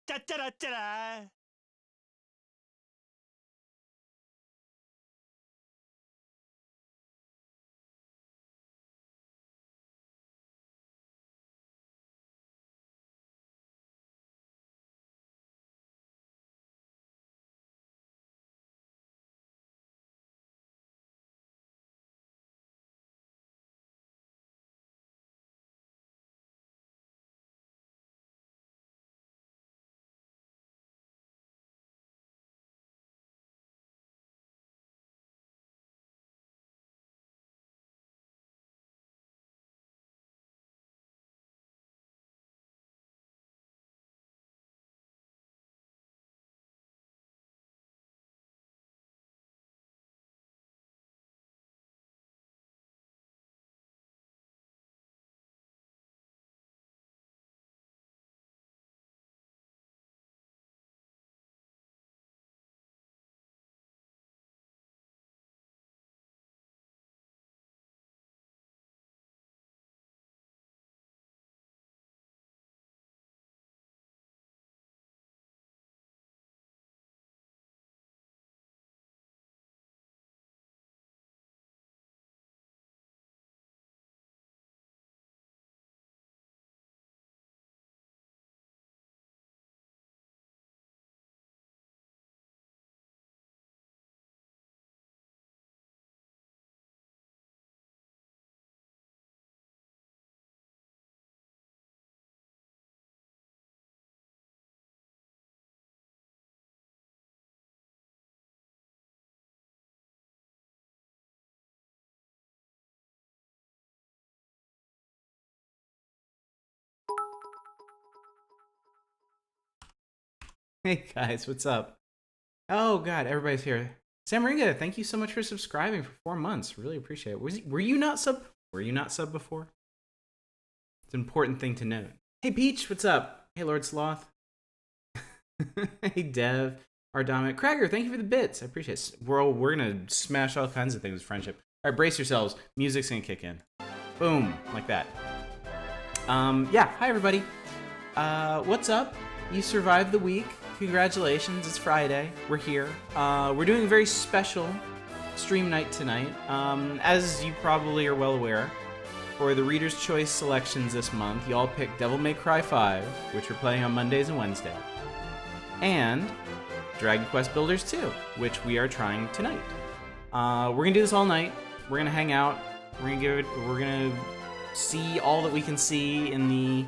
Da da da da da. Hey guys, what's up? Oh god, everybody's here. Samaringa, thank you so much for subscribing for 4 months. Really appreciate it. Were you not sub? Were you not sub before? It's an important thing to note. Hey Peach, what's up? Hey Lord Sloth. Hey Dev, Ardomit, Cragger, thank you for the bits. I appreciate it. We're gonna smash all kinds of things with friendship. All right, brace yourselves. Music's gonna kick in. Boom, like that. Yeah. Hi everybody. What's up? You survived the week. Congratulations, it's Friday. We're here. We're doing a very special stream night tonight. As you probably are well aware, for the Reader's Choice selections this month, y'all picked Devil May Cry 5, which we're playing on Mondays and Wednesdays, and Dragon Quest Builders 2, which we are trying tonight. We're gonna do this all night. We're gonna hang out. We're gonna see all that we can see in the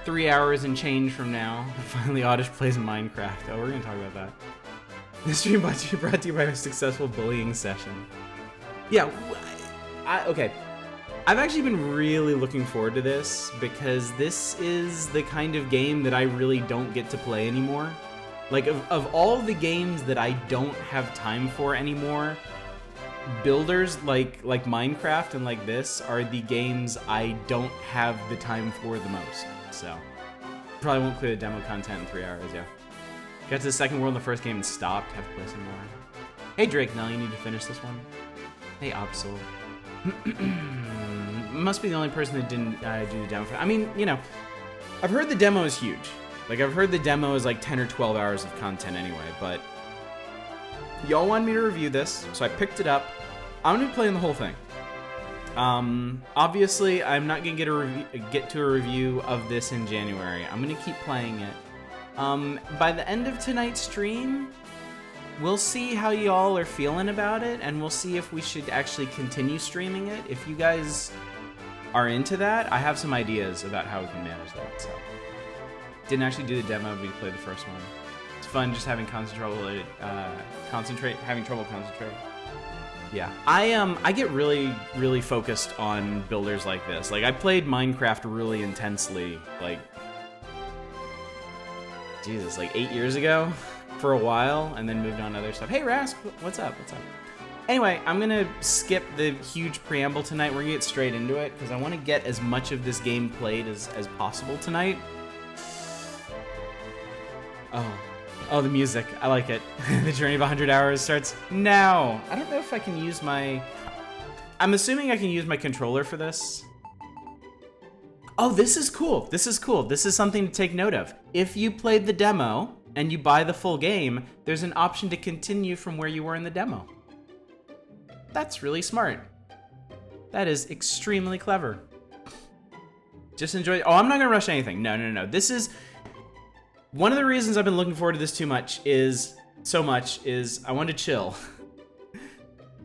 3 hours and change from now. Finally, Oddish plays Minecraft. Oh, we're gonna talk about that. This stream brought to you by a successful bullying session. Yeah, okay. I've actually been really looking forward to this because this is the kind of game that I really don't get to play anymore. Like, of all the games that I don't have time for anymore, builders like Minecraft and like this are the games I don't have the time for the most. So, probably won't clear the demo content in 3 hours, yeah. Got to the second world in the first game and stopped. Have to play some more. Hey Drake, Nell, you need to finish this one. Hey Absol. Must be the only person that didn't do the demo. I mean, you know, I've heard the demo is huge. Like, I've heard the demo is like 10 or 12 hours of content anyway, but y'all wanted me to review this, so I picked it up. I'm gonna be playing the whole thing. Obviously, I'm not gonna get to a review of this in January. I'm gonna keep playing it. By the end of tonight's stream, we'll see how y'all are feeling about it, and we'll see if we should actually continue streaming it. If you guys are into that, I have some ideas about how we can manage that. So, didn't actually do the demo, but we played the first one. It's fun just having having trouble concentrating. Yeah, I get really focused on builders like this. Like, I played Minecraft really intensely, like, Jesus, like 8 years ago for a while, and then moved on to other stuff. Hey Rask, what's up? Anyway, I'm gonna skip the huge preamble tonight. We're gonna get straight into it because I want to get as much of this game played as possible tonight. Oh, the music. I like it. The journey of 100 hours starts now. I don't know if I can use my... I'm assuming I can use my controller for this. Oh, this is cool. This is cool. This is something to take note of. If you played the demo and you buy the full game, there's an option to continue from where you were in the demo. That's really smart. That is extremely clever. Just enjoy. Oh, I'm not gonna rush anything. No. This is one of the reasons I've been looking forward to this so much is I want to chill.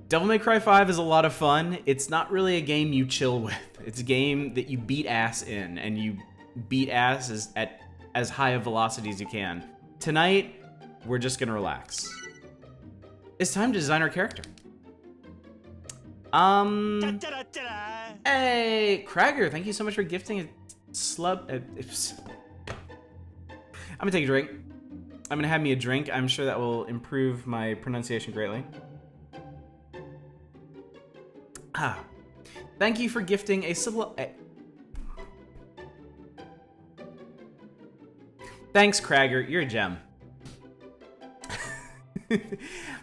Devil May Cry 5 is a lot of fun. It's not really a game you chill with. It's a game that you beat ass in, and you beat ass at as high a velocity as you can. Tonight, we're just gonna relax. It's time to design our character. Hey, Cragger, thank you so much for gifting a slub. I'm gonna take a drink. I'm gonna have me a drink. I'm sure that will improve my pronunciation greatly. Ah, thank you for gifting a civil. Thanks, Cragger. You're a gem.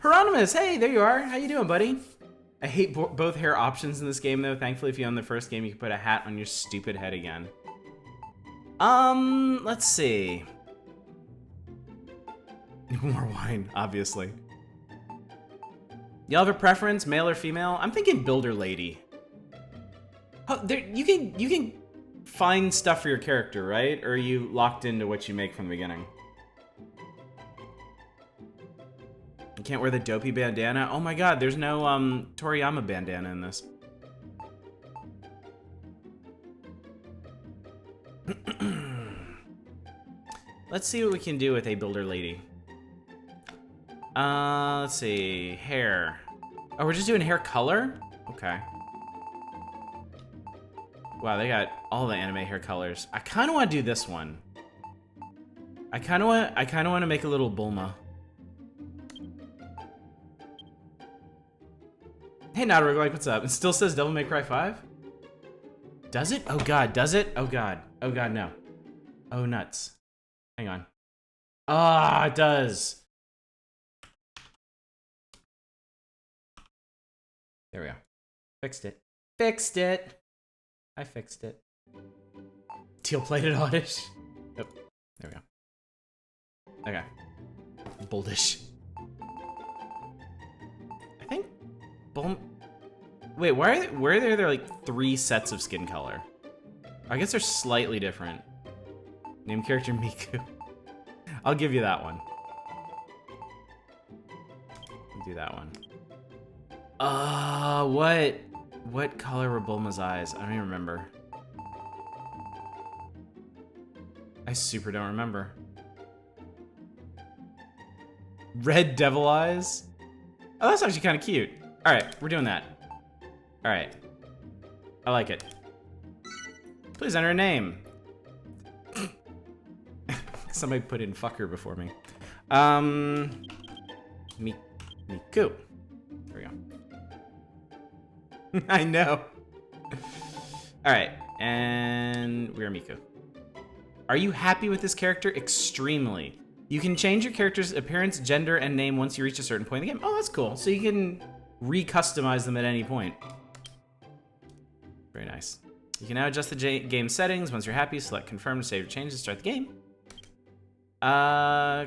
Hieronymus, hey, there you are. How you doing, buddy? I hate both hair options in this game, though. Thankfully, if you own the first game, you can put a hat on your stupid head again. Let's see. More wine, obviously. Y'all have a preference, male or female? I'm thinking builder lady. Oh, you can find stuff for your character, right? Or are you locked into what you make from the beginning? You can't wear the dopey bandana? Oh my god, there's no Toriyama bandana in this. Let's see what we can do with a builder lady. Let's see. Hair. Oh, we're just doing hair color? Okay. Wow, they got all the anime hair colors. I kind of want to do this one. I kind of want to make a little Bulma. Hey, Not what's up? It still says Devil May Cry 5? Does it? Oh god, does it? Oh god. Oh god, no. Oh nuts. Hang on. Ah, it does. There we go. Fixed it. Fixed it. I fixed it. Teal-plated oddish. Oh, there we go. Okay. Boldish. I think wait, why are there like 3 sets of skin color? I guess they're slightly different. Name character Miku. I'll give you that one. I'll do that one. What color were Bulma's eyes? I don't even remember. I super don't remember. Red devil eyes? Oh, that's actually kind of cute. All right, we're doing that. All right. I like it. Please enter a name. Somebody put in fucker before me. Miku. There we go. I know. All right, and we're Miku. Are you happy with this character? Extremely. You can change your character's appearance, gender, and name once you reach a certain point in the game. Oh, that's cool. So you can re-customize them at any point. Very nice. You can now adjust the game settings. Once you're happy, select confirm to save your changes, start the game.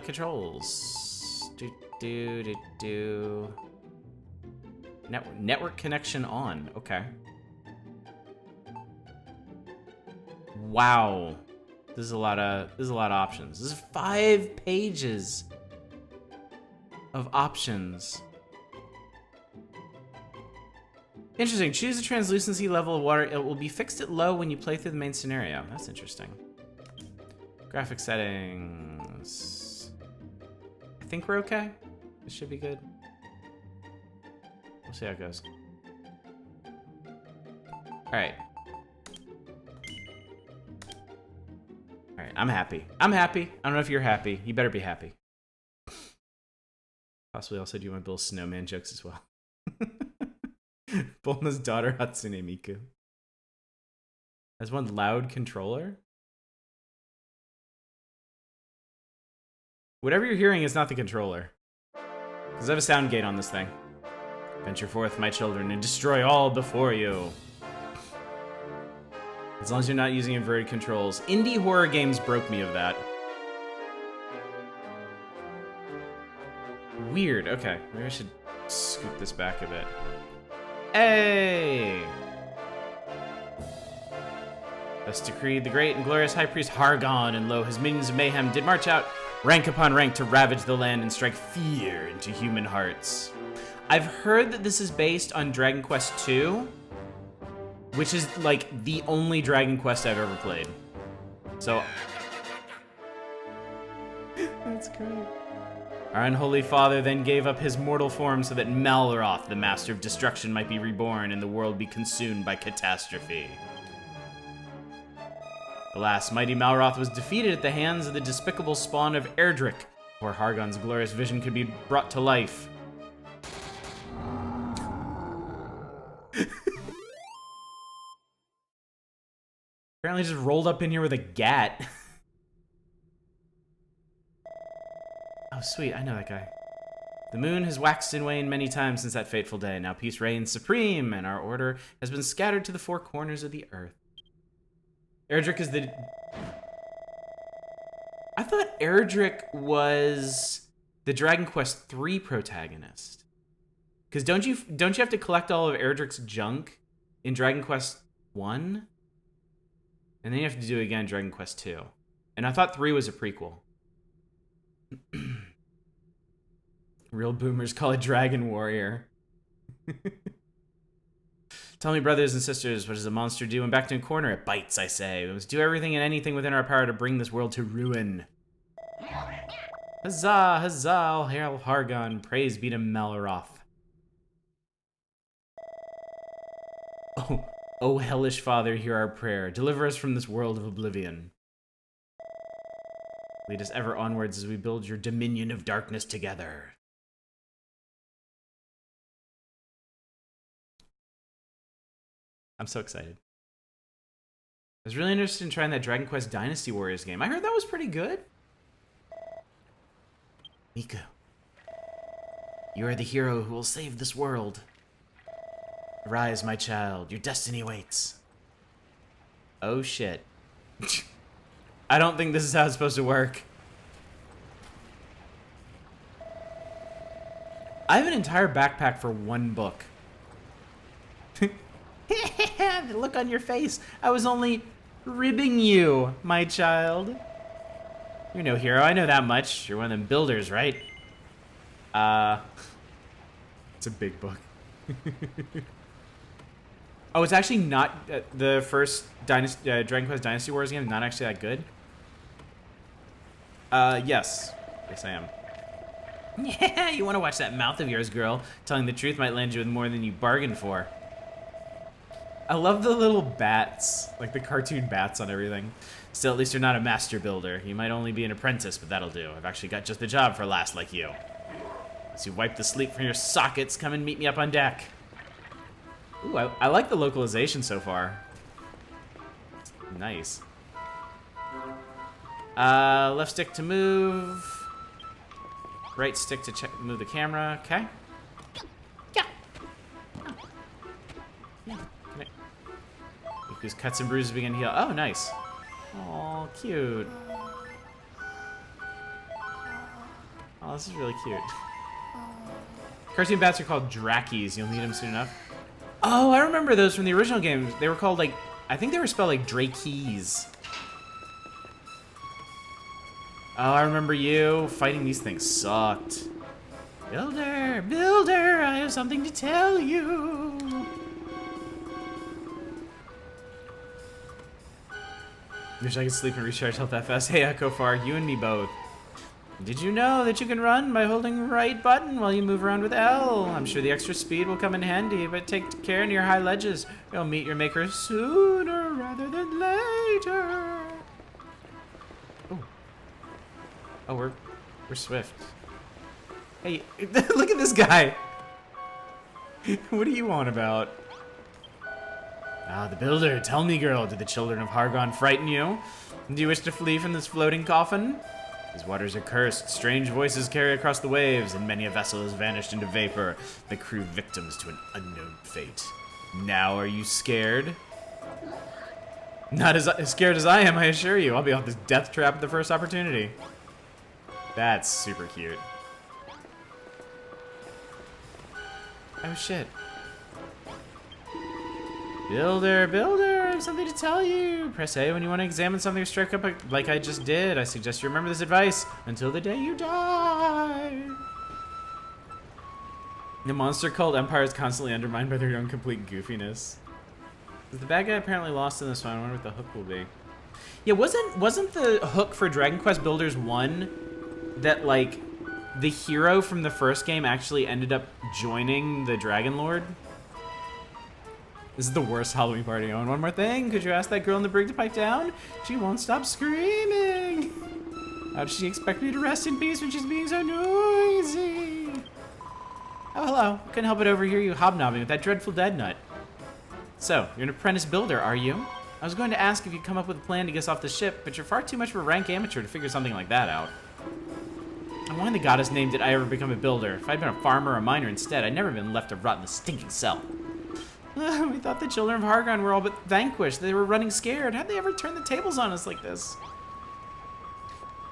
Controls. Network connection on. Okay. Wow. This is a lot of options. This is 5 pages of options. Interesting. Choose the translucency level of water. It will be fixed at low when you play through the main scenario. That's interesting. Graphic settings. I think we're okay. This should be good. We'll see how it goes. All right. All right, I'm happy. I'm happy. I don't know if you're happy. You better be happy. Possibly also do my Bill Snowman jokes as well. Bulma's daughter, Hatsune Miku. Has one loud controller? Whatever you're hearing is not the controller. Because I have a sound gate on this thing. Venture forth, my children, and destroy all before you. As long as you're not using inverted controls. Indie horror games broke me of that. Weird. Okay, maybe I should scoop this back a bit. Hey! Thus decreed the great and glorious High Priest Hargon, and lo, his minions of mayhem did march out, rank upon rank, to ravage the land and strike fear into human hearts. I've heard that this is based on Dragon Quest II, which is, like, the only Dragon Quest I've ever played. So... That's great. Our unholy father then gave up his mortal form so that Malroth, the master of destruction, might be reborn and the world be consumed by catastrophe. Alas, mighty Malroth was defeated at the hands of the despicable spawn of Erdrick, before Hargon's glorious vision could be brought to life. Apparently just rolled up in here with a gat. Oh, sweet, I know that guy. The moon has waxed and waned many times since that fateful day. Now peace reigns supreme, and our order has been scattered to the four corners of the earth. Erdrick is the... I thought Erdrick was the Dragon Quest III protagonist. Because don't you have to collect all of Erdrick's junk in Dragon Quest I? And then you have to do it again in Dragon Quest II. And I thought 3 was a prequel. Real boomers call it Dragon Warrior. Tell me, brothers and sisters, what does a monster do when backed in a corner? It bites, I say. We must do everything and anything within our power to bring this world to ruin. Huzzah, huzzah, all hail Hargon. Praise be to Malroth. Oh, hellish father, hear our prayer. Deliver us from this world of oblivion. Lead us ever onwards as we build your dominion of darkness together. I'm so excited. I was really interested in trying that Dragon Quest Dynasty Warriors game. I heard that was pretty good. Miku, you are the hero who will save this world. Arise, my child. Your destiny waits. Oh, shit. I don't think this is how it's supposed to work. I have an entire backpack for one book. The look on your face. I was only ribbing you, my child. You're no hero, I know that much. You're one of them builders, right? It's a big book. Oh, it's actually not the first Dragon Quest Dynasty Warriors game. Not actually that good. Yes I am. Yeah, you want to watch that mouth of yours, girl. Telling the truth might land you with more than you bargained for. I love the little bats, like the cartoon bats on everything. Still, at least you're not a master builder. You might only be an apprentice, but that'll do. I've actually got just the job for a lass like you. Once you wipe the sleep from your sockets, come and meet me up on deck. Ooh, I like the localization so far. Nice. Left stick to move. Right stick to move the camera. Okay. Yeah. Yeah. Miku's cuts and bruises begin to heal. Oh, nice. Oh, cute. Oh, this is really cute. Cartoon bats are called Drakkies. You'll need them soon enough. Oh, I remember those from the original game. They were called, like, I think they were spelled like Drakees. Oh, I remember you. Fighting these things sucked. Builder, builder, I have something to tell you. Wish I could sleep and recharge health that fast. Hey, Echo Far, you and me both. Did you know that you can run by holding right button while you move around with L? I'm sure the extra speed will come in handy, but take care near high ledges. You'll meet your maker sooner rather than later. Oh, we're swift. Hey, look at this guy. What are you on about? Ah, the builder. Tell me, girl, did the children of Hargon frighten you? Do you wish to flee from this floating coffin? These waters are cursed. Strange voices carry across the waves, and many a vessel has vanished into vapor, the crew victims to an unknown fate. Now are you scared? Not as scared as I am, I assure you. I'll be off this death trap at the first opportunity. That's super cute. Oh shit. Builder, builder, I have something to tell you. Press A when you want to examine something or strike up like I just did. I suggest you remember this advice until the day you die. The monster called Empire is constantly undermined by their own complete goofiness. The bad guy apparently lost in this one. I wonder what the hook will be. Yeah, wasn't the hook for Dragon Quest Builders 1 that, like, the hero from the first game actually ended up joining the Dragon Lord? This is the worst Halloween party. Oh, and one more thing. Could you ask that girl in the brig to pipe down? She won't stop screaming. How does she expect me to rest in peace when she's being so noisy? Oh, hello. Couldn't help but overhear you hobnobbing with that dreadful dead nut. So, you're an apprentice builder, are you? I was going to ask if you'd come up with a plan to get us off the ship, but you're far too much of a rank amateur to figure something like that out. And why in the goddess name did I ever become a builder? If I'd been a farmer or a miner instead, I'd never been left to rot in the stinking cell. We thought the children of Hargon were all but vanquished. They were running scared. How'd they ever turn the tables on us like this?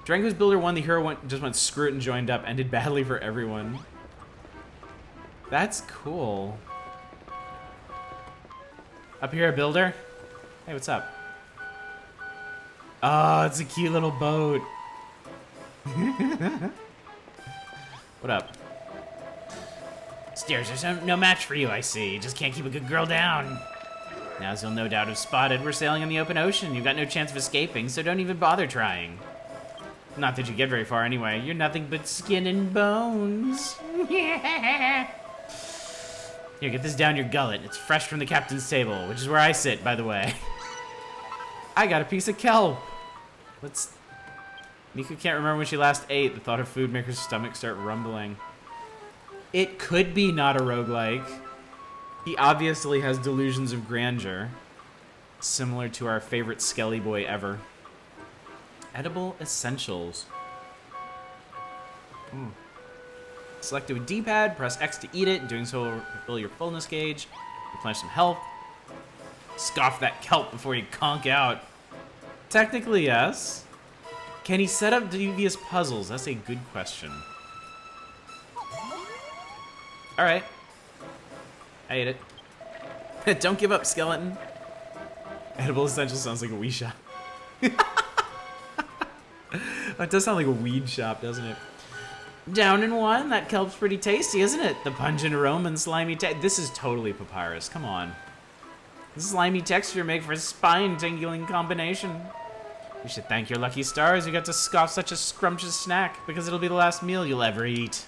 Dragon Quest Builder 1, the hero just went screw it and joined up. Ended badly for everyone. That's cool. Up here, a builder? Hey, what's up? Oh, it's a cute little boat. What up? Stairs are no match for you, I see. Just can't keep a good girl down. Now, as you'll no doubt have spotted, we're sailing in the open ocean. You've got no chance of escaping, so don't even bother trying. Not that you get very far anyway. You're nothing but skin and bones. Here, get this down your gullet. It's fresh from the captain's table, which is where I sit, by the way. I got a piece of kelp. Niku can't remember when she last ate. The thought of food makes her stomach start rumbling. It could be not a roguelike. He obviously has delusions of grandeur, similar to our favorite Skelly boy ever. Edible essentials. Ooh. Select it with D-pad, press X to eat it, and doing so will fill your fullness gauge, replenish some health. Scoff that kelp before you conk out. Technically, yes. Can he set up devious puzzles? That's a good question. Alright. I ate it. Don't give up, skeleton. Edible essential sounds like a wee shop. It does sound like a weed shop, doesn't it? Down in one. That kelp's pretty tasty, isn't it? The pungent aroma and slimy this is totally papyrus. Come on. The slimy texture make for a spine-tingling combination. You should thank your lucky stars you got to scoff such a scrumptious snack, because it'll be the last meal you'll ever eat.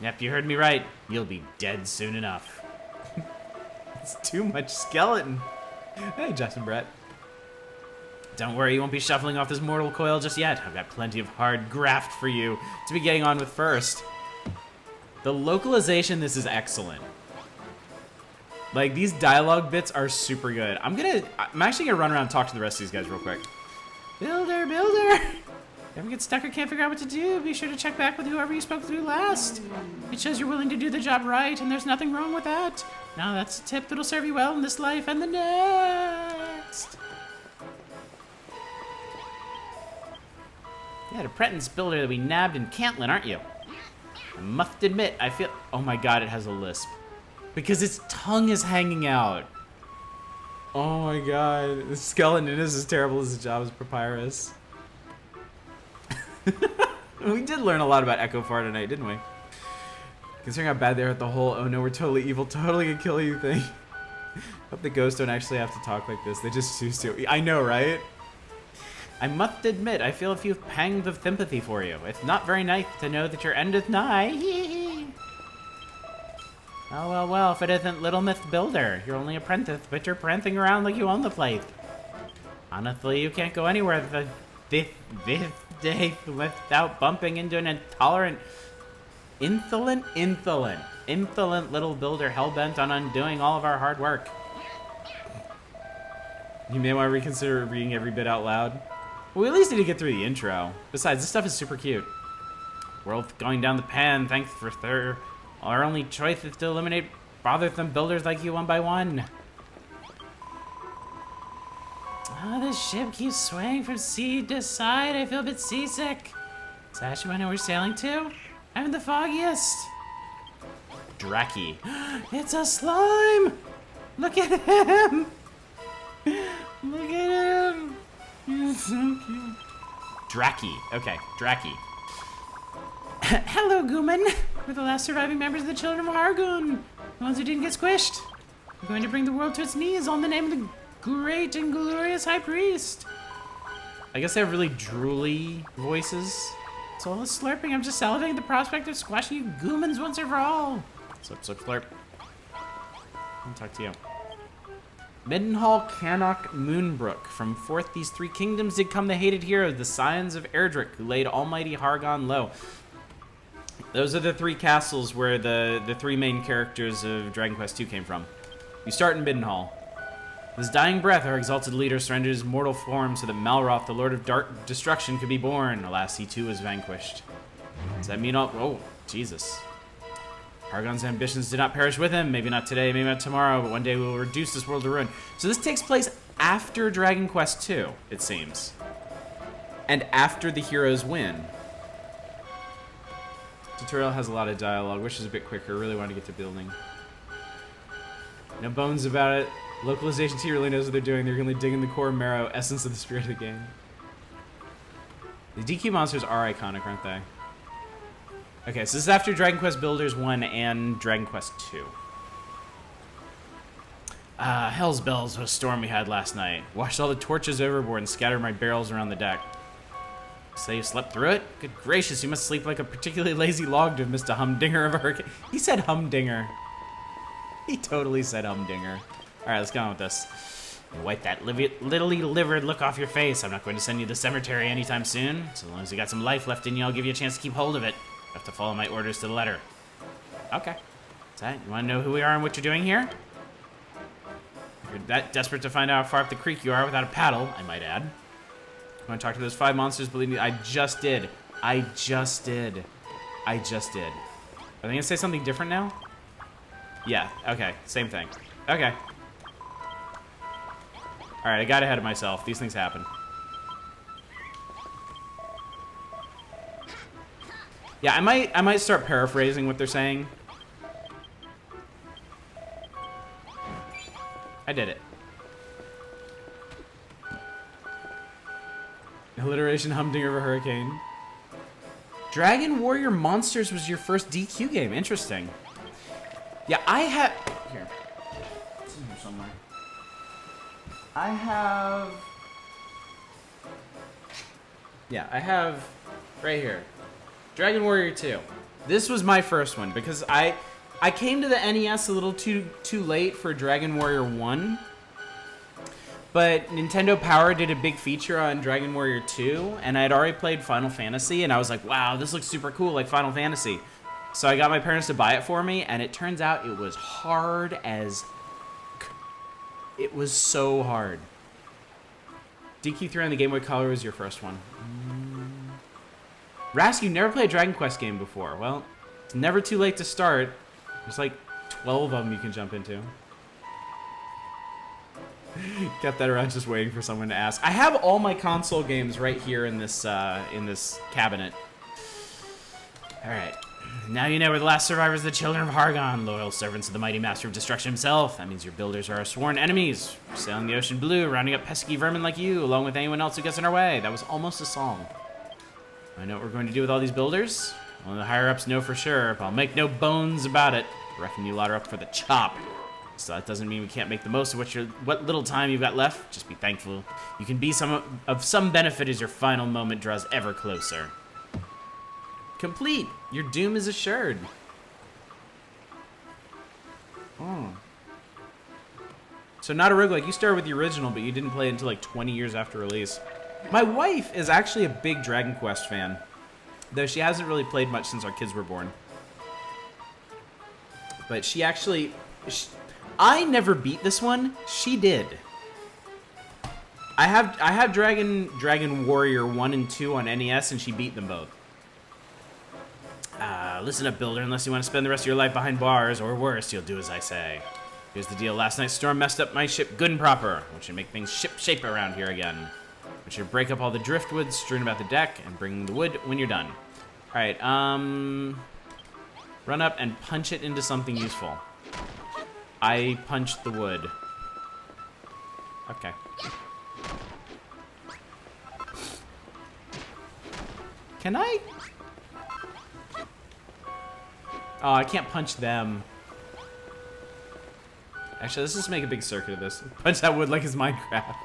Yep, you heard me right. You'll be dead soon enough. It's too much skeleton. Hey, Justin Brett. Don't worry, you won't be shuffling off this mortal coil just yet. I've got plenty of hard graft for you to be getting on with first. The localization, this is excellent. Like, these dialogue bits are super good. I'm actually gonna run around and talk to the rest of these guys real quick. Builder, builder! Ever get stuck or can't figure out what to do, be sure to check back with whoever you spoke to last. It shows you're willing to do the job right, and there's nothing wrong with that. Now that's a tip that'll serve you well in this life and the next. Yeah, the apprentice builder that we nabbed in Cantlin, aren't you? I must admit, I feel... Oh my god, it has a lisp. Because its tongue is hanging out. Oh my god. The skeleton is as terrible as the job as Papyrus. We did learn a lot about Echo Far tonight, didn't we? Considering how bad they are at the whole, oh no, we're totally evil, totally gonna kill you thing. Hope the ghosts don't actually have to talk like this. They just choose to. I know, right? I must admit, I feel a few pangs of sympathy for you. It's not very nice to know that your end is nigh. Oh, well, well, if it isn't Little Miss Builder. You're only apprentice, but you're prancing around like you own the place. Honestly, you can't go anywhere this day without bumping into an insolent little builder hell-bent on undoing all of our hard work. You may want to reconsider reading every bit out loud. We at least need to get through the intro. Besides, this stuff is super cute. World going down the pan, thanks for sir. Our only choice is to eliminate bothersome builders like you one by one. Oh, this ship keeps swaying from sea to side. I feel a bit seasick. Sash, you wanna know where we're sailing to? I'm the foggiest. Draki. It's a slime! Look at him! Look at him! He's so cute. Draki. Okay, Draki. Hello, Gooman. We're the last surviving members of the Children of Hargoon. The ones who didn't get squished. We're going to bring the world to its knees all in the name of the great and glorious High Priest. I guess they have really drooly voices. It's all the slurping. I'm just salivating at the prospect of squashing you Goomans once and for all. Slurp, slurp, slurp. I'll talk to you. Midenhall, Cannock, Moonbrook. From forth these three kingdoms did come the hated heroes, the scions of Erdrick, who laid almighty Hargon low. Those are the three castles where the three main characters of Dragon Quest II came from. You start in Midenhall. With his dying breath, our exalted leader surrendered his mortal form so that Malroth, the Lord of Dark Destruction, could be born. Alas, he too was vanquished. Does that mean all... Oh, Jesus. Hargon's ambitions did not perish with him. Maybe not today, maybe not tomorrow, but one day we will reduce this world to ruin. So this takes place after Dragon Quest II, it seems. And after the heroes win. Tutorial has a lot of dialogue. Wish it was a bit quicker. Really want to get to building. No bones about it. Localization team really knows what they're doing. They're really digging the core marrow, essence of the spirit of the game. The DQ monsters are iconic, aren't they? Okay, so this is after Dragon Quest Builders 1 and Dragon Quest 2. Hell's bells, what a storm we had last night. Washed all the torches overboard and scattered my barrels around the deck. Say you slept through it? Good gracious, you must sleep like a particularly lazy log to have missed a humdinger of a hurricane. He said humdinger. He totally said humdinger. Alright, let's go on with this. You wipe that littly-livered look off your face. I'm not going to send you to the cemetery anytime soon. So long as you got some life left in you, I'll give you a chance to keep hold of it. You have to follow my orders to the letter. Okay. Is that, you want to know who we are and what you're doing here? If you're that desperate to find out how far up the creek you are without a paddle, I might add. You want to talk to those 5 monsters? Believe me, I just did. I just did. I just did. Are they going to say something different now? Yeah, okay. Same thing. Okay. Alright, I got ahead of myself. These things happen. Yeah, I might start paraphrasing what they're saying. I did it. Alliteration humdinger of a hurricane. Dragon Warrior Monsters was your first DQ game. Interesting. Yeah, I have... Here. It's in here somewhere. I have... Yeah, I have... Right here. Dragon Warrior 2. This was my first one because I came to the NES a little too late for Dragon Warrior 1. But Nintendo Power did a big feature on Dragon Warrior 2, and I had already played Final Fantasy, and I was like, wow, this looks super cool, like Final Fantasy. So I got my parents to buy it for me, and it turns out it was hard as... It was so hard. DQ3 on the Game Boy Color was your first one. Rask, you never played a Dragon Quest game before. Well, it's never too late to start. There's like 12 of them you can jump into. Kept that around just waiting for someone to ask. I have all my console games right here in this cabinet. Alright. Now you know we're the last survivors of the Children of Hargon, loyal servants of the mighty Master of Destruction himself. That means your builders are our sworn enemies. We're sailing the ocean blue, rounding up pesky vermin like you, along with anyone else who gets in our way. That was almost a song. I know what we're going to do with all these builders. Only the higher-ups know for sure, but I'll make no bones about it. I reckon you lot are up for the chop. So that doesn't mean we can't make the most of what little time you've got left. Just be thankful you can be of some benefit as your final moment draws ever closer. Complete. Your doom is assured. Oh. So not a roguelike. You started with the original, but you didn't play it until like 20 years after release. My wife is actually a big Dragon Quest fan, though she hasn't really played much since our kids were born. But she actually... I never beat this one. She did. I have Dragon Warrior 1 and 2 on NES, and she beat them both. Listen up, builder. Unless you want to spend the rest of your life behind bars, or worse, you'll do as I say. Here's the deal. Last night's storm messed up my ship good and proper. I want you to make things ship-shape around here again. I want you to break up all the driftwood strewn about the deck and bring the wood when you're done. All right, run up and punch it into something useful. I punched the wood. Okay. Can I? Oh, I can't punch them. Actually, let's just make a big circuit of this. Punch that wood like it's Minecraft.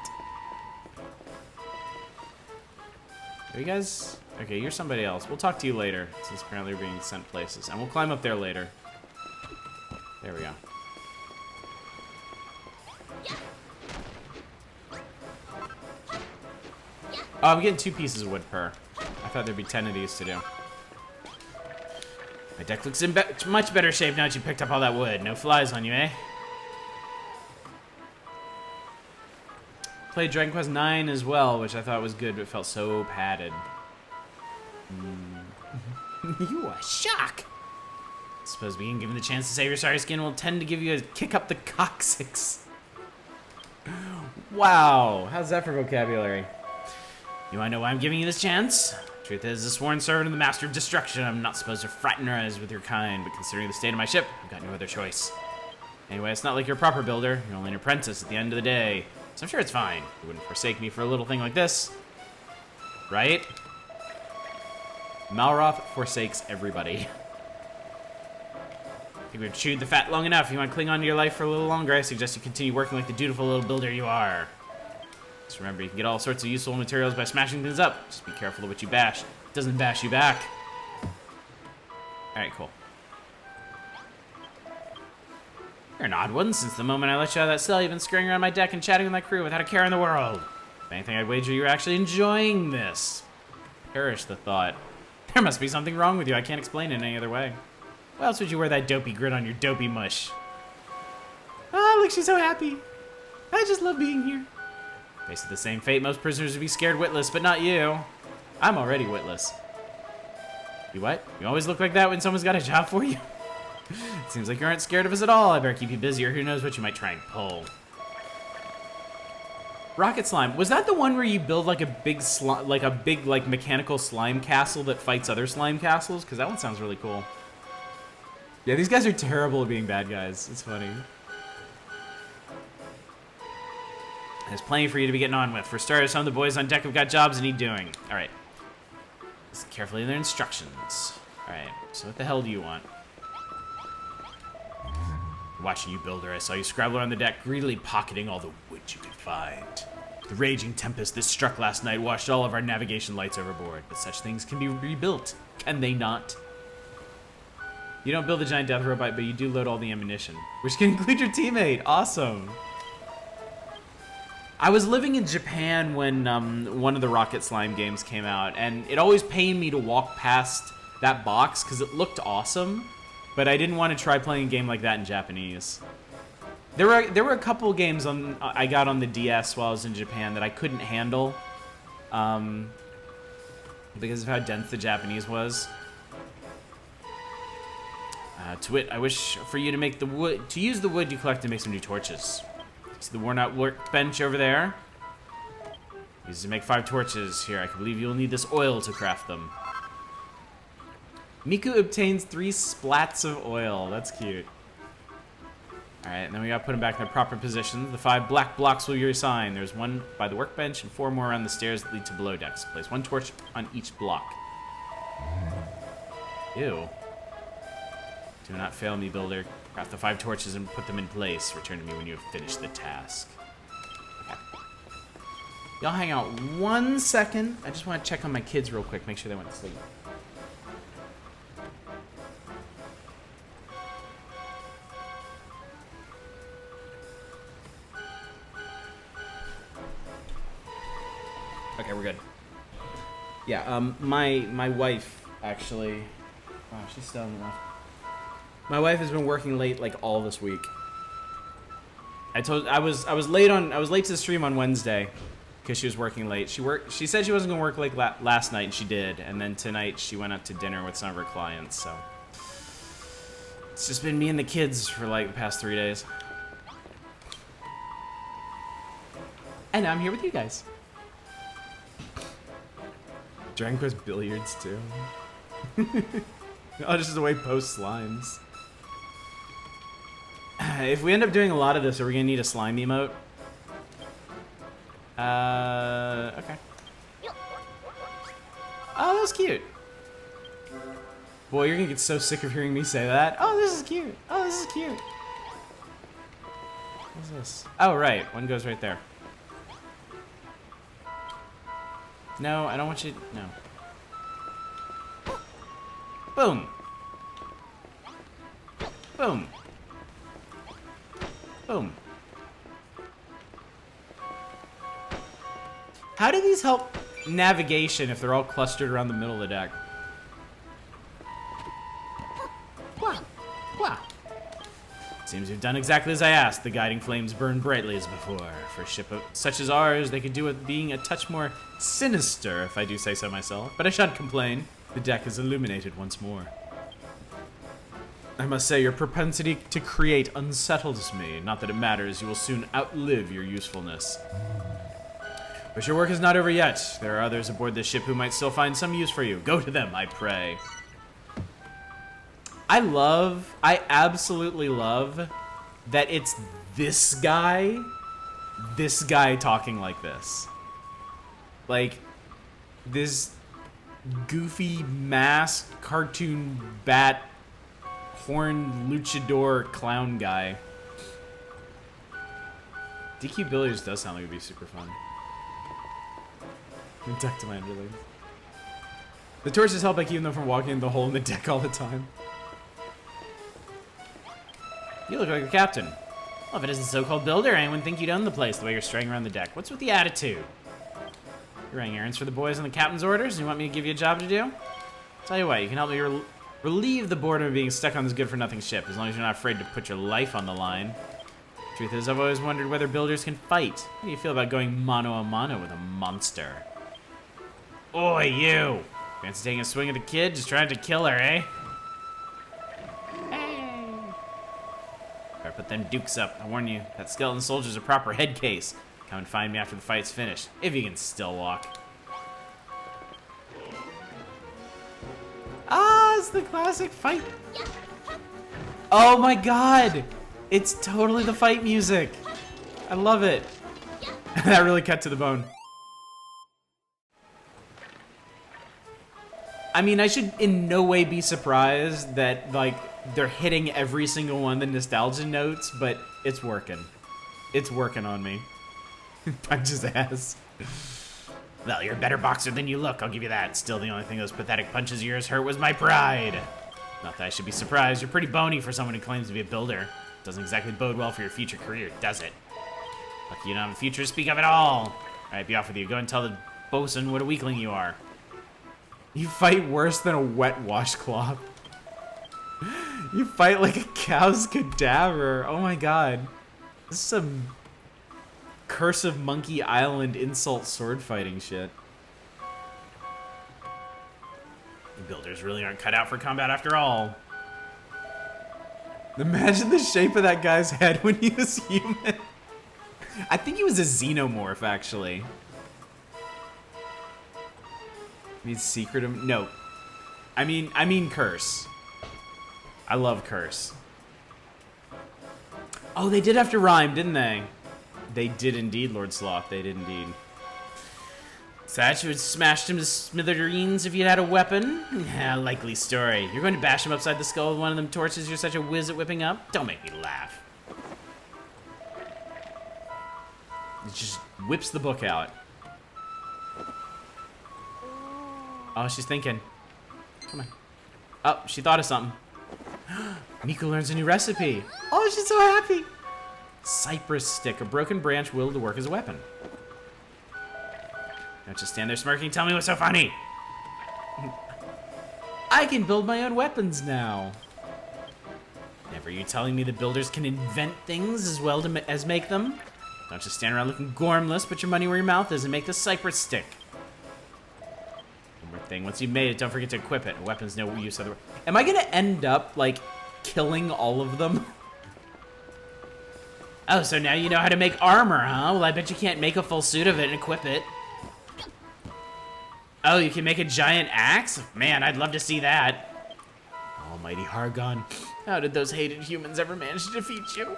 Are you guys? Okay, you're somebody else. We'll talk to you later, since apparently we're being sent places. And we'll climb up there later. There we go. Oh, I'm getting 2 pieces of wood per. I thought there'd be 10 of these to do. My deck looks in much better shape now that you picked up all that wood. No flies on you, eh? Played Dragon Quest IX as well, which I thought was good, but felt so padded. You are shock! Suppose being given the chance to save your sorry skin will tend to give you a kick up the coccyx. Wow, how's that for vocabulary? You wanna know why I'm giving you this chance? Truth is, as a sworn servant of the Master of Destruction, I'm not supposed to fraternize with your kind, but considering the state of my ship, I've got no other choice. Anyway, it's not like you're a proper builder. You're only an apprentice at the end of the day. So I'm sure it's fine. You wouldn't forsake me for a little thing like this. Right? Malroth forsakes everybody. I think we've chewed the fat long enough. If you want to cling on to your life for a little longer, I suggest you continue working like the dutiful little builder you are. Just remember, you can get all sorts of useful materials by smashing things up. Just be careful of what you bash. It doesn't bash you back. Alright, cool. You're an odd one. Since the moment I let you out of that cell, you've been scurrying around my deck and chatting with my crew without a care in the world. If anything, I'd wager you're actually enjoying this. Perish the thought. There must be something wrong with you. I can't explain it any other way. Why else would you wear that dopey grin on your dopey mush? Ah, look, she's so happy. I just love being here. Faced with the same fate, most prisoners would be scared witless, but not you. I'm already witless. You what? You always look like that when someone's got a job for you? It seems like you aren't scared of us at all. I better keep you busy, or who knows what you might try and pull. Rocket slime. Was that the one where you build like a big mechanical slime castle that fights other slime castles? Because that one sounds really cool. Yeah, these guys are terrible at being bad guys. It's funny. There's plenty for you to be getting on with. For starters, some of the boys on deck have got jobs that need doing. All right. Listen carefully to their instructions. All right. So what the hell do you want? Watching you, builder, I saw you scrabble on the deck, greedily pocketing all the wood you could find. The raging tempest that struck last night washed all of our navigation lights overboard, but such things can be rebuilt, can they not? You don't build a giant death robot, but you do load all the ammunition, which can include your teammate. Awesome. I was living in Japan when one of the Rocket Slime games came out, and it always pained me to walk past that box because it looked awesome, but I didn't want to try playing a game like that in Japanese. There were a couple games I got on the DS while I was in Japan that I couldn't handle because of how dense the Japanese was. To wit, I wish for you to use the wood you collect to make some new torches. See the worn out workbench over there? Use it to make 5 torches. Here, I can believe you'll need this oil to craft them. Miku obtains 3 splats of oil. That's cute. Alright, and then we gotta put them back in their proper positions. The 5 black blocks will be assigned. There's 1 by the workbench and 4 more around the stairs that lead to below decks. Place 1 torch on each block. Ew. Do not fail me, builder. Craft the 5 torches and put them in place. Return to me when you have finished the task. Okay. Y'all hang out 1 second. I just want to check on my kids real quick. Make sure they went to sleep. Okay, we're good. Yeah, my wife actually. Wow, she's still on the left. My wife has been working late like all this week. I was late to the stream on Wednesday because she was working late. She said she wasn't gonna work late last night, and she did. And then tonight she went out to dinner with some of her clients. So it's just been me and the kids for like the past 3 days. And I'm here with you guys. Dragon Quest Billiards too. Oh, just the way post slimes. If we end up doing a lot of this, are we gonna need a slime emote? Okay. Oh, that was cute. Boy, you're gonna get so sick of hearing me say that. Oh, this is cute. Oh, this is cute. What's this? Oh, right. One goes right there. No, I don't want you... No. Boom. Boom. Boom. How do these help navigation if they're all clustered around the middle of the deck? Wow. Wow. Seems you've done exactly as I asked. The guiding flames burn brightly as before. For a ship such as ours, they could do with being a touch more sinister, if I do say so myself. But I shan't complain. The deck is illuminated once more. I must say, your propensity to create unsettles me. Not that it matters, you will soon outlive your usefulness. But your work is not over yet. There are others aboard this ship who might still find some use for you. Go to them, I pray. I absolutely love that it's this guy talking like this. Like, this goofy masked cartoon bat horned luchador clown guy. DQ Billiards does sound like it'd be super fun. Duck to my underlings. The torches help by keeping them from walking in the hole in the deck all the time. You look like a captain. Well, if it isn't so-called builder, anyone think you'd own the place the way you're straying around the deck. What's with the attitude? You're running errands for the boys on the captain's orders, and you want me to give you a job to do? Tell you what, you can help me relieve the boredom of being stuck on this good-for-nothing ship, as long as you're not afraid to put your life on the line. Truth is, I've always wondered whether builders can fight. How do you feel about going mano-a-mano with a monster? Oi, you! Fancy taking a swing at the kid, just trying to kill her, eh? Hey! Better put them dukes up. I warn you, that skeleton soldier's a proper head case. Come and find me after the fight's finished, if you can still walk. Ah, it's the classic fight. Oh my god! It's totally the fight music. I love it. That really cut to the bone. I mean, I should in no way be surprised that, like, they're hitting every single one of the nostalgia notes, but it's working. It's working on me. Punches ass. Well, you're a better boxer than you look, I'll give you that. Still, the only thing those pathetic punches of yours hurt was my pride. Not that I should be surprised. You're pretty bony for someone who claims to be a builder. Doesn't exactly bode well for your future career, does it? Lucky you don't have a future to speak of at all. Alright, be off with you. Go and tell the bosun what a weakling you are. You fight worse than a wet washcloth. You fight like a cow's cadaver. Oh my god. This is some Curse of Monkey Island insult sword fighting shit. The builders really aren't cut out for combat after all. Imagine the shape of that guy's head when he was human. I think he was a xenomorph, actually. Means secret of no. I mean curse. I love curse. Oh, they did have to rhyme, didn't they? They did indeed, Lord Sloth. They did indeed. Satch would have smashed him to smithereens if you'd had a weapon? Yeah, likely story. You're going to bash him upside the skull with one of them torches you're such a whiz at whipping up? Don't make me laugh. It just whips the book out. Oh, she's thinking. Come on. Oh, she thought of something. Miku learns a new recipe. Oh, she's so happy. Cypress stick, a broken branch willed to work as a weapon. Don't just stand there smirking. Tell me what's so funny. I can build my own weapons now. Never you telling me the builders can invent things as well as make them? Don't just stand around looking gormless. Put your money where your mouth is and make the cypress stick. Thing. Once you've made it, don't forget to equip it. Weapons no use other. Am I gonna end up like killing all of them? Oh, so now you know how to make armor, huh? Well, I bet you can't make a full suit of it and equip it. Oh, you can make a giant axe? Man, I'd love to see that. Almighty Hargon, how did those hated humans ever manage to defeat you?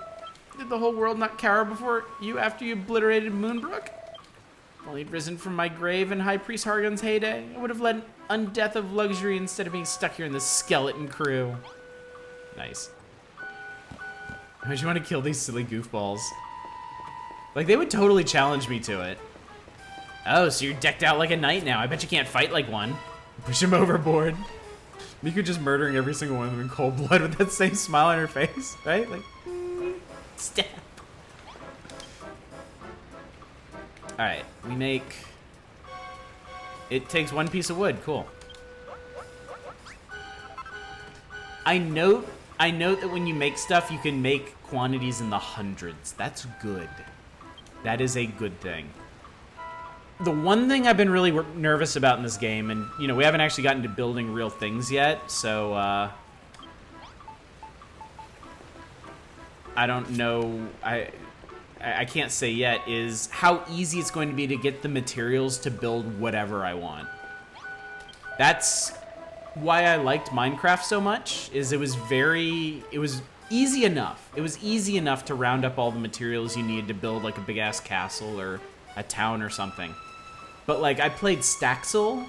Did the whole world not cower before you after you obliterated Moonbrook? If only you'd risen from my grave in High Priest Hargon's heyday, I would have led an undeath of luxury instead of being stuck here in the skeleton crew. Nice. I just want to kill these silly goofballs. Like, they would totally challenge me to it. Oh, so you're decked out like a knight now. I bet you can't fight like one. Push him overboard. Miku just murdering every single one of them in cold blood with that same smile on her face, right? Like, stab. Alright, we make... It takes one piece of wood. Cool. I note that when you make stuff, you can make quantities in the hundreds. That's good. That is a good thing. The one thing I've been really nervous about in this game, and, you know, we haven't actually gotten to building real things yet, so, I don't know, I can't say yet, is how easy it's going to be to get the materials to build whatever I want. That's why I liked Minecraft so much, is it was easy enough. It was easy enough to round up all the materials you needed to build, like, a big-ass castle or a town or something. But, like, I played Staxel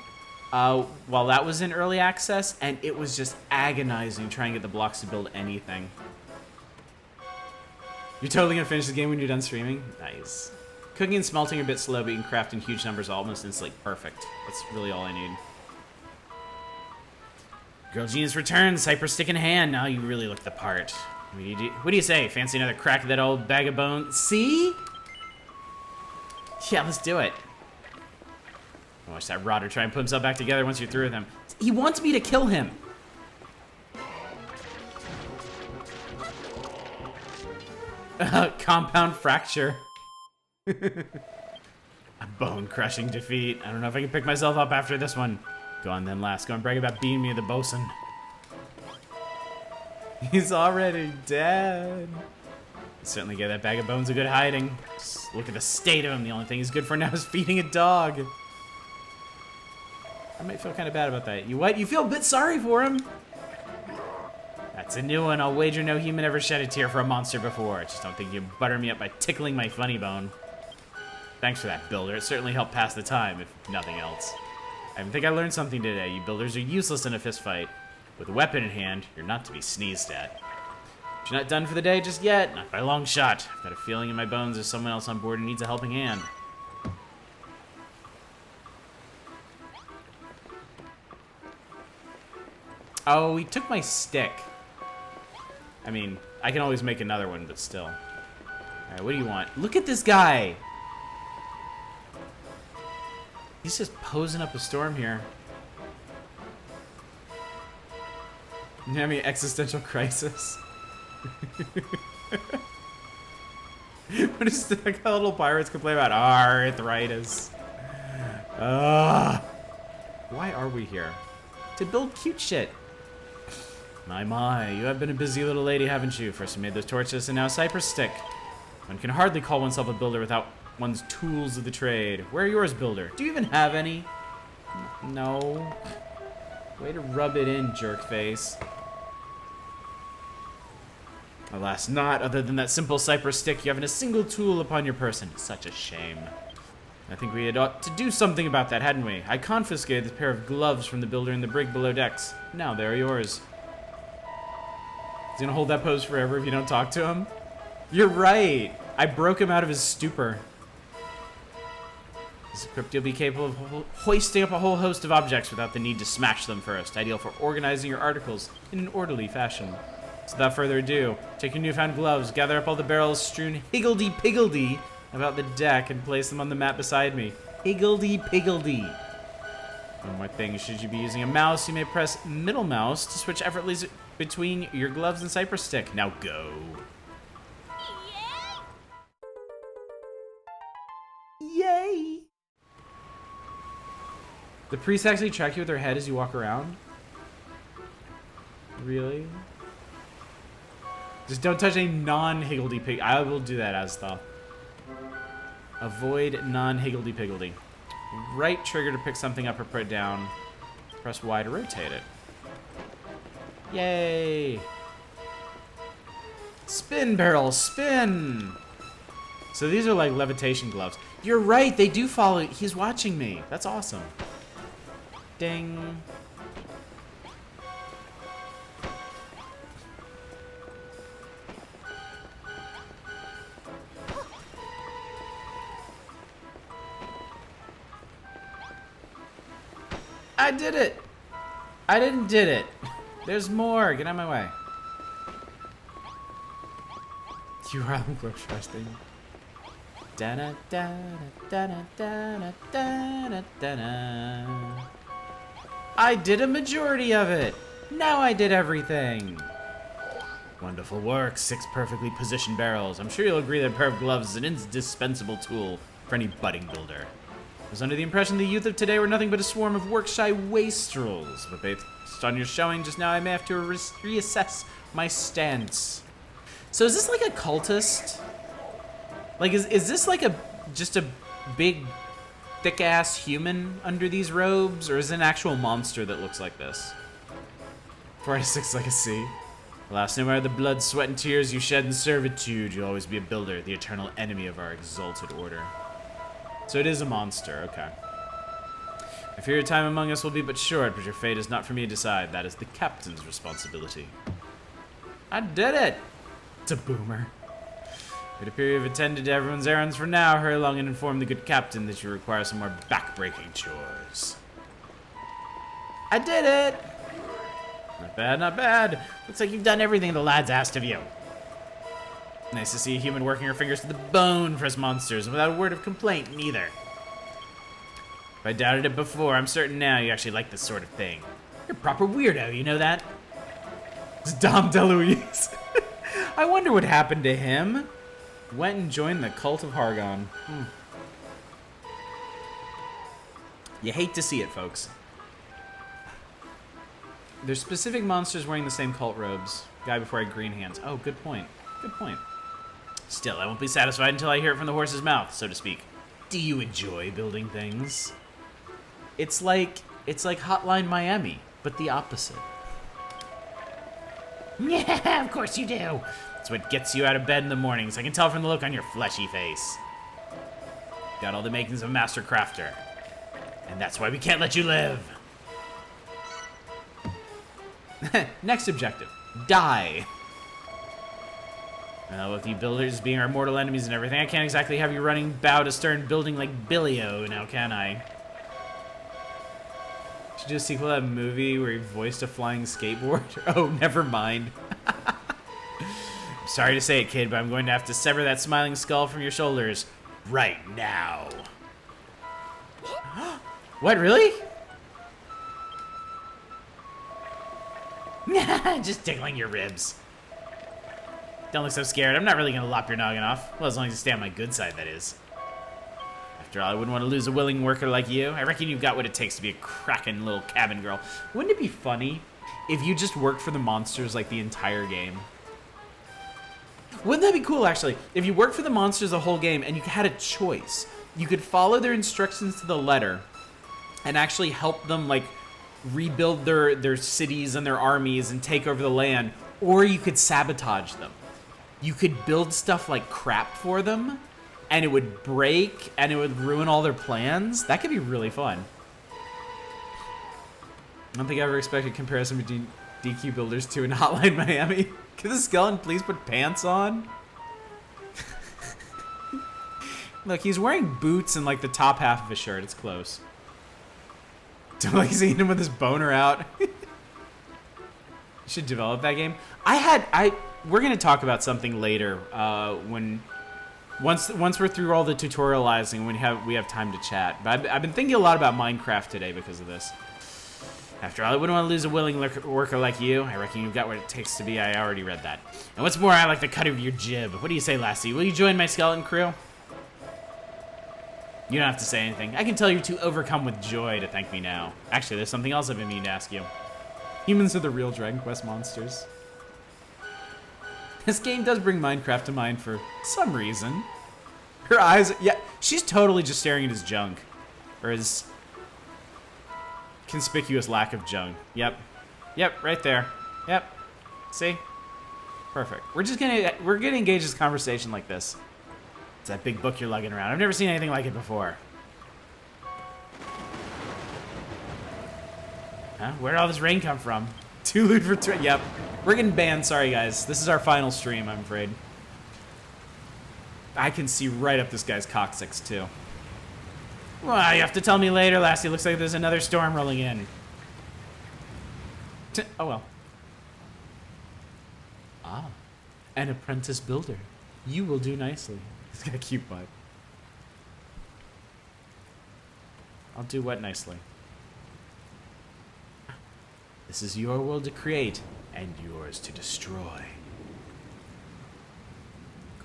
while that was in early access, and it was just agonizing trying to get the blocks to build anything. You're totally gonna finish the game when you're done streaming? Nice. Cooking and smelting are a bit slow, but you can craft in huge numbers almost instantly. Perfect. That's really all I need. Girl Genius returns, Cypress stick in hand. Now you really look the part. What do you say? Fancy another crack at that old bag of bones? See? Yeah, let's do it. Watch that rotter try and put himself back together once you're through with him. He wants me to kill him. Compound fracture. A bone-crushing defeat. I don't know if I can pick myself up after this one. Go on then, lass. Go and brag about beating me the bosun. He's already dead. Certainly gave that bag of bones a good hiding. Just look at the state of him. The only thing he's good for now is feeding a dog. I might feel kind of bad about that. You what? You feel a bit sorry for him? That's a new one. I'll wager no human ever shed a tear for a monster before. Just don't think you butter me up by tickling my funny bone. Thanks for that, Builder. It certainly helped pass the time, if nothing else. I think I learned something today. You builders are useless in a fist fight. With a weapon in hand, you're not to be sneezed at. But you're not done for the day just yet. Not by a long shot. I've got a feeling in my bones there's someone else on board who needs a helping hand. Oh, he took my stick. I mean, I can always make another one, but still. Alright, what do you want? Look at this guy! He's just posing up a storm here. You having an existential crisis? What is that? Like how little pirates complain about arthritis. Why are we here? To build cute shit. My, you have been a busy little lady, haven't you? First you made those torches, and now Cypress Stick. One can hardly call oneself a builder without one's tools of the trade. Where are yours, Builder? Do you even have any? No. Way to rub it in, jerkface. Alas, not, other than that simple Cypress Stick you haven't a single tool upon your person. Such a shame. I think we had ought to do something about that, hadn't we? I confiscated this pair of gloves from the builder in the brig below decks. Now they're yours. He's gonna hold that pose forever if you don't talk to him? You're right! I broke him out of his stupor. This equipped you'll be capable of hoisting up a whole host of objects without the need to smash them first. Ideal for organizing your articles in an orderly fashion. So without further ado, take your newfound gloves, gather up all the barrels strewn higgledy-piggledy about the deck, and place them on the mat beside me. Higgledy-piggledy. One more thing, should you be using a mouse, you may press middle mouse to switch effortlessly between your gloves and Cypress Stick. Now go. Yay! The priests actually track you with their head as you walk around? Really? Just don't touch any non-higgledy-pig. I will do that as though. Avoid non-higgledy-piggledy. Right trigger to pick something up or put it down. Press Y to rotate it. Yay! Spin, barrel, spin! So these are like levitation gloves. You're right, they do follow. He's watching me. That's awesome. Ding. I did it! I didn't did it. There's more. Get out of my way. You are interesting. Da da da da da da da da da. I did a majority of it. Now I did everything. Wonderful work. 6 perfectly positioned barrels. I'm sure you'll agree that a pair of gloves is an indispensable tool for any budding builder. I was under the impression the youth of today were nothing but a swarm of work-shy wastrels, but based on your showing just now, I may have to reassess my stance. So is this like a cultist? Like, is this like just a big, thick-ass human under these robes, or is it an actual monster that looks like this? 4 out of 6 like a C. Alas, no matter the blood, sweat, and tears you shed in servitude, you'll always be a builder, the eternal enemy of our exalted order. So it is a monster, okay. I fear your time among us will be but short, but your fate is not for me to decide. That is the captain's responsibility. I did it! It's a boomer. It would appear you've attended to everyone's errands for now. Hurry along and inform the good captain that you require some more back-breaking chores. I did it! Not bad, not bad. Looks like you've done everything the lads asked of you. Nice to see a human working her fingers to the bone for us monsters, and without a word of complaint, neither. If I doubted it before, I'm certain now you actually like this sort of thing. You're a proper weirdo, you know that? It's Dom DeLuise. I wonder what happened to him. Went and joined the cult of Hargon. You hate to see it, folks. There's specific monsters wearing the same cult robes. Guy before I had green hands. Oh, good point. Good point. Still, I won't be satisfied until I hear it from the horse's mouth, so to speak. Do you enjoy building things? It's like Hotline Miami, but the opposite. Yeah, of course you do. It's what gets you out of bed in the mornings. I can tell from the look on your fleshy face. Got all the makings of a master crafter. And that's why we can't let you live. Next objective. Die. With you builders being our mortal enemies and everything, I can't exactly have you running bow to stern building like Billy-O now, can I? Should do a sequel to that movie where he voiced a flying skateboard? Oh, never mind. I'm sorry to say it, kid, but I'm going to have to sever that smiling skull from your shoulders right now. What, really? Just tickling your ribs. Don't look so scared. I'm not really going to lop your noggin off. Well, as long as you stay on my good side, that is. After all, I wouldn't want to lose a willing worker like you. I reckon you've got what it takes to be a crackin' little cabin girl. Wouldn't it be funny if you just worked for the monsters like the entire game? Wouldn't that be cool, actually? If you worked for the monsters the whole game and you had a choice. You could follow their instructions to the letter and actually help them, like, rebuild their cities and their armies and take over the land, or you could sabotage them. You could build stuff like crap for them, and it would break, and it would ruin all their plans. That could be really fun. I don't think I ever expected comparison between DQ Builders 2 and Hotline Miami. Could the skeleton please put pants on? Look, he's wearing boots and like the top half of his shirt. It's close. Don't like seeing him with his boner out. You should develop that game. We're gonna talk about something later once we're through all the tutorializing, we have time to chat. But I've been thinking a lot about Minecraft today because of this. After all, I wouldn't want to lose a willing worker like you. I reckon you've got what it takes to be. I already read that. And what's more, I like the cut of your jib. What do you say, lassie? Will you join my skeleton crew? You don't have to say anything. I can tell you're too overcome with joy to thank me now. Actually, there's something else I've been meaning to ask you. Humans are the real Dragon Quest monsters. This game does bring Minecraft to mind for some reason. Her eyes, yeah, she's totally just staring at his junk. Or his conspicuous lack of junk. Yep. Yep, right there. Yep. See? Perfect. We're gonna engage this conversation like this. It's that big book you're lugging around. I've never seen anything like it before. Huh? Where'd all this rain come from? 2 loot for 3. Yep. We're getting banned. Sorry, guys. This is our final stream, I'm afraid. I can see right up this guy's coccyx, too. Well, you have to tell me later, Lassie. Looks like there's another storm rolling in. Oh, well. Ah. An apprentice builder. You will do nicely. He's got a cute vibe. I'll do what nicely? This is your world to create, and yours to destroy.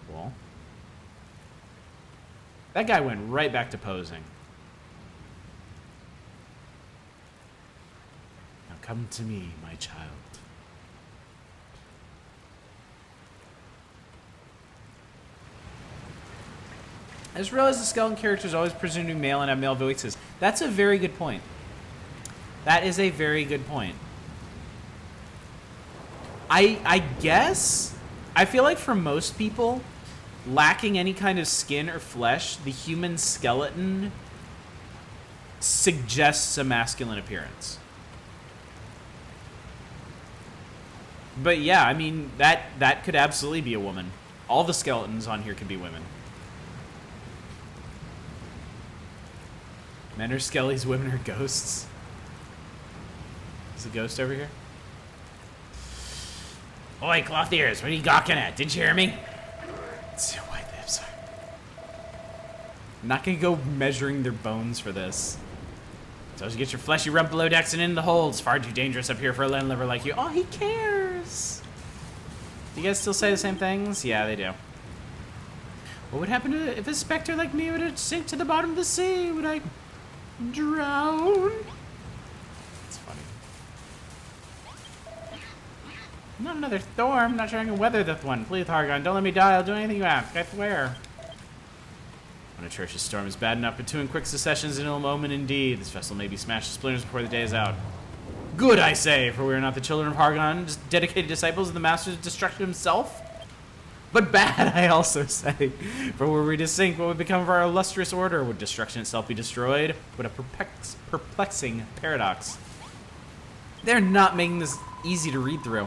Cool. That guy went right back to posing. Now come to me, my child. I just realized the skeleton character is always presumed to be male and have male voices. That's a very good point. That is a very good point. I guess, I feel like for most people, lacking any kind of skin or flesh, the human skeleton suggests a masculine appearance. But yeah, I mean, that could absolutely be a woman. All the skeletons on here could be women. Men are skellies, women are ghosts. Is a ghost over here? Oi, cloth ears, what are you gawking at? Didn't you hear me? It's your white lips. I'm not gonna go measuring their bones for this. So as you get your fleshy rump below decks and in the hold, it's far too dangerous up here for a landlubber like you. Oh, he cares. Do you guys still say the same things? Yeah, they do. What would happen if a specter like me were to sink to the bottom of the sea? Would I drown? It's funny. Not another storm. I'm not sure I can weather this one. Please, Hargon, don't let me die. I'll do anything you ask. I swear. An atrocious storm is bad enough, but 2 in quick successions in a moment indeed. This vessel may be smashed to splinters before the day is out. Good, I say, for we are not the children of Hargon, just dedicated disciples of the Master's destruction himself. But bad, I also say. For were we to sink, what would become of our illustrious order? Would destruction itself be destroyed? What a perplexing paradox. They're not making this easy to read through.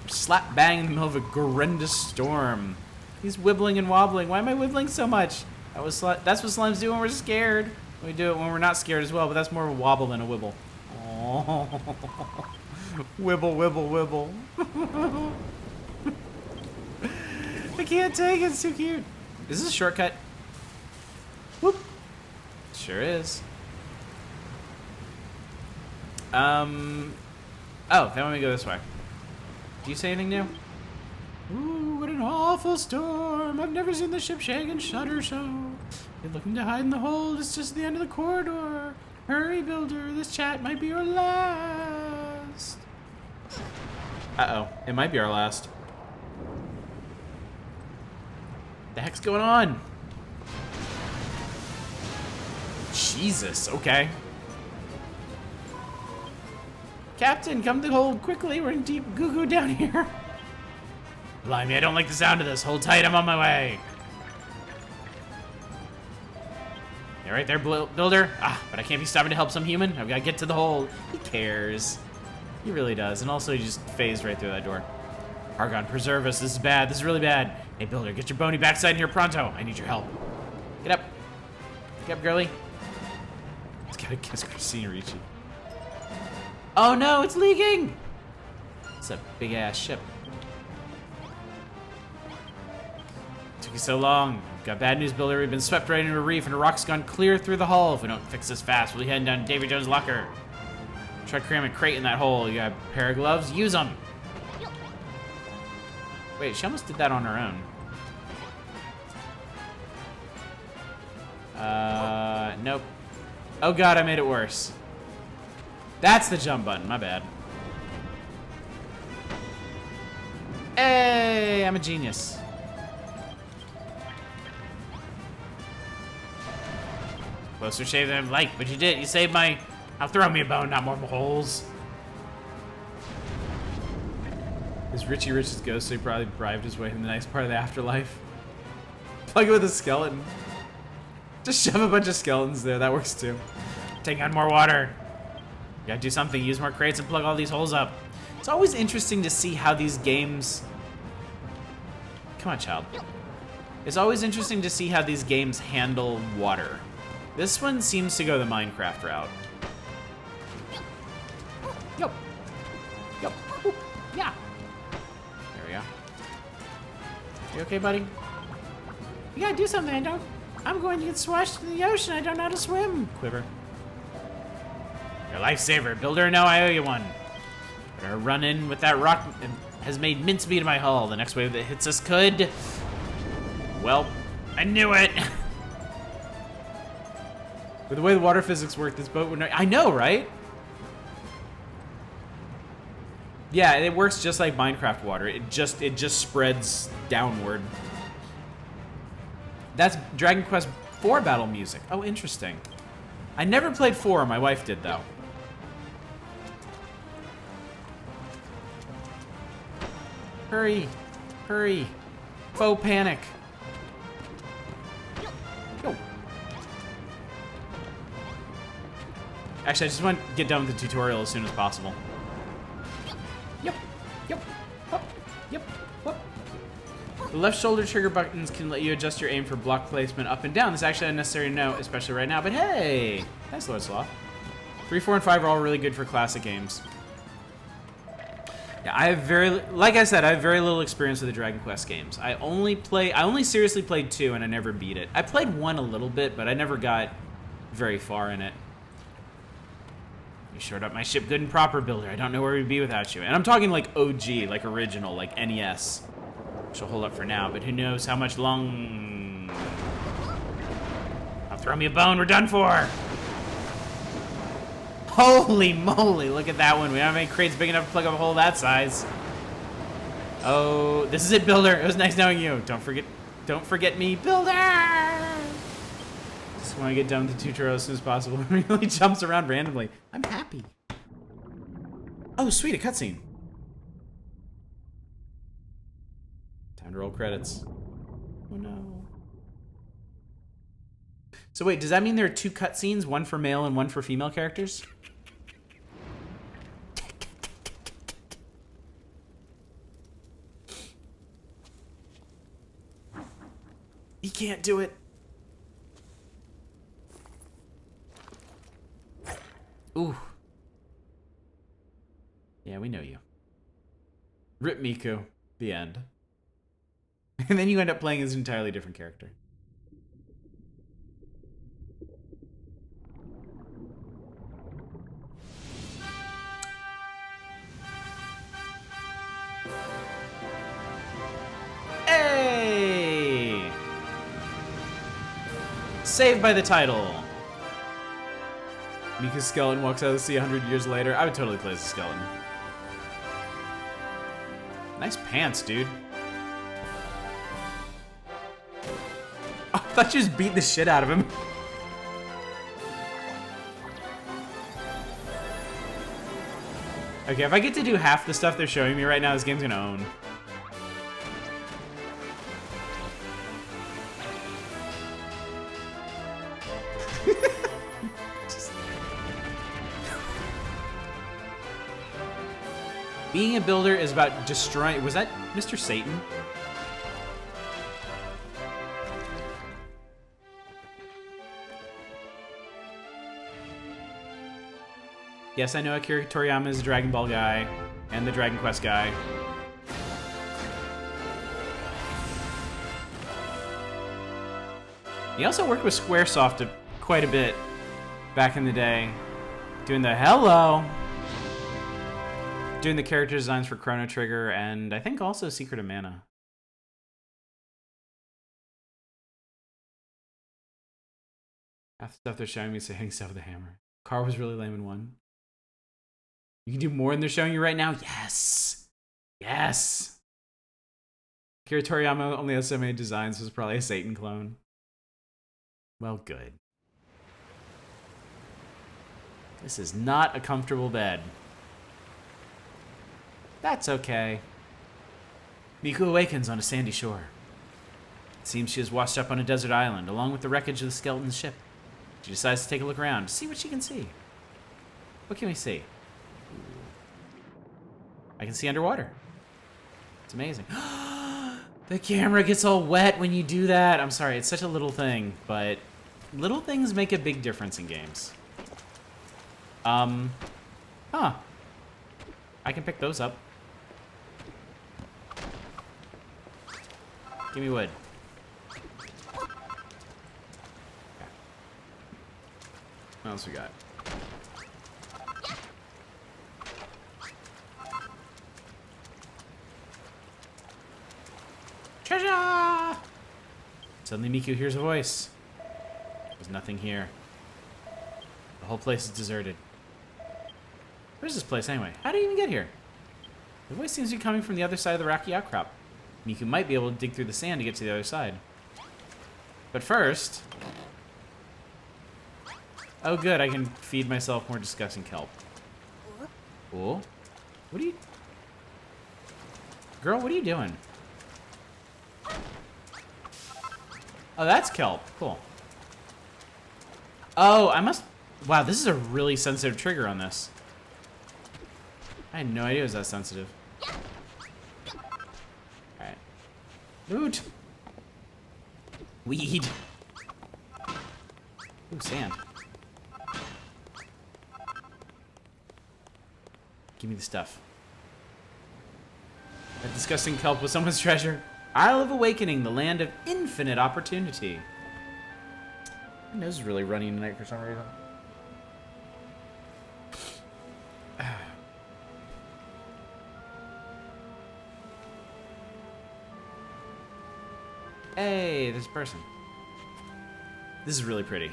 Slap bang in the middle of a horrendous storm. He's wibbling and wobbling. Why am I wibbling so much? That's what slimes do when we're scared. We do it when we're not scared as well, but that's more of a wobble than a wibble. Oh. Wibble, wibble, wibble. I can't take it. It's too cute. Is this a shortcut? Whoop. Sure is. Oh, they want me to go this way. Do you say anything new? Ooh, what an awful storm. I've never seen the ship shake and shudder so. You're looking to hide in the hold. It's just the end of the corridor. Hurry, builder. This chat might be your last. Uh-oh. It might be our last. The heck's going on? Jesus, okay. Captain, come to the hold quickly. We're in deep goo-goo down here. Blimey, I don't like the sound of this. Hold tight, I'm on my way. You right there, builder? Ah, but I can't be stopping to help some human. I've got to get to the hold. He cares. He really does. And also, he just phased right through that door. Argon, preserve us. This is bad. This is really bad. Hey, builder, get your bony backside in here pronto. I need your help. Get up. Get up, girly. He's got to kiss Christina Ricci. Oh, no, it's leaking. It's a big-ass ship. Took you so long. Got bad news, builder. We've been swept right into a reef and a rock's gone clear through the hull. If we don't fix this fast, we'll be heading down to Davy Jones' locker. Try cramming a crate in that hole. You got a pair of gloves? Use them. Wait, she almost did that on her own. Nope. Oh god, I made it worse. That's the jump button, my bad. Hey, I'm a genius. Closer shave than I'd like, but you did. You saved my... I'll throw me a bone, not more holes. Is Richie Rich's ghost, so he probably bribed his way in the nice part of the afterlife. Plug it with a skeleton. Just shove a bunch of skeletons there, that works too. Take on more water. You gotta do something, use more crates and plug all these holes up. It's always interesting to see how these games... Come on, child. It's always interesting to see how these games handle water. This one seems to go the Minecraft route. Yo. Yo. Ooh. Yeah. There we go. You okay, buddy? You gotta do something. I'm going to get swashed in the ocean. I don't know how to swim. Quiver. Your lifesaver. Builder, no, I owe you one. Better run in with that rock and has made mincemeat of my hull. The next wave that hits us could... Well, I knew it. With the way the water physics work, this boat would not... I know, right? Yeah, it works just like Minecraft water. It just spreads downward. That's Dragon Quest IV battle music. Oh, interesting. I never played 4. My wife did, though. Hurry. Hurry. Faux panic. Yo. Actually, I just want to get done with the tutorial as soon as possible. Yep. Yep. Hup. Yep. Whoop. The left shoulder trigger buttons can let you adjust your aim for block placement up and down. This is actually unnecessary to know, especially right now, but hey! Thanks, Lord Sloth. 3, 4, and 5 are all really good for classic games. Yeah, I have like I said, I have very little experience with the Dragon Quest games. I only seriously played 2 and I never beat it. I played 1 a little bit, but I never got very far in it. You shored up my ship good and proper, Builder. I don't know where we'd be without you. And I'm talking like OG, like original, like NES. Which will hold up for now, but who knows how much long... I'll throw me a bone, we're done for! Holy moly, look at that one. We don't have any crates big enough to plug up a hole that size. Oh, this is it, Builder. It was nice knowing you. Don't forget me, Builder! Just want to get done with the tutorial as soon as possible. It really jumps around randomly. I'm happy. Oh, sweet, a cutscene. Time to roll credits. Oh no. So wait, does that mean there are 2 cutscenes, one for male and one for female characters? He can't do it. Ooh. Yeah, we know you. Rip Miku. The end. And then you end up playing as an entirely different character. Hey! Saved by the title. Miku's skeleton walks out of the sea 100 years later. I would totally play as a skeleton. Nice pants, dude. I thought you just beat the shit out of him. Okay, if I get to do half the stuff they're showing me right now, this game's gonna own. Being a builder is about destroying... Was that Mr. Satan? Yes, I know Akira Toriyama is a Dragon Ball guy and the Dragon Quest guy. He also worked with Squaresoft quite a bit back in the day, doing the doing the character designs for Chrono Trigger and I think also Secret of Mana. Half the stuff they're showing me is hitting stuff with a hammer. Car was really lame in 1. You can do more than they're showing you right now? Yes! Yes! Akira Toriyama only has so many designs, so it's probably a Satan clone. Well, good. This is not a comfortable bed. That's okay. Miku awakens on a sandy shore. It seems she is washed up on a desert island, along with the wreckage of the skeleton ship. She decides to take a look around to see what she can see. What can we see? I can see underwater. It's amazing. The camera gets all wet when you do that. I'm sorry, it's such a little thing, but little things make a big difference in games. Huh. I can pick those up. Give me wood. Okay. What else we got? Treasure! Suddenly Miku hears a voice. There's nothing here. The whole place is deserted. Where's this place anyway? How did you even get here? The voice seems to be coming from the other side of the rocky outcrop. Miku might be able to dig through the sand to get to the other side. But first... Oh good, I can feed myself more disgusting kelp. Cool. What are you... Girl, what are you doing? Oh, that's kelp. Cool. Oh, I must... Wow, this is a really sensitive trigger on this. I had no idea it was that sensitive. Alright. Loot! Weed. Ooh, sand. Give me the stuff. That disgusting kelp was someone's treasure. Isle of Awakening, the land of infinite opportunity. My nose is really running tonight for some reason. Hey, this person. This is really pretty.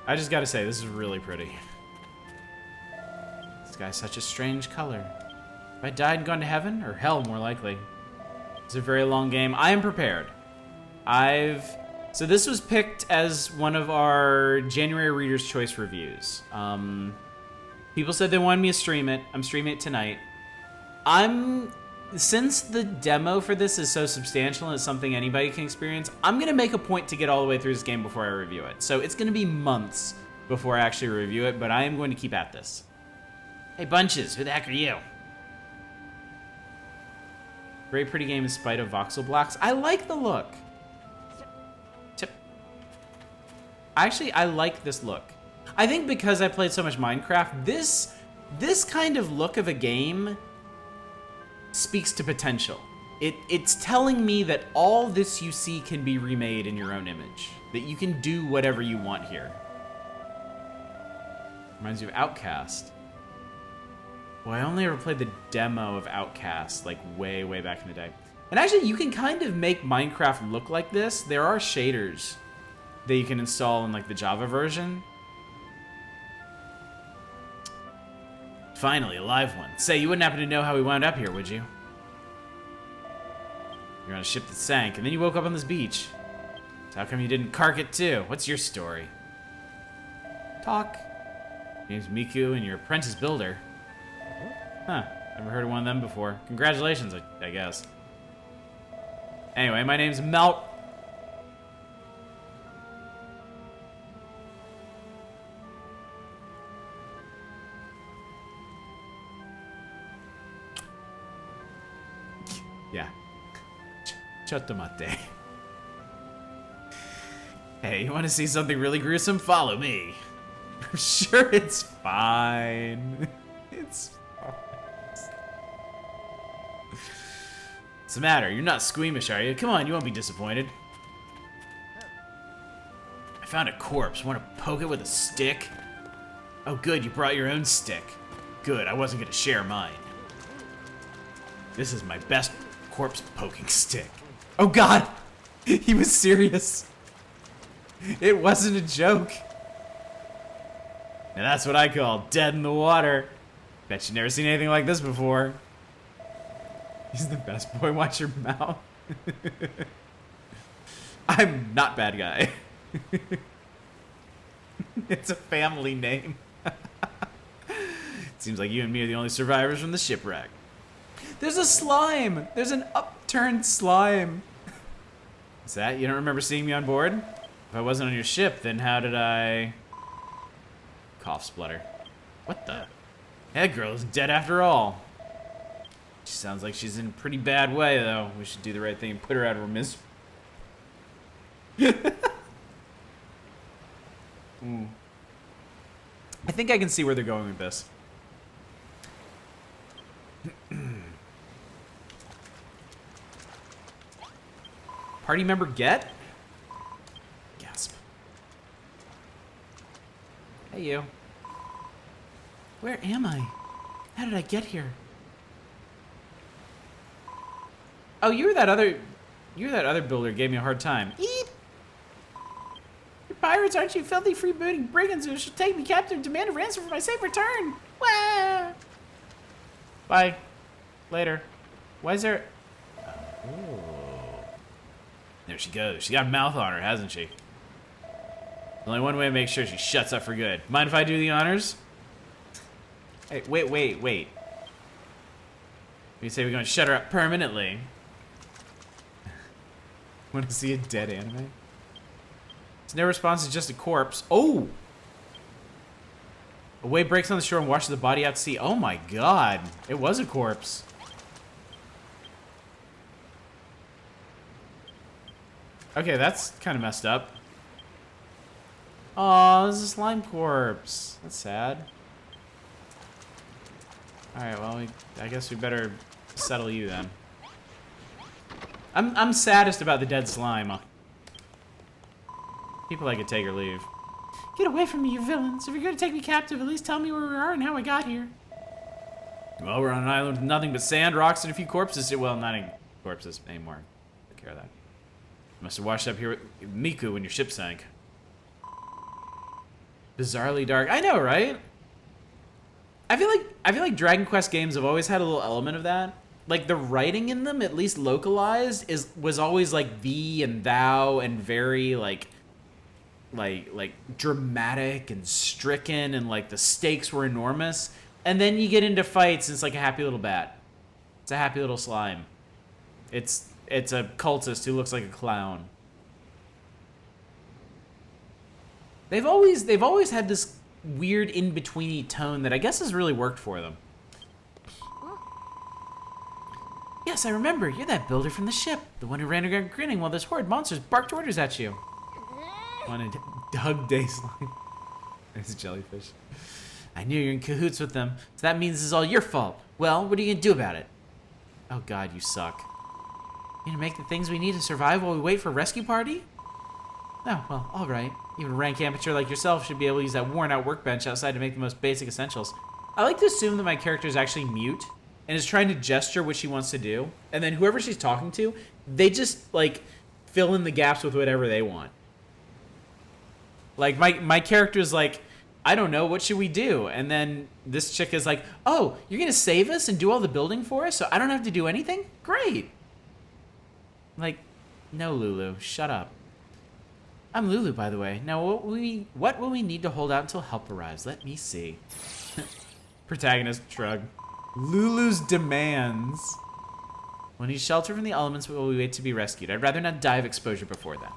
I just gotta say, this is really pretty. This guy's such a strange color. If I died and gone to heaven, or hell more likely. It's a very long game. I am prepared. So this was picked as one of our January Reader's Choice reviews. People said they wanted me to stream it. I'm streaming it tonight. Since the demo for this is so substantial and it's something anybody can experience, I'm gonna make a point to get all the way through this game before I review it. So it's gonna be months before I actually review it, but I am going to keep at this. Hey Bunches, who the heck are you? Very pretty game in spite of voxel blocks. I like the look. Tip. Actually, I like this look. I think because I played so much Minecraft, this kind of look of a game speaks to potential. It's telling me that all this you see can be remade in your own image. That you can do whatever you want here. Reminds me of Outcast. Well, I only ever played the demo of Outcast, like way, way back in the day. And actually, you can kind of make Minecraft look like this. There are shaders that you can install in like the Java version. Finally, a live one. Say, you wouldn't happen to know how we wound up here, would you? You're on a ship that sank, and then you woke up on this beach. So how come you didn't cark it too? What's your story? Talk. Your name's Miku, and you're apprentice builder. Huh, never heard of one of them before. Congratulations, I guess. Anyway, my name's Melt. Yeah. Chotomate. Hey, you want to see something really gruesome? Follow me. I'm sure it's fine. It's What's the matter? You're not squeamish, are you? Come on, you won't be disappointed. I found a corpse. Want to poke it with a stick? Oh, good, you brought your own stick. Good, I wasn't going to share mine. This is my best corpse poking stick. Oh, God! He was serious. It wasn't a joke. Now that's what I call dead in the water. Bet you've never seen anything like this before. He's the best boy. Watch your mouth. I'm not bad guy. It's a family name. Seems like you and me are the only survivors from the shipwreck. There's a slime! There's an upturned slime. Is that? You don't remember seeing me on board? If I wasn't on your ship, then how did I... Cough splutter. What the? That girl is dead after all. She sounds like she's in a pretty bad way, though. We should do the right thing and put her out of her misery. I think I can see where they're going with this. Party member get? Gasp. Hey, you. Where am I? How did I get here? Oh, you're that other builder who gave me a hard time. Eep! You're pirates, aren't you? Filthy freebooting brigands who should take me captive and demand a ransom for my safe return. Wah! Bye. Later. Why is there... Oh. There she goes. She got a mouth on her, hasn't she? There's only one way to make sure she shuts up for good. Mind if I do the honors? Hey, wait. You say we're going to shut her up permanently. Want to see a dead anime? It's no response, it's just a corpse. Oh! A wave breaks on the shore and washes the body out to sea. Oh my god. It was a corpse. Okay, that's kind of messed up. Oh, this is a slime corpse. That's sad. Alright, well, I guess we better settle you then. I'm saddest about the dead slime. People I could take or leave. Get away from me, you villains. If you're going to take me captive, at least tell me where we are and how I got here. Well, we're on an island with nothing but sand, rocks, and a few corpses. Well, not any corpses anymore. Take care of that. Must have washed up here with Miku when your ship sank. Bizarrely dark. I know, right? I feel like Dragon Quest games have always had a little element of that. Like the writing in them, at least localized, was always like thee and thou and very like dramatic and stricken, and like the stakes were enormous. And then you get into fights and it's like a happy little bat. It's a happy little slime. It's a cultist who looks like a clown. They've always had this weird in-betweeny tone that I guess has really worked for them. Yes, I remember. You're that builder from the ship. The one who ran around grinning while those horrid monsters barked orders at you. Wanted Doug Dayslime. It's jellyfish. I knew you're in cahoots with them, so that means this is all your fault. Well, what are you gonna do about it? Oh god, you suck. You gonna make the things we need to survive while we wait for a rescue party? Oh, well, alright. Even a rank amateur like yourself should be able to use that worn-out workbench outside to make the most basic essentials. I like to assume that my character is actually mute and is trying to gesture what she wants to do, and then whoever she's talking to, they just, like, fill in the gaps with whatever they want. Like, my character's like, I don't know, what should we do? And then this chick is like, oh, you're gonna save us and do all the building for us so I don't have to do anything? Great! Like, no, Lulu, shut up. I'm Lulu, by the way. Now, what will we need to hold out until help arrives? Let me see. Protagonist shrug. Lulu's demands. We'll need shelter from the elements while we wait to be rescued. I'd rather not die of exposure before then.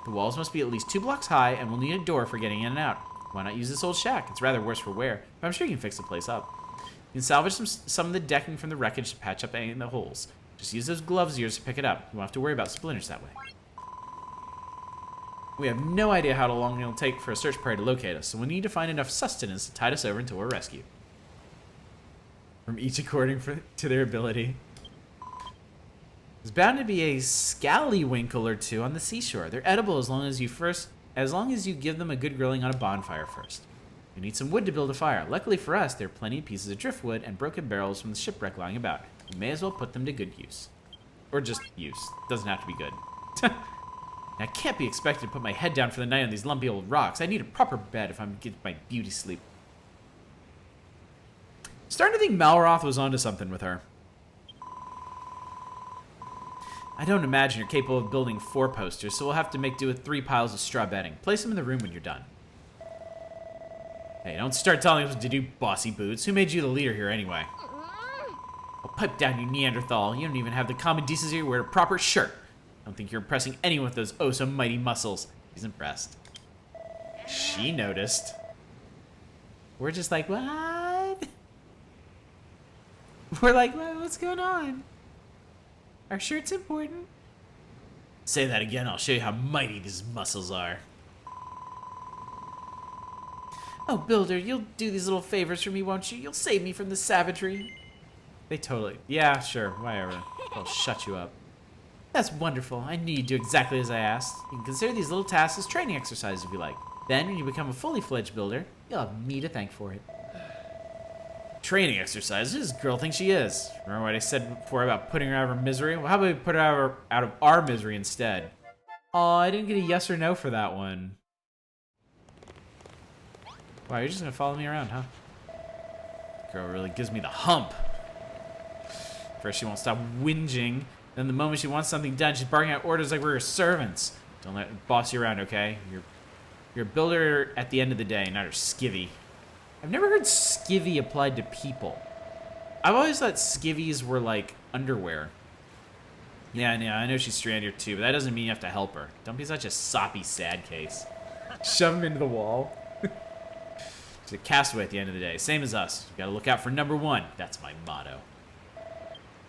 The walls must be at least 2 blocks high, and we'll need a door for getting in and out. Why not use this old shack? It's rather worse for wear, but I'm sure you can fix the place up. You can salvage some of the decking from the wreckage to patch up any of the holes. Just use those gloves of yours to pick it up. You won't have to worry about splinters that way. We have no idea how long it'll take for a search party to locate us, so we need to find enough sustenance to tide us over until we're rescued. From each according to their ability. There's bound to be a scallywinkle or two on the seashore. They're edible as long as you give them a good grilling on a bonfire first. You need some wood to build a fire. Luckily for us, there are plenty of pieces of driftwood and broken barrels from the shipwreck lying about. We may as well put them to good use. Or just use. Doesn't have to be good. I can't be expected to put my head down for the night on these lumpy old rocks. I need a proper bed if I'm to get my beauty sleep. Starting to think Malroth was onto something with her. I don't imagine you're capable of building 4 posters, so we'll have to make do with 3 piles of straw bedding. Place them in the room when you're done. Hey, don't start telling us what to do, bossy boots. Who made you the leader here anyway? Oh, pipe down, you Neanderthal. You don't even have the common decency to wear a proper shirt. I don't think you're impressing anyone with those oh-so-mighty muscles. He's impressed. She noticed. We're just like, what? We're like, what's going on? Our shirt's important. Say that again, I'll show you how mighty these muscles are. Oh, Builder, you'll do these little favors for me, won't you? You'll save me from the savagery. They totally... Yeah, sure, whatever. I'll shut you up. That's wonderful. I knew you'd do exactly as I asked. You can consider these little tasks as training exercises if you like. Then, when you become a fully fledged builder, you'll have me to thank for it. Training exercises? This girl thinks she is. Remember what I said before about putting her out of her misery? Well, how about we put her out of our misery instead? Oh, I didn't get a yes or no for that one. Wow, you're just gonna follow me around, huh? Girl really gives me the hump. First, she won't stop whinging. Then the moment she wants something done, she's barking out orders like we're her servants. Don't let it boss you around, okay? You're a builder at the end of the day, not her skivvy. I've never heard skivvy applied to people. I've always thought skivvies were like underwear. Yeah, I know she's stranded here too, but that doesn't mean you have to help her. Don't be such a soppy sad case. Shove him into the wall. She's a castaway at the end of the day, same as us. You gotta look out for number 1. That's my motto.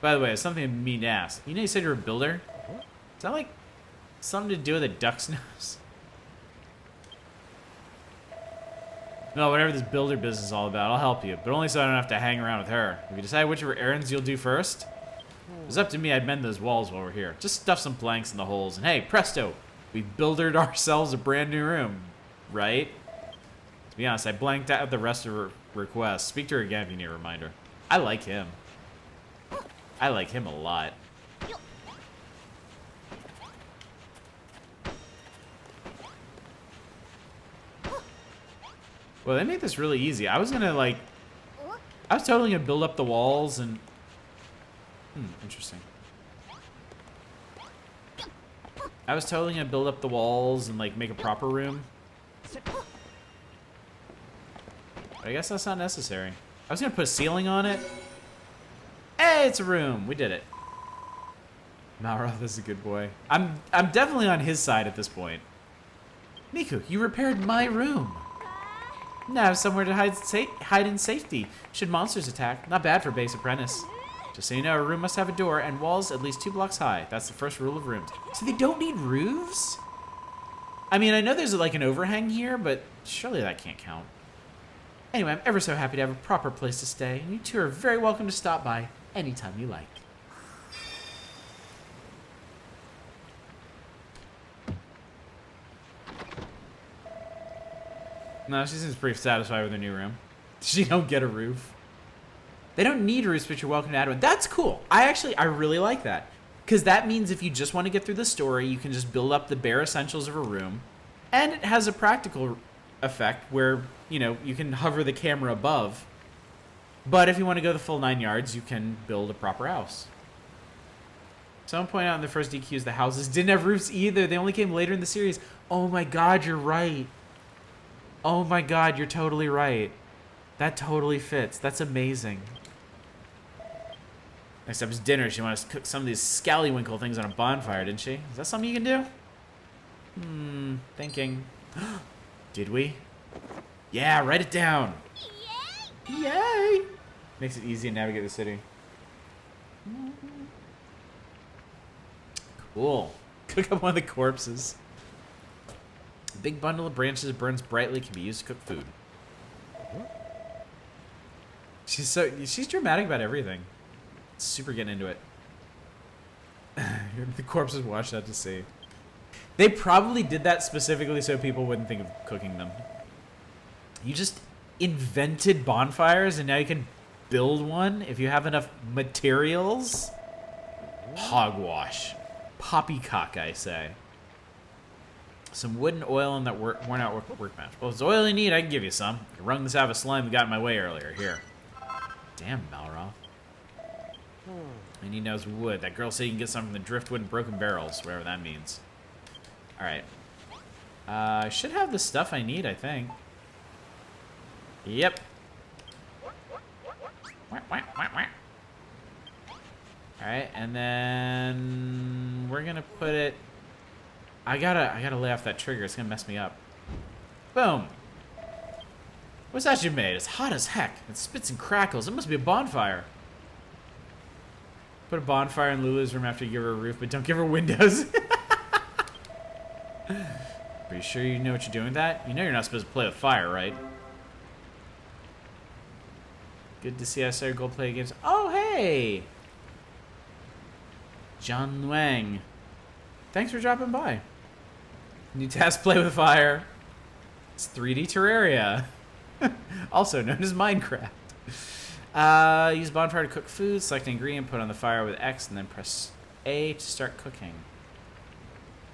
By the way, there's something I mean to ask. You know you said you're a builder? Is that like something to do with a duck's nose? No, whatever this builder business is all about, I'll help you. But only so I don't have to hang around with her. If you decide which of her errands you'll do first, if it was up to me, I'd mend those walls while we're here. Just stuff some planks in the holes, and hey, presto! We've buildered ourselves a brand new room. Right? To be honest, I blanked out the rest of her requests. Speak to her again if you need a reminder. I like him. I like him a lot. Well, they made this really easy. I was gonna like... I was totally gonna build up the walls and... interesting. I was totally gonna build up the walls and like make a proper room. But I guess that's not necessary. I was gonna put a ceiling on it. Hey, it's a room. We did it. Malroth is a good boy. I'm definitely on his side at this point. Miku, you repaired my room. Now I have somewhere to hide in safety. Should monsters attack, not bad for a base apprentice. Just so you know, a room must have a door and walls at least 2 blocks high. That's the first rule of rooms. So they don't need roofs? I mean, I know there's like an overhang here, but surely that can't count. Anyway, I'm ever so happy to have a proper place to stay, and you two are very welcome to stop by anytime you like. No, she seems pretty satisfied with her new room. She don't get a roof. They don't need roofs, but you're welcome to add one. That's cool. I really like that. Because that means if you just want to get through the story, you can just build up the bare essentials of a room. And it has a practical effect where, you know, you can hover the camera above. But if you want to go the full 9 yards, you can build a proper house. Someone pointed out in the first DQs the houses didn't have roofs either. They only came later in the series. Oh my god, you're right. Oh my god, you're totally right. That totally fits. That's amazing. Next up is dinner. She wanted to cook some of these scallywinkle things on a bonfire, didn't she? Is that something you can do? Thinking. Did we? Yeah, write it down. Yay! Yay! Makes it easy to navigate the city. Cool. Cook up one of the corpses. A big bundle of branches burns brightly, can be used to cook food. She's dramatic about everything. Super getting into it. The corpses washed out to sea. They probably did that specifically so people wouldn't think of cooking them. You just invented bonfires and now you can build one if you have enough materials? Hogwash. Poppycock, I say. Some wood and oil on that worn out workbench. Well, if it's oil you need, I can give you some. I wrung this out of a slime that got in my way earlier. Here. Damn, Malroth. And he knows wood. That girl said you can get some from the driftwood and broken barrels, whatever that means. Alright. I should have the stuff I need, I think. Yep. Alright, and then we're gonna put it. I gotta lay off that trigger, it's gonna mess me up. Boom! What's that you made? It's hot as heck. It spits and crackles. It must be a bonfire. Put a bonfire in Lulu's room after you give her a roof, but don't give her windows. Are you sure you know what you're doing with that? You know you're not supposed to play with fire, right? Good to see I started gold play games. Oh, hey! John Wang. Thanks for dropping by. New task, play with fire. It's 3D Terraria. Also known as Minecraft. Use bonfire to cook food. Select an ingredient, put on the fire with X, and then press A to start cooking.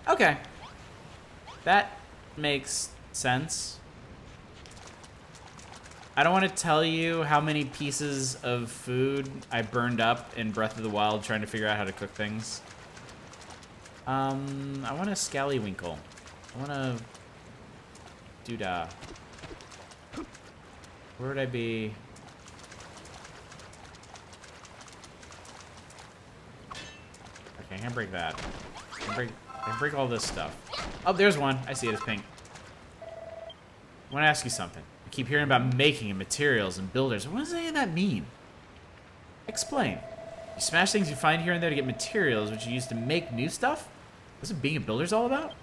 Okay. That makes sense. I don't want to tell you how many pieces of food I burned up in Breath of the Wild trying to figure out how to cook things. I want a scallywinkle. I want a doodah. Where would I be? Okay, I can't break that. I can break all this stuff. Oh, there's one. I see it. It's pink. I want to ask you something. I keep hearing about making and materials and builders. What does any of that mean? Explain. You smash things you find here and there to get materials, which you use to make new stuff? What's it being a builder's all about?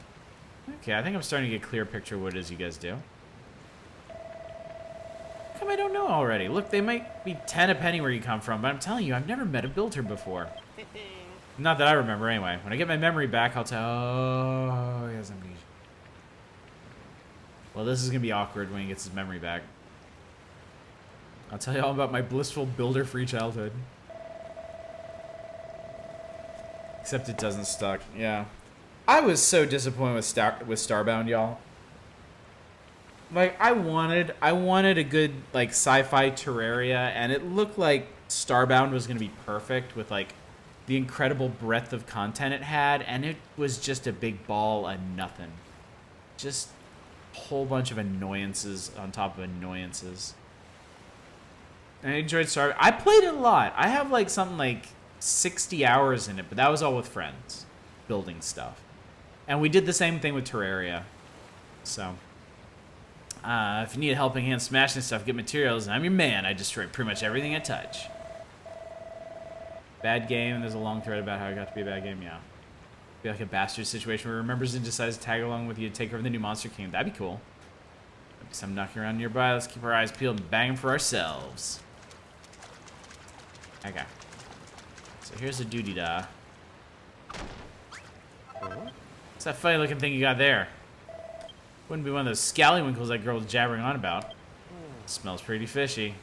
Okay, I think I'm starting to get a clear picture of what it is you guys do. How come I don't know already? Look, they might be 10 a penny where you come from, but I'm telling you, I've never met a builder before. Not that I remember, anyway. When I get my memory back, I'll tell. Oh, he has amnesia. Well, this is gonna be awkward when he gets his memory back. I'll tell you all about my blissful builder-free childhood. Except it doesn't stuck. Yeah. I was so disappointed with Starbound, y'all. Like, I wanted a good, like, sci-fi Terraria, and it looked like Starbound was gonna be perfect with, like, the incredible breadth of content it had, and it was just a big ball of nothing. Just a whole bunch of annoyances on top of annoyances. And I enjoyed Starbound. I played it a lot. I have, like, something like 60 hours in it, but that was all with friends, building stuff. And we did the same thing with Terraria. So, if you need a helping hand smashing stuff, get materials, I'm your man. I destroy pretty much everything I touch. Bad game, there's a long thread about how it got to be a bad game, yeah. Be like a bastard situation where he remembers and decides to tag along with you to take over the new Monster Kingdom. That'd be cool. Maybe some knocking around nearby. Let's keep our eyes peeled and bang them for ourselves. Okay. So here's a doody-da. What's that funny looking thing you got there? Wouldn't be one of those scallywinkles that girl was jabbering on about. Smells pretty fishy.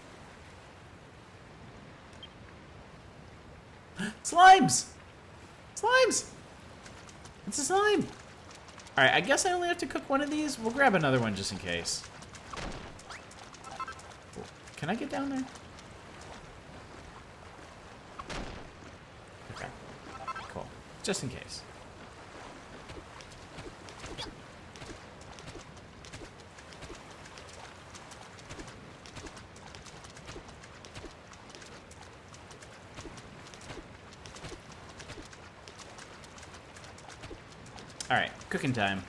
Slimes! Slimes! It's a slime! Alright, I guess I only have to cook one of these. We'll grab another one just in case. Can I get down there? Okay. Cool. Just in case. Alright, cooking time.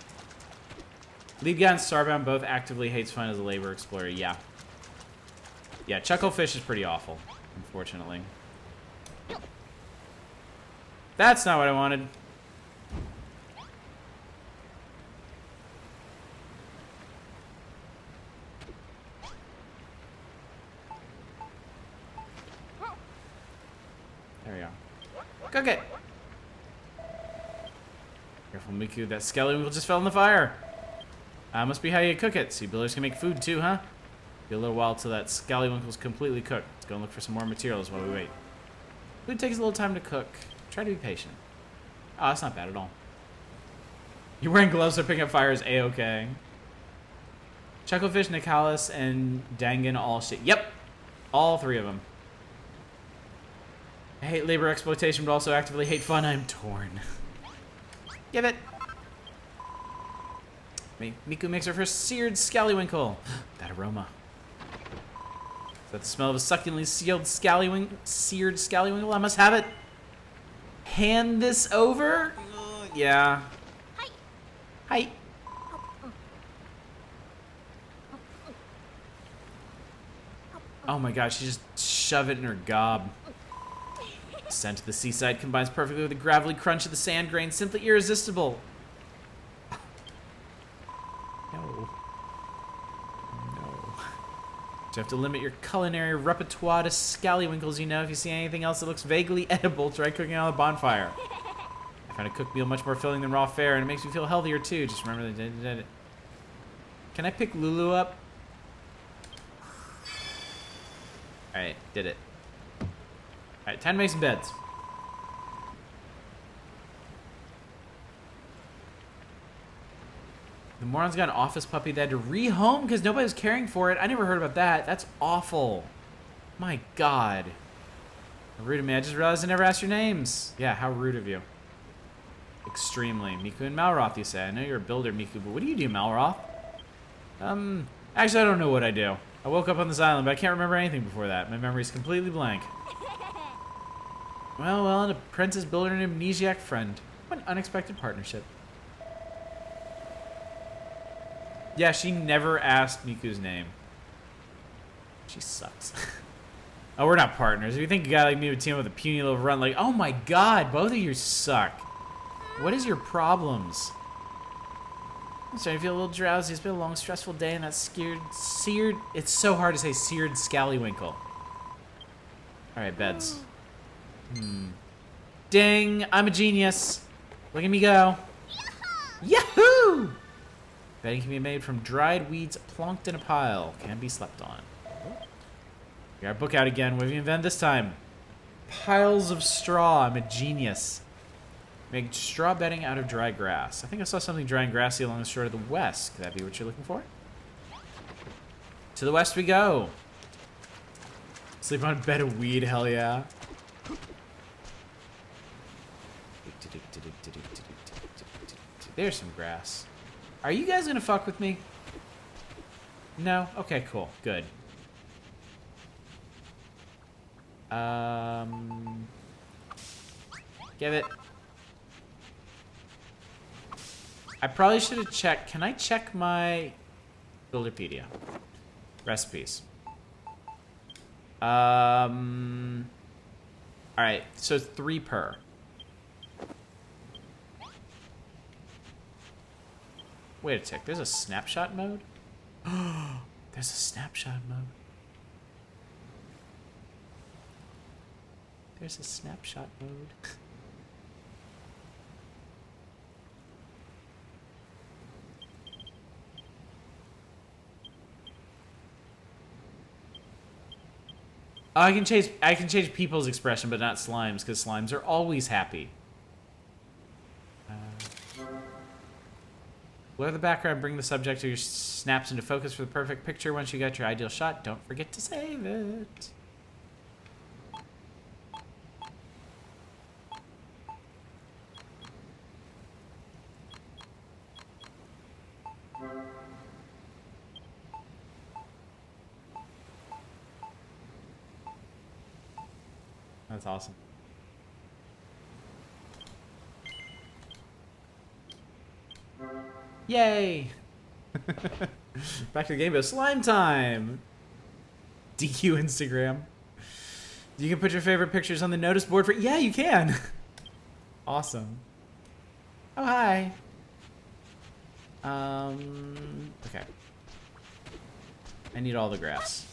Lead guy and Starbound both actively hates fun as a labor explorer. Yeah. Yeah, Chucklefish is pretty awful, unfortunately. That's not what I wanted. There we go. Cook it! Careful, Miku. That skeleton just fell in the fire. Must be how you cook it. See, builders can make food too, huh? Be a little while till that scallywinkle's completely cooked. Let's go and look for some more materials while we wait. Food takes a little time to cook. Try to be patient. Oh, that's not bad at all. You're wearing gloves so picking up fire is A-okay. Chucklefish, Nicalis, and Dangan all shit. Yep! All three of them. I hate labor exploitation, but also actively hate fun. I'm torn. Give it. Miku makes her first seared scallywinkle. That aroma. Is that the smell of a succulently seared scallywinkle? I must have it. Hand this over? Yeah. Hi. Oh my gosh, she just shoved it in her gob. The scent of the seaside combines perfectly with the gravelly crunch of the sand grains, simply irresistible. No. You have to limit your culinary repertoire to scallywinkles, you know. If you see anything else that looks vaguely edible, try cooking it on a bonfire. I find a cooked meal much more filling than raw fare, and it makes me feel healthier too. Just remember that. Can I pick Lulu up? Alright, did it. Alright, time to make some beds. The moron's got an office puppy that had to rehome because nobody was caring for it. I never heard about that. That's awful. My God. Rude of me. I just realized I never asked your names. Yeah, how rude of you. Extremely. Miku and Malroth, you say. I know you're a builder, Miku, but what do you do, Malroth? Actually, I don't know what I do. I woke up on this island, but I can't remember anything before that. My memory's completely blank. Well, an apprentice builder and an amnesiac friend. What an unexpected partnership. Yeah, she never asked Miku's name. She sucks. Oh, we're not partners. If you think a guy like me would team up with a puny little runt, like, oh my God, both of you suck. What is your problems? I'm starting to feel a little drowsy. It's been a long, stressful day, and that seared, it's so hard to say seared scallywinkle. All right, beds. Ding, I'm a genius. Look at me go. Yahoo! Bedding can be made from dried weeds plonked in a pile. Can be slept on. We got our book out again. What have you invented this time? Piles of straw. I'm a genius. Make straw bedding out of dry grass. I think I saw something dry and grassy along the shore to the west. Could that be what you're looking for? To the west we go. Sleep on a bed of weed, hell yeah. There's some grass. Are you guys gonna fuck with me? No? Okay, cool. Good. Give it. I probably should have checked. Can I check my Builderpedia? Recipes. Alright, so it's 3 per. Wait a tick, there's a snapshot mode? There's a snapshot mode. There's a snapshot mode. Oh, I can change people's expression, but not slimes, because slimes are always happy. Blur the background, bring the subject of your snaps into focus for the perfect picture. Once you got your ideal shot, don't forget to save it. That's awesome. Yay! Back to the game, but slime time! DQ Instagram. You can put your favorite pictures on the notice board for... Yeah, you can! Awesome. Oh, hi! Okay. I need all the grass.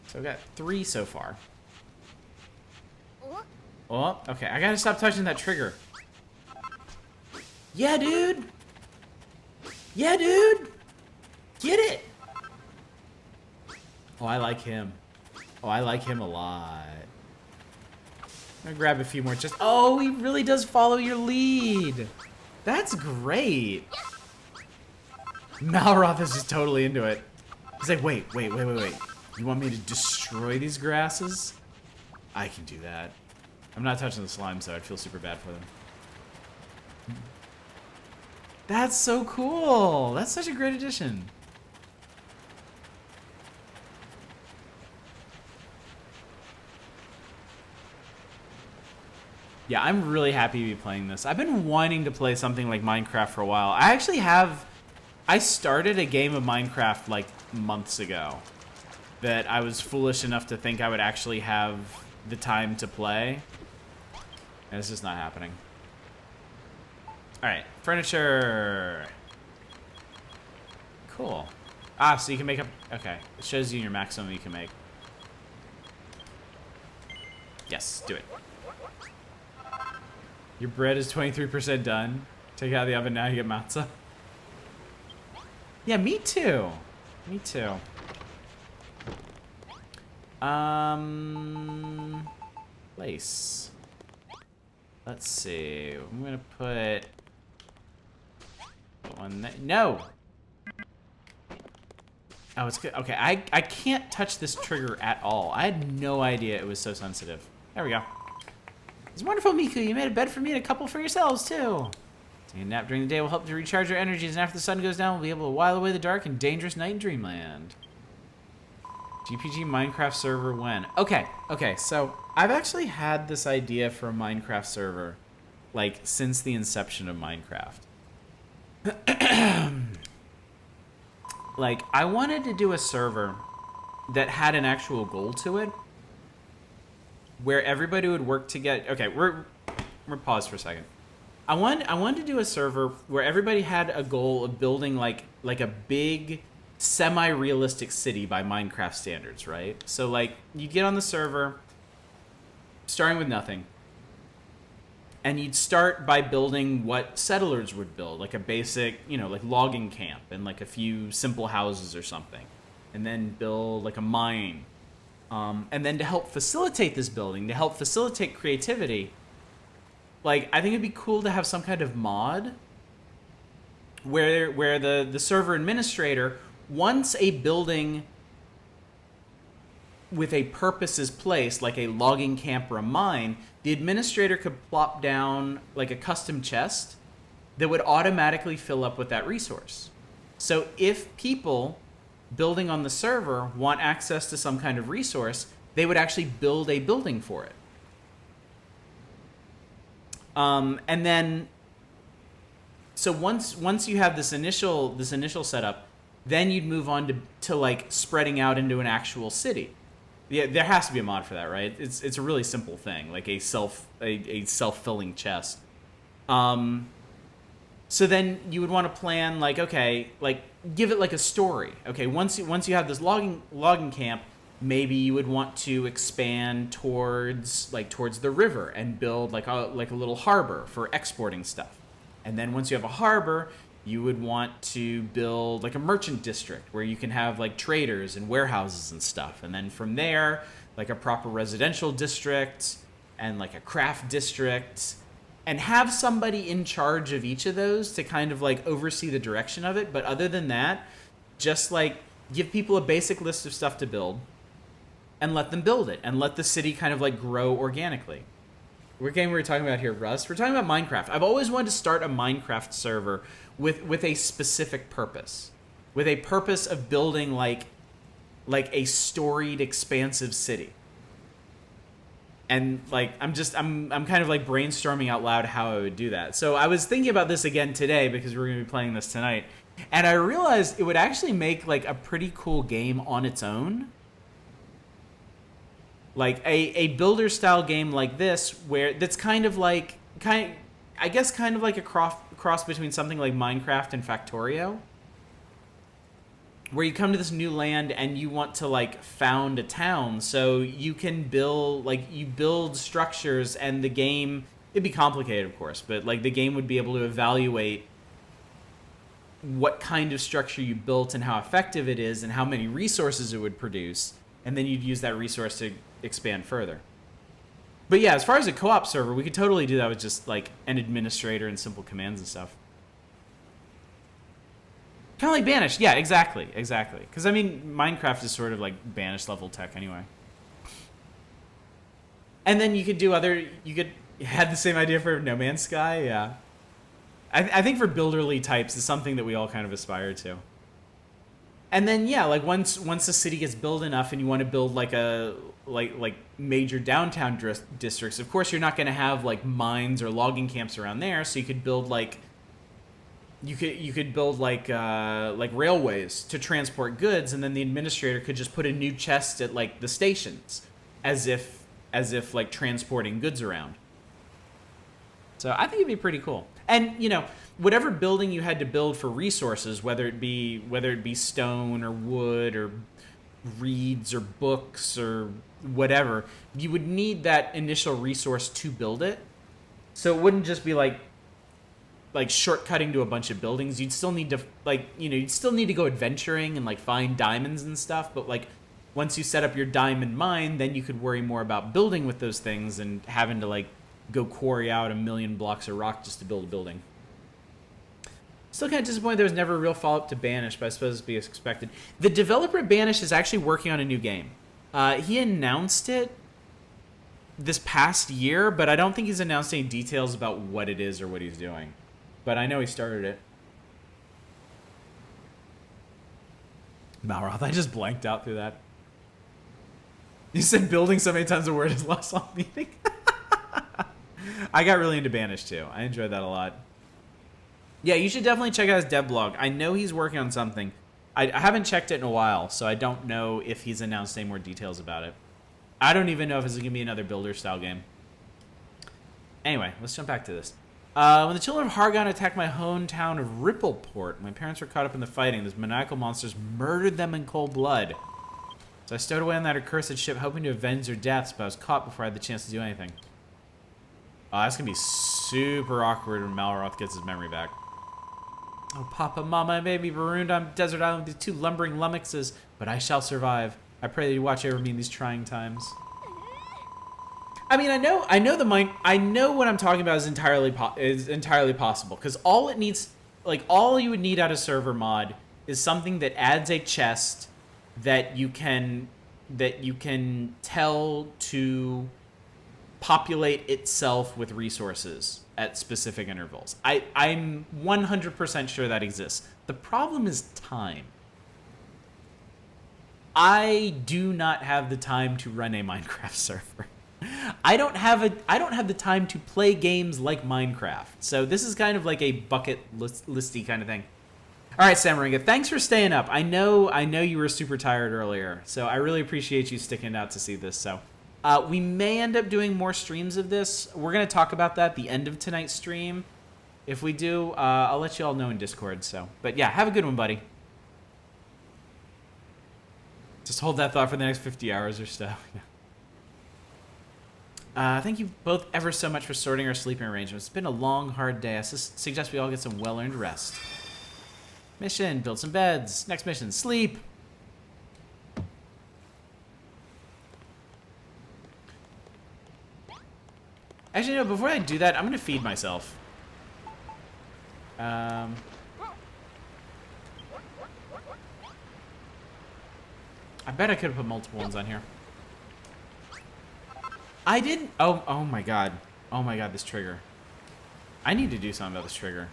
So I've got 3 so far. Oh, okay. I gotta stop touching that trigger. Yeah, dude! Yeah, dude! Get it! Oh, I like him. Oh, I like him a lot. I'm gonna grab a few more just... Oh, he really does follow your lead! That's great! Malroth is just totally into it. He's like, wait. You want me to destroy these grasses? I can do that. I'm not touching the slime, so I'd feel super bad for them. That's so cool. That's such a great addition. Yeah, I'm really happy to be playing this. I've been wanting to play something like Minecraft for a while. I started a game of Minecraft like months ago that I was foolish enough to think I would actually have the time to play. And it's just not happening. All right, furniture. Cool. Ah, so you can make up, okay. It shows you your maximum you can make. Yes, do it. Your bread is 23% done. Take it out of the oven now, you get matzah. Yeah, me too. Me too. Place. Let's see. I'm gonna put one that, no! Oh, it's good. Okay, I can't touch this trigger at all. I had no idea it was so sensitive. There we go. It's wonderful, Miku. You made a bed for me and a couple for yourselves, too. Taking a nap during the day will help to recharge your energies, and after the sun goes down, we'll be able to while away the dark and dangerous night in Dreamland. GPG Minecraft server when? Okay, so I've actually had this idea for a Minecraft server, like, since the inception of Minecraft. Like, I wanted to do a server that had an actual goal to it, where everybody would work together. Okay, we're pause for a second. I wanted to do a server where everybody had a goal of building like a big semi-realistic city by Minecraft standards, right? So like you get on the server starting with nothing. And you'd start by building what settlers would build, like a basic, like logging camp and like a few simple houses or something. And then build like a mine. And then to help facilitate this building, to help facilitate creativity, like I think it'd be cool to have some kind of mod where the server administrator, once a building with a purpose is placed, like a logging camp or a mine, the administrator could plop down like a custom chest that would automatically fill up with that resource. So if people building on the server want access to some kind of resource, they would actually build a building for it. And then, so once you have this initial setup, then you'd move on to like spreading out into an actual city. Yeah, there has to be a mod for that, right? It's a really simple thing, like a self-filling chest. So then you would want to plan like, okay, like give it like a story. Okay, once you have this logging camp, maybe you would want to expand towards the river and build like a little harbor for exporting stuff. And then once you have a harbor, you would want to build like a merchant district where you can have like traders and warehouses and stuff. And then from there, like a proper residential district and like a craft district, and have somebody in charge of each of those to kind of like oversee the direction of it. But other than that, just like give people a basic list of stuff to build and let them build it and let the city kind of like grow organically. What game were we talking about here, Russ? We're talking about Minecraft. I've always wanted to start a Minecraft server with a specific purpose. With a purpose of building like a storied, expansive city. And like I'm kind of like brainstorming out loud how I would do that. So I was thinking about this again today because we're going to be playing this tonight. And I realized it would actually make like a pretty cool game on its own. Like a builder style game like this, where that's kind of like a cross between something like Minecraft and Factorio, where you come to this new land and you want to like found a town, so you can build structures, and the game, it'd be complicated of course, but like the game would be able to evaluate what kind of structure you built and how effective it is and how many resources it would produce, and then you'd use that resource to expand further. But yeah, as far as a co-op server, we could totally do that with just like an administrator and simple commands and stuff. Kind of like Banished. Yeah, exactly. Exactly. Because, I mean, Minecraft is sort of like Banished level tech anyway. And then you could do other... You could have the same idea for No Man's Sky, yeah. I think for builderly types is something that we all kind of aspire to. And then, yeah, like once the city gets built enough and you want to build like a... Like major downtown districts, of course you're not going to have like mines or logging camps around there, so you could build like... You could build like railways to transport goods, and then the administrator could just put a new chest at like the stations, as if like transporting goods around. So I think it'd be pretty cool. And you know, whatever building you had to build for resources, whether it be stone or wood or reeds or books or whatever, you would need that initial resource to build it. So it wouldn't just be like shortcutting to a bunch of buildings. You'd still need to you'd still need to go adventuring and like find diamonds and stuff, but like once you set up your diamond mine, then you could worry more about building with those things and having to like go quarry out 1,000,000 blocks of rock just to build a building. Still kind of disappointed there was never a real follow-up to Banished, but I suppose it'd be as expected. The developer at Banished is actually working on a new game. He announced it this past year, but I don't think he's announced any details about what it is or what he's doing. But I know he started it. Malroth, I just blanked out through that. You said building so many times the word is lost on meaning. I got really into Banished too. I enjoyed that a lot. Yeah, you should definitely check out his dev blog. I know he's working on something. I haven't checked it in a while, so I don't know if he's announced any more details about it. I don't even know if it's going to be another builder-style game. Anyway, let's jump back to this. When the children of Hargon attacked my hometown of Rippleport, my parents were caught up in the fighting. Those maniacal monsters murdered them in cold blood. So I stowed away on that accursed ship, hoping to avenge their deaths, but I was caught before I had the chance to do anything. Oh, that's going to be super awkward when Malroth gets his memory back. Oh, Papa, Mama, I may be marooned on Desert Island with these two lumbering lummoxes, but I shall survive. I pray that you watch over me in these trying times. I mean, I know what I'm talking about is entirely possible, because all it needs, like, all you would need out of server mod is something that adds a chest that you can tell to populate itself with resources at specific intervals. I'm 100% sure that exists. The problem is time. I do not have the time to run a Minecraft server. I don't have the time to play games like Minecraft. So this is kind of like a bucket listy kind of thing. All right, Samaringa, thanks for staying up. I know you were super tired earlier, so I really appreciate you sticking out to see this. So we may end up doing more streams of this. We're going to talk about that at the end of tonight's stream. If we do, I'll let you all know in Discord. So, but yeah, have a good one, buddy. Just hold that thought for the next 50 hours or so. Thank you both ever so much for sorting our sleeping arrangements. It's been a long, hard day. I suggest we all get some well-earned rest. Mission, build some beds. Next mission, sleep. Actually, no, before I do that, I'm going to feed myself. I bet I could have put multiple ones on here. I didn't. Oh my god. Oh my god, this trigger. I need to do something about this trigger.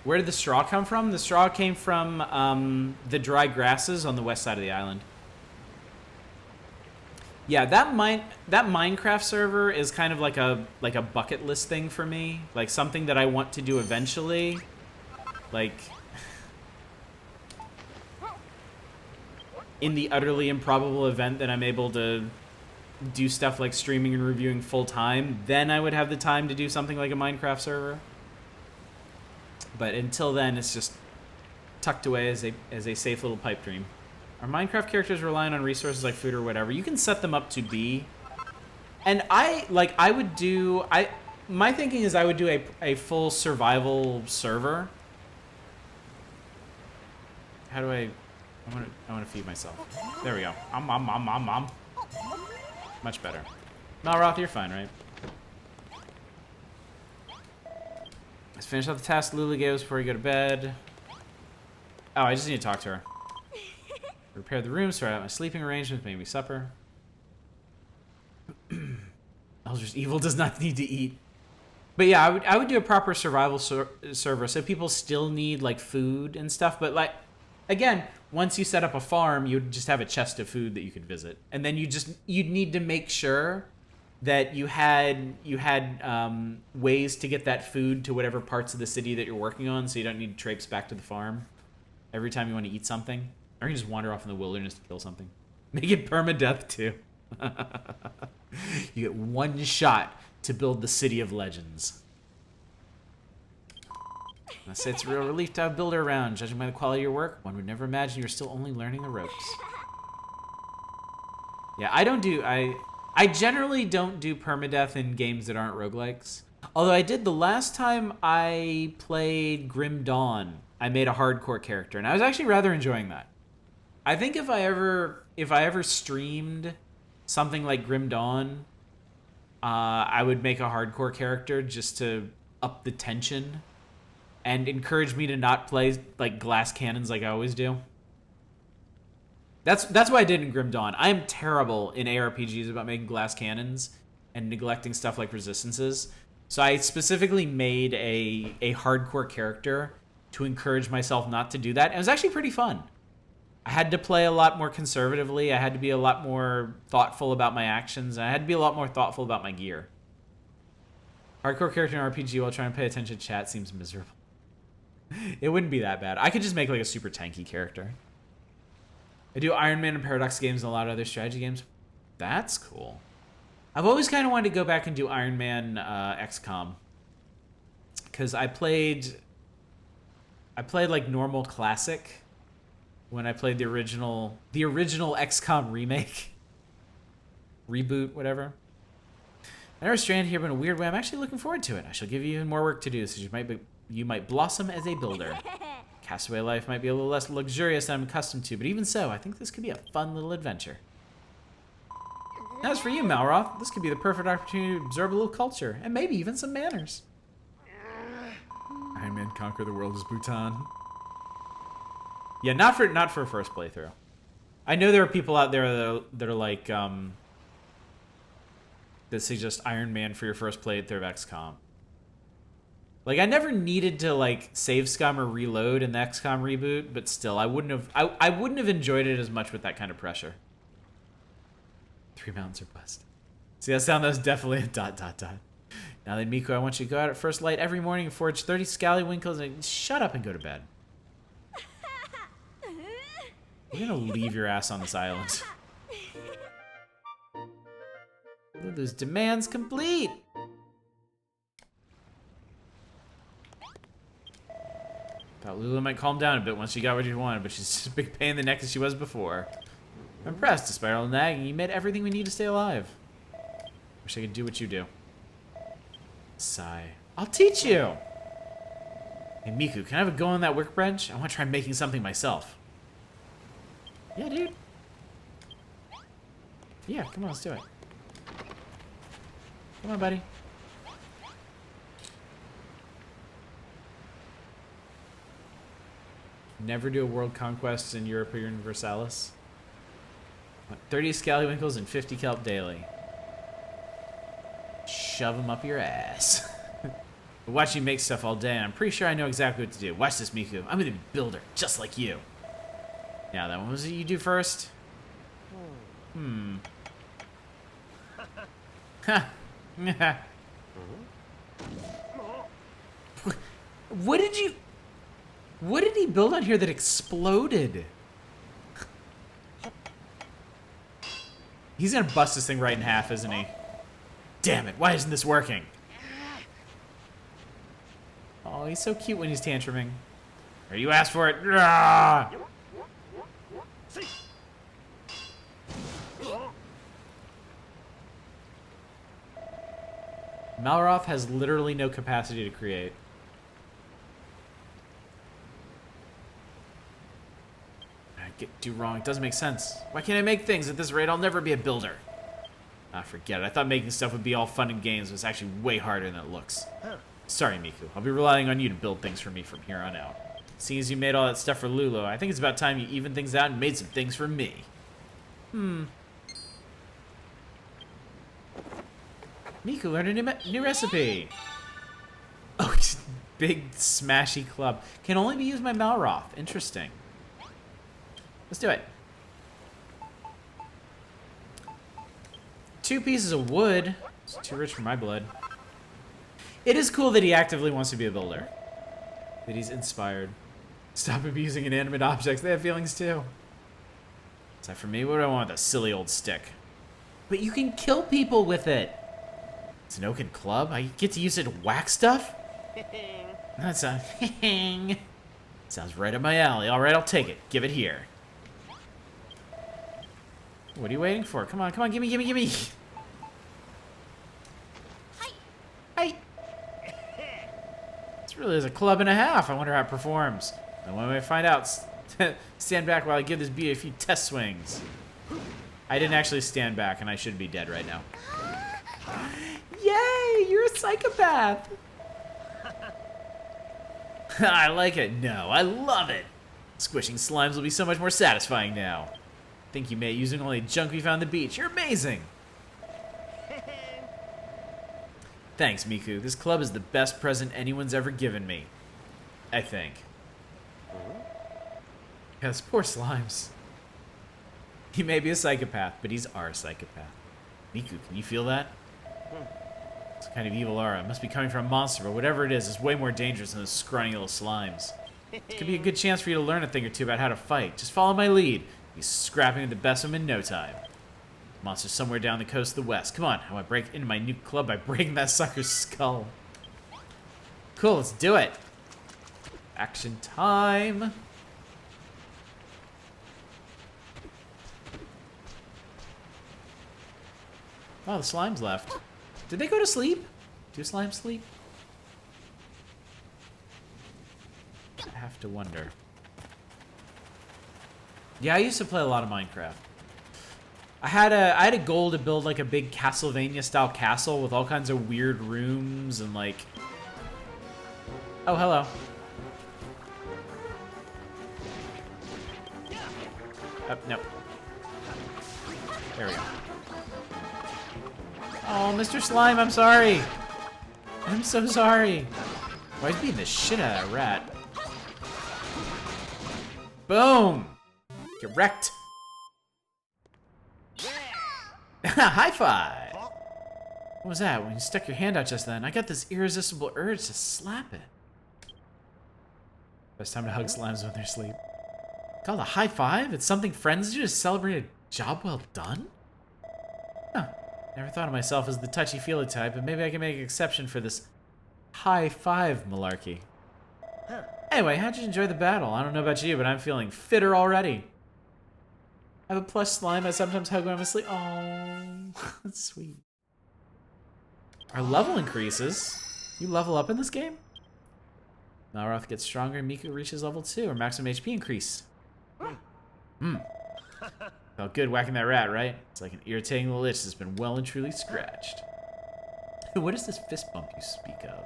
Where did the straw come from? The straw came from the dry grasses on the west side of the island. Yeah, that Minecraft server is kind of like a bucket list thing for me, like something that I want to do eventually. Like in the utterly improbable event that I'm able to do stuff like streaming and reviewing full time, then I would have the time to do something like a Minecraft server. But until then, it's just tucked away as a safe little pipe dream. Are Minecraft characters relying on resources like food or whatever? You can set them up to be. And my thinking is I would do a full survival server. How do I want to feed myself. There we go. Much better. Malroth, you're fine, right? Let's finish up the task Lulu gave us before you go to bed. Oh, I just need to talk to her. Repair the room, sort out my sleeping arrangements, make me supper. Elder's Evil does not need to eat. But yeah, I would do a proper survival server, so people still need like food and stuff. But like, again, once you set up a farm, you'd just have a chest of food that you could visit, and then you'd need to make sure that you had ways to get that food to whatever parts of the city that you're working on, so you don't need to traipse back to the farm every time you want to eat something, or you can just wander off in the wilderness to kill something. Make it permadeath too. You get one shot to build the City of Legends. I say it's a real relief to have a builder around. Judging by the quality of your work, one would never imagine you're still only learning the ropes. Yeah, I generally don't do permadeath in games that aren't roguelikes. Although I did the last time I played Grim Dawn. I made a hardcore character, and I was actually rather enjoying that. I think if I ever streamed something like Grim Dawn, I would make a hardcore character just to up the tension and encourage me to not play like glass cannons like I always do. That's what I did in Grim Dawn. I am terrible in ARPGs about making glass cannons and neglecting stuff like resistances. So I specifically made a hardcore character to encourage myself not to do that. And it was actually pretty fun. I had to play a lot more conservatively. I had to be a lot more thoughtful about my actions. And I had to be a lot more thoughtful about my gear. Hardcore character in RPG while trying to pay attention to chat seems miserable. It wouldn't be that bad. I could just make like a super tanky character. I do Iron Man and Paradox games and a lot of other strategy games. That's cool. I've always kind of wanted to go back and do Iron Man XCOM. Because I played like normal classic when I played the original XCOM remake. Reboot, whatever. I never stranded here, but in a weird way, I'm actually looking forward to it. I shall give you even more work to do, so you might blossom as a builder. Castaway life might be a little less luxurious than I'm accustomed to, but even so, I think this could be a fun little adventure. As for you, Malroth, this could be the perfect opportunity to absorb a little culture, and maybe even some manners. Iron Man conquer the world as Bhutan. Yeah, not for a first playthrough. I know there are people out there that are like, that suggest Iron Man for your first playthrough of XCOM. Like, I never needed to, like, save scum or reload in the XCOM reboot, but still, I wouldn't have enjoyed it as much with that kind of pressure. 3 mountains are blessed. See, that sound? That was definitely a ... Now then, Miku, I want you to go out at first light every morning and forge 30 scallywinkles and shut up and go to bed. You're gonna leave your ass on this island. Lulu's demands complete! Thought Lulu might calm down a bit once she got what she wanted, but she's just a big pain in the neck as she was before. I'm impressed, despite all the nagging, you made everything we need to stay alive. Wish I could do what you do. Sigh. I'll teach you! Hey, Miku, can I have a go on that workbench? I want to try making something myself. Yeah, dude. Yeah, come on, let's do it. Come on, buddy. Never do a world conquest in Europe or Universalis. 30 scallywinkles and 50 kelp daily. Shove them up your ass. I watch you make stuff all day, and I'm pretty sure I know exactly what to do. Watch this, Miku. I'm gonna be a builder, just like you. Now, then, what was it you do first? Ha. What did he build on here that exploded? He's gonna bust this thing right in half, isn't he? Damn it, why isn't this working? Oh, he's so cute when he's tantruming. Or you asked for it. Ah! Malroth has literally no capacity to create. Do wrong. It doesn't make sense. Why can't I make things? At this rate, I'll never be a builder. Ah, forget it. I thought making stuff would be all fun and games, but it's actually way harder than it looks. Sorry, Miku. I'll be relying on you to build things for me from here on out. Seeing as you made all that stuff for Lulu, I think it's about time you evened things out and made some things for me. Miku learned a new recipe. Oh, big smashy club. Can only be used by Malroth. Interesting. Let's do it. 2 pieces of wood. It's too rich for my blood. It is cool that he actively wants to be a builder. That he's inspired. Stop abusing inanimate objects. They have feelings too. Aside from me, what do I want with a silly old stick? But you can kill people with it. It's an oaken club? I get to use it to whack stuff? That sounds... sounds right up my alley. Alright, I'll take it. Give it here. What are you waiting for? Come on, come on, gimme, gimme, gimme! Hi! This really is a club and a half. I wonder how it performs. And when we find out, stand back while I give this bee a few test swings. I didn't actually stand back, and I should be dead right now. Yay! You're a psychopath! I like it. No, I love it. Squishing slimes will be so much more satisfying now. Thank you, mate. Using only junk we found on the beach. You're amazing. Thanks, Miku. This club is the best present anyone's ever given me. I think. Yes, poor slimes. He may be a psychopath, but he's our psychopath. Miku, can you feel that? It's a kind of evil aura. It must be coming from a monster, but whatever it is, it's way more dangerous than those scrawny little slimes. This could be a good chance for you to learn a thing or two about how to fight. Just follow my lead. You'll be scrapping with the best of them in no time. Monster's somewhere down the coast of the west. Come on, I want to break into my new club by breaking that sucker's skull. Cool, let's do it. Action time. Oh, the slimes left. Did they go to sleep? Do slimes sleep? I have to wonder. Yeah, I used to play a lot of Minecraft. I had a goal to build like a big Castlevania style castle with all kinds of weird rooms and like... Oh, hello. Oh, no. There we go. Oh, Mr. Slime, I'm sorry. I'm so sorry. Why is beating the shit out of that rat? Boom! Get wrecked. High five! What was that? When you stuck your hand out just then, I got this irresistible urge to slap it. Best time to hug slimes when they're asleep. Called a high five? It's something friends do to celebrate a job well done? Huh. Never thought of myself as the touchy-feely type, but maybe I can make an exception for this high five malarkey. Anyway, how'd you enjoy the battle? I don't know about you, but I'm feeling fitter already. I have a plush slime I sometimes hug when I'm asleep. Oh, that's sweet. Our level increases. You level up in this game? Malroth gets stronger and Miku reaches level 2. Or maximum HP increase. Felt good whacking that rat, right? It's like an irritating little itch that's been well and truly scratched. What is this fist bump you speak of?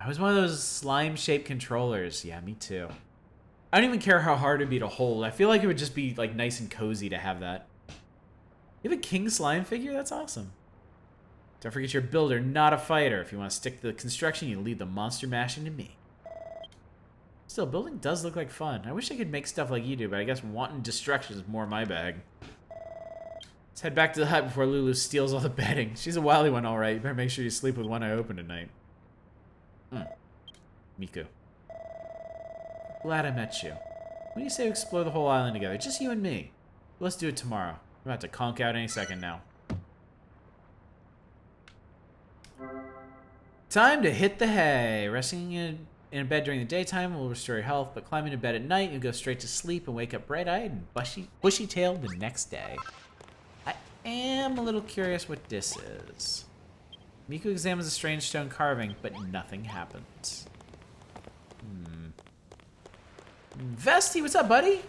I was one of those slime-shaped controllers. Yeah, me too. I don't even care how hard it'd be to hold. I feel like it would just be like nice and cozy to have that. You have a king slime figure? That's awesome. Don't forget you're a builder, not a fighter. If you want to stick to the construction, you leave the monster mashing to me. Still, building does look like fun. I wish I could make stuff like you do, but I guess wanton destruction is more my bag. Let's head back to the hut before Lulu steals all the bedding. She's a wily one, all right. You better make sure you sleep with one eye open tonight. Miku. Glad I met you. When do you say we explore the whole island together? Just you and me. Let's do it tomorrow. I'm about to conk out any second now. Time to hit the hay. Resting in a bed during the daytime will restore your health, but climbing to bed at night, you'll go straight to sleep and wake up bright-eyed and bushy-tailed the next day. I am a little curious what this is. Miku examines a strange stone carving, but nothing happens. Vesty, what's up, buddy?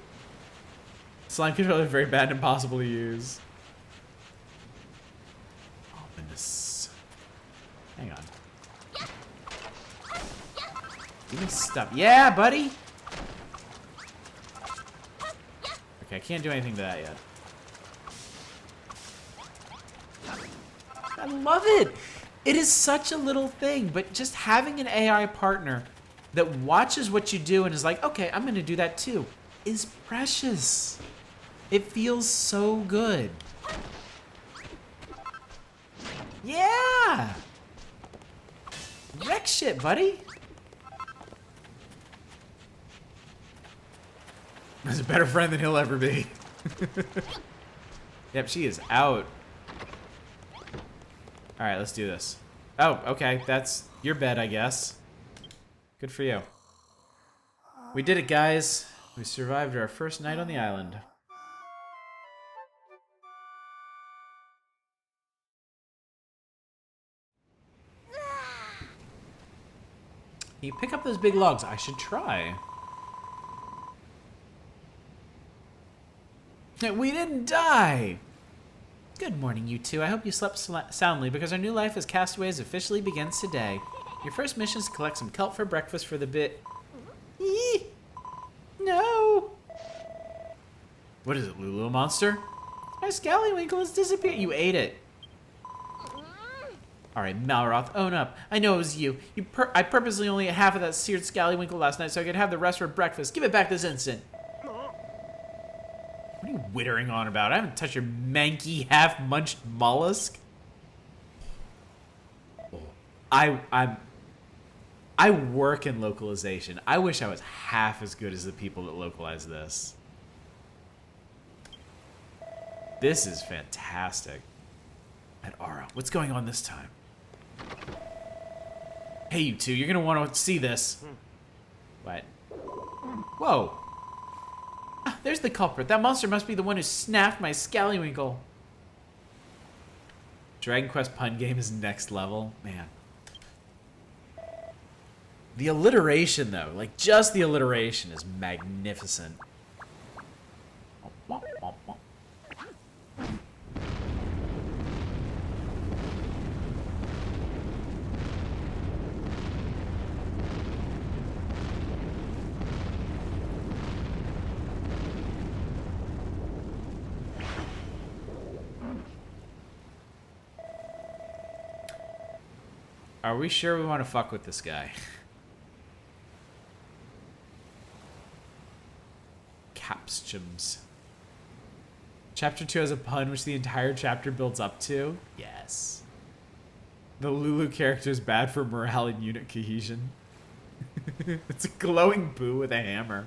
Slime controller is very bad and impossible to use. Ominous. Hang on. Give me stuff. Yeah, buddy! Okay, I can't do anything to that yet. I love it! It is such a little thing, but just having an AI partner that watches what you do and is like, okay, I'm gonna do that too, is precious. It feels so good. Yeah! Wreck shit, buddy! He's a better friend than he'll ever be. Yep, she is out. Alright, let's do this. Oh, okay, that's your bed, I guess. Good for you. We did it, guys. We survived our first night on the island. Can you pick up those big logs? I should try. We didn't die! Good morning, you two. I hope you slept soundly because our new life as castaways officially begins today. Your first mission is to collect some kelp for breakfast for the bit. Eee! No! What is it, Lulu, a monster? My scallywinkle has disappeared. You ate it. Alright, Malroth, own up. I know it was you. I purposely only ate half of that seared scallywinkle last night so I could have the rest for breakfast. Give it back this instant. What are you wittering on about? I haven't touched your manky, half-munched mollusk. I work in localization. I wish I was half as good as the people that localize this. This is fantastic. At Ara, what's going on this time? Hey, you two, you're gonna want to see this. What? Whoa. Ah, there's the culprit. That monster must be the one who snapped my scallywinkle. Dragon Quest pun game is next level. Man. The alliteration, though, like just the alliteration is magnificent. Are we sure we want to fuck with this guy? Capsgems. Chapter 2 has a pun which the entire chapter builds up to. Yes. The Lulu character is bad for morale and unit cohesion. It's a glowing poo with a hammer.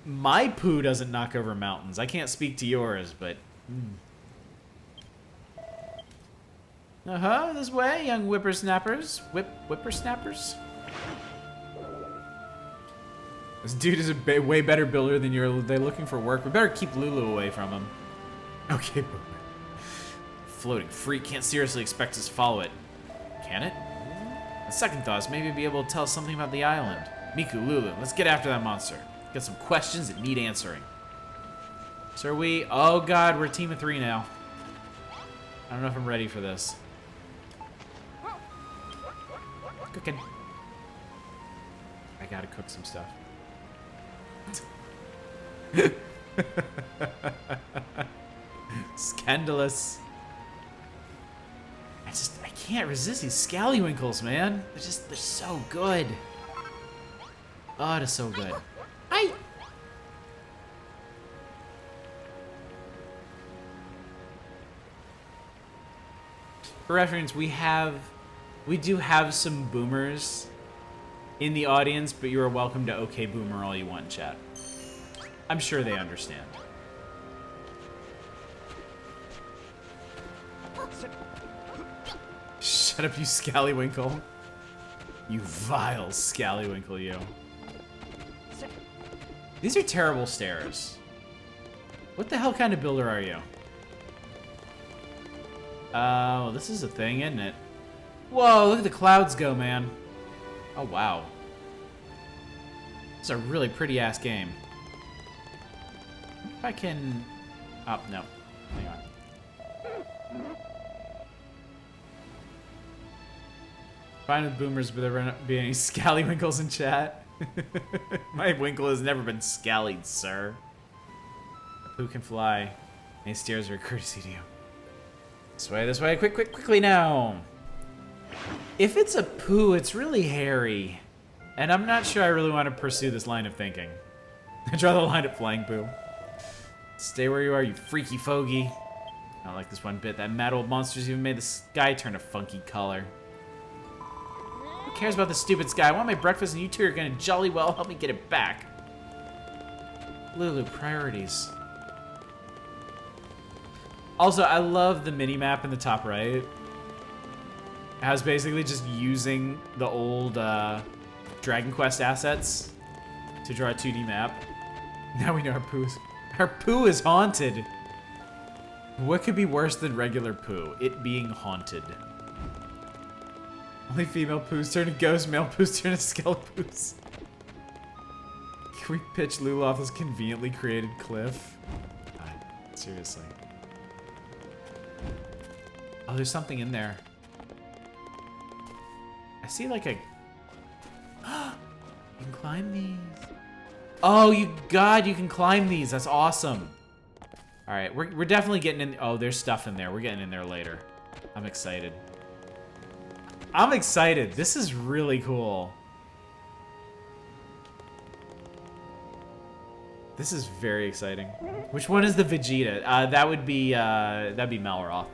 My poo doesn't knock over mountains. I can't speak to yours, but... Uh-huh, this way, young whippersnappers. Whippersnappers? This dude is a way better builder than you're. They're looking for work. We better keep Lulu away from him. Okay, boomer. Floating freak can't seriously expect us to follow it. Can it? On second thoughts, maybe be able to tell us something about the island. Miku, Lulu, let's get after that monster. Got some questions that need answering. So are we... Oh god, we're a team of 3 now. I don't know if I'm ready for this. Cooking. I gotta cook some stuff. Scandalous. I can't resist these scallywinkles, man. They're so good. Oh, it is so good. For reference, we do have some boomers in the audience, but you are welcome to okay boomer all you want, chat. I'm sure they understand. Shut up, you scallywinkle. You vile scallywinkle, you. These are terrible stairs. What the hell kind of builder are you? Oh, this is a thing, isn't it? Whoa, look at the clouds go, man. Oh, wow. This is a really pretty-ass game. If I can... Oh, no. Hang on. Fine with boomers, but there better not be any scallywinkles in chat. My winkle has never been scallied, sir. Who can fly? Any stairs are a courtesy to you. This way, quickly now. If it's a poo, it's really hairy. And I'm not sure I really want to pursue this line of thinking. I draw the line at flying poo. Stay where you are, you freaky fogey. I don't like this one bit. That mad old monster's even made the sky turn a funky color. Who cares about the stupid sky? I want my breakfast and you two are gonna jolly well help me get it back. Lulu, priorities. Also, I love the mini-map in the top right. It has basically just using the old Dragon Quest assets to draw a 2D map. Now we know our poo is haunted. What could be worse than regular poo? It being haunted. Only female poos turn to ghosts, male poos turn to skelepoos. Can we pitch Lulu off this conveniently created cliff? God, seriously. Oh, there's something in there. I see like a... You can climb these. Oh, you can climb these. That's awesome. All right, we're definitely getting in. Oh, there's stuff in there. We're getting in there later. I'm excited. I'm excited. This is really cool. This is very exciting. Which one is the Vegeta? That'd be Malroth.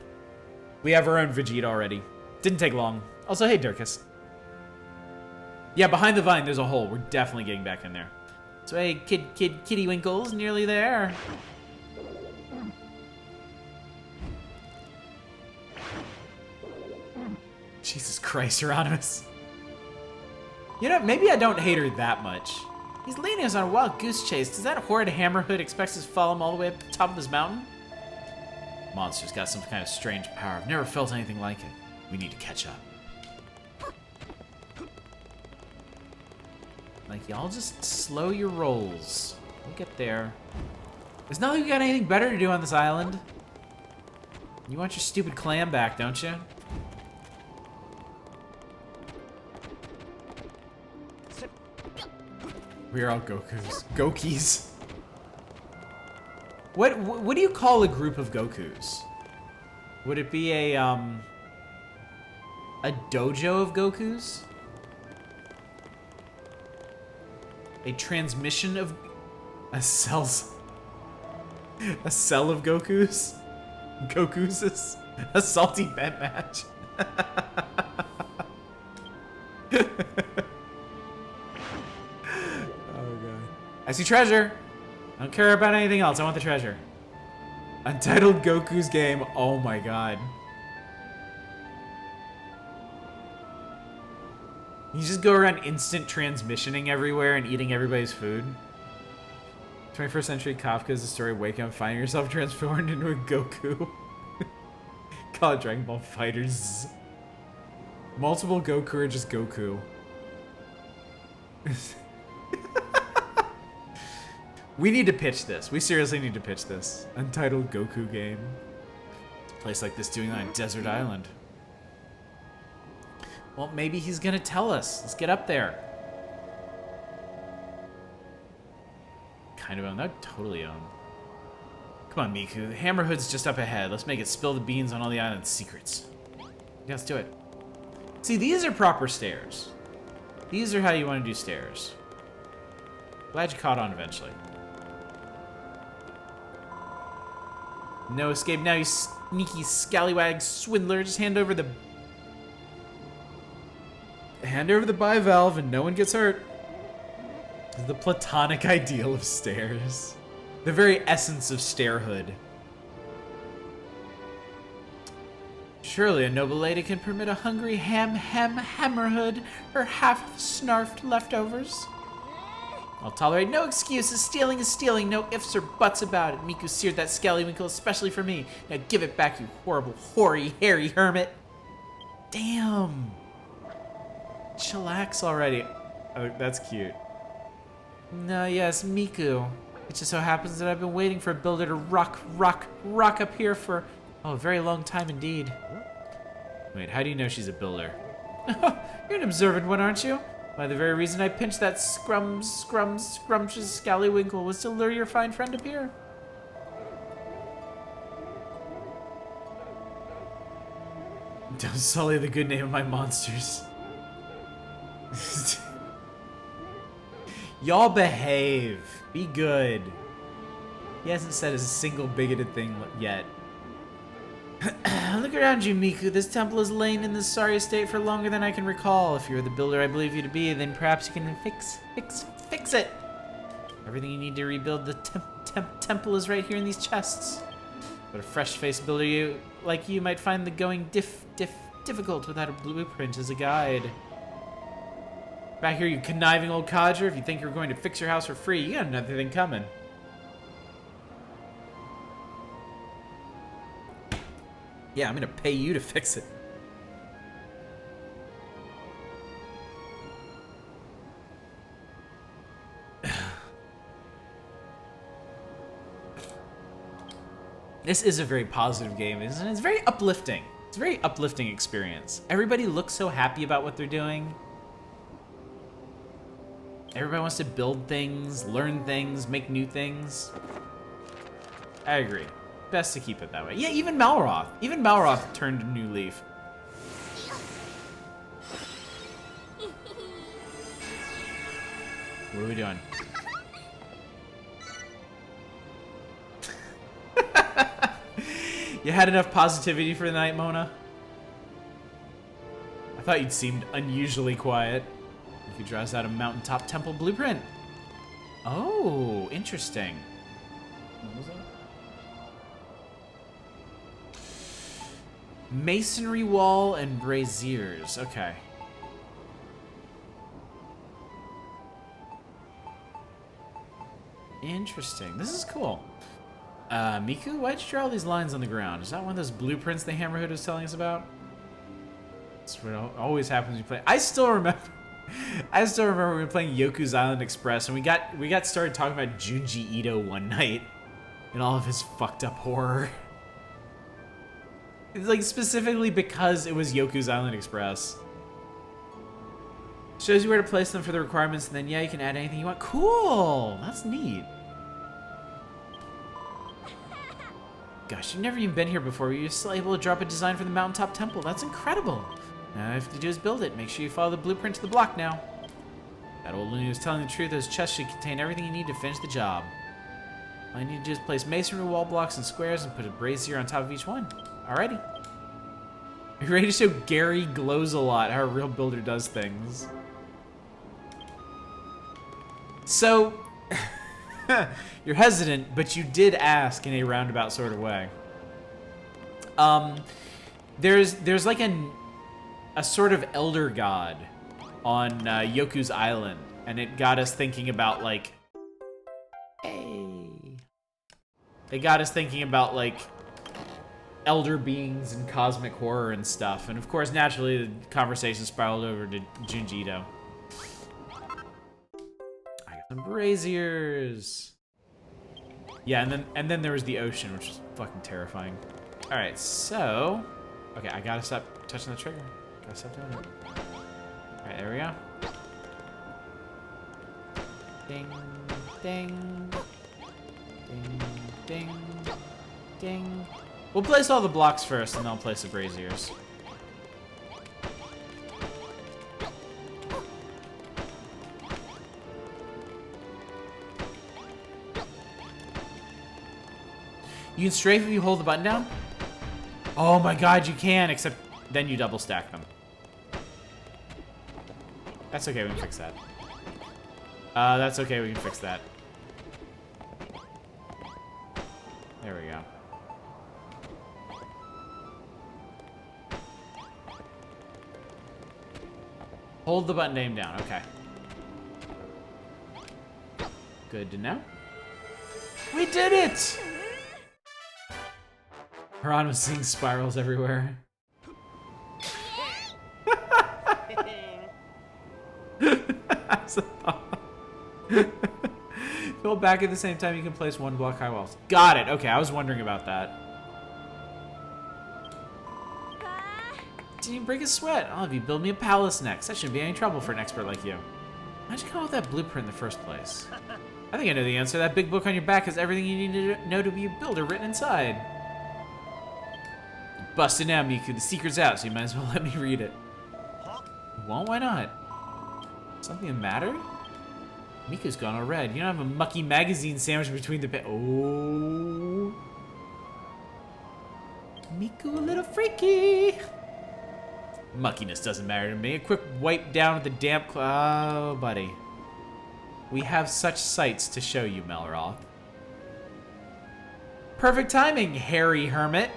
We have our own Vegeta already. Didn't take long. Also, hey, Dirkus. Yeah, behind the vine, there's a hole. We're definitely getting back in there. So, hey, kitty winkles, nearly there. Jesus Christ, Hieronymus. You know, maybe I don't hate her that much. He's leading us on a wild goose chase. Does that horrid hammerhood expect us to follow him all the way up to the top of this mountain? Monster's got some kind of strange power. I've never felt anything like it. We need to catch up. Like, y'all just slow your rolls. We'll get there. It's not like we got anything better to do on this island. You want your stupid clam back, don't you? We are all Gokus. Gokis. What do you call a group of Gokus? Would it be a dojo of Gokus? A transmission of a cell of Gokus? Gokuses? A salty bet match? I see treasure. I don't care about anything else. I want the treasure. Untitled Goku's game. Oh my god. You just go around instant transmissioning everywhere and eating everybody's food. 21st century Kafka is the story of waking up, finding yourself transformed into a Goku. Call it Dragon Ball Fighters. Multiple Goku or just Goku. We need to pitch this. We seriously need to pitch this. Untitled Goku game. A place like this doing on a desert island. Well, maybe he's gonna tell us. Let's get up there. Kind of own. That totally own. Come on, Miku. The Hammerhood's just up ahead. Let's make it spill the beans on all the island's secrets. Yeah, let's do it. See, these are proper stairs. These are how you want to do stairs. Glad you caught on eventually. No escape now, you sneaky scallywag swindler. Just hand over the bivalve and no one gets hurt. The platonic ideal of stairs. The very essence of stairhood. Surely a noble lady can permit a hungry hammerhood her half-snarfed leftovers. I'll tolerate no excuses. Stealing is stealing, no ifs or buts about it. Miku seared that scallywinkle especially for me. Now give it back, you horrible, hoary, hairy hermit. Damn. Chillax already. Oh, that's cute. No, yes, Miku. It just so happens that I've been waiting for a builder to rock up here for, oh, a very long time indeed. Wait, how do you know she's a builder? You're an observant one, aren't you? Why, the very reason I pinched that scrumptious scallywinkle was to lure your fine friend up here. Don't sully the good name of my monsters. Y'all behave. Be good. He hasn't said a single bigoted thing yet. Look around you, Miku. This temple has lain in this sorry state for longer than I can recall. If you're the builder I believe you to be, then perhaps you can fix it. Everything you need to rebuild the temple is right here in these chests. But a fresh-faced builder like you might find the going difficult without a blueprint as a guide. Back here, you conniving old codger. If you think you're going to fix your house for free, you got another thing coming. Yeah, I'm gonna pay you to fix it. This is a very positive game, isn't it? It's very uplifting. It's a very uplifting experience. Everybody looks so happy about what they're doing. Everybody wants to build things, learn things, make new things. I agree. Best to keep it that way. Yeah, even Malroth. Even Malroth turned a new leaf. What are we doing? You had enough positivity for the night, Mona? I thought you'd seemed unusually quiet. You could draw us out a mountaintop temple blueprint. Oh, interesting. What was that? Masonry wall and braziers. Okay. Interesting. This is cool. Miku, why'd you draw all these lines on the ground? Is that one of those blueprints the Hammerhood was telling us about? That's what always happens when you play. I still remember we were playing Yoku's Island Express and we got started talking about Junji Ito one night and all of his fucked up horror. It's like specifically because it was Yoku's Island Express. Shows you where to place them for the requirements, and then yeah, you can add anything you want. Cool! That's neat. Gosh, you've never even been here before. You're still able to drop a design for the mountaintop temple. That's incredible. Now, all you have to do is build it. Make sure you follow the blueprint to the block now. That old loony was telling the truth. Those chests should contain everything you need to finish the job. All you need to do is place masonry wall blocks and squares and put a brazier on top of each one. Alrighty. Are you ready to show Gary glows a lot how a real builder does things? So, you're hesitant, but you did ask in a roundabout sort of way. There's like a sort of elder god on Yoku's Island, and it got us thinking about like, it got us thinking about like elder beings and cosmic horror and stuff, and of course, naturally, the conversation spiraled over to Junji Ito. I got some braziers. Yeah, and then there was the ocean, which was fucking terrifying. All right, so okay, I gotta stop touching the trigger. Gotta stop doing it. All right, there we go. Ding, ding, ding, ding, ding. We'll place all the blocks first, and then I'll place the braziers. You can strafe if you hold the button down? Oh my god, you can, except then you double stack them. That's okay, we can fix that. That's okay, we can fix that. There we go. Hold the button to aim down, okay. Good to know. We did it! Haran was seeing spirals everywhere. Fill back at the same time you can place one block high walls. Got it. Okay, I was wondering about that. Didn't even break a sweat. I'll have you build me a palace next. That shouldn't be any trouble for an expert like you. How'd you come up with that blueprint in the first place? I think I know the answer. That big book on your back has everything you need to know to be a builder written inside. Busted now, Miku. The secret's out, so you might as well let me read it. Well, why not? Something the matter? Miku's gone all red. You don't have a mucky magazine sandwich between the oh. Miku a little freaky. Muckiness doesn't matter to me. A quick wipe down with the damp oh, buddy. We have such sights to show you, Melroth. Perfect timing, hairy hermit.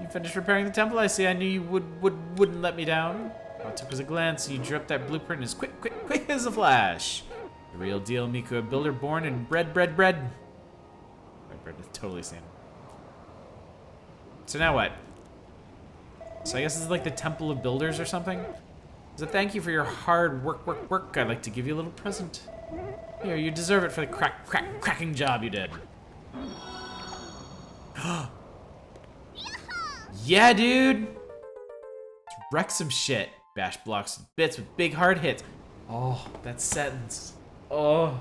You finished repairing the temple? I see. I knew you wouldn't let me down. All it took was a glance, and you drew up that blueprint as quick as a flash. The real deal, Miku, a builder born and bred. Bread is totally same. So now what? So I guess this is like the Temple of Builders or something? As a thank you for your hard work, I'd like to give you a little present. Here, you deserve it for the cracking job you did. Yeah, dude! Wreck some shit. Bash blocks to bits with big hard hits. Oh, that sentence. Oh.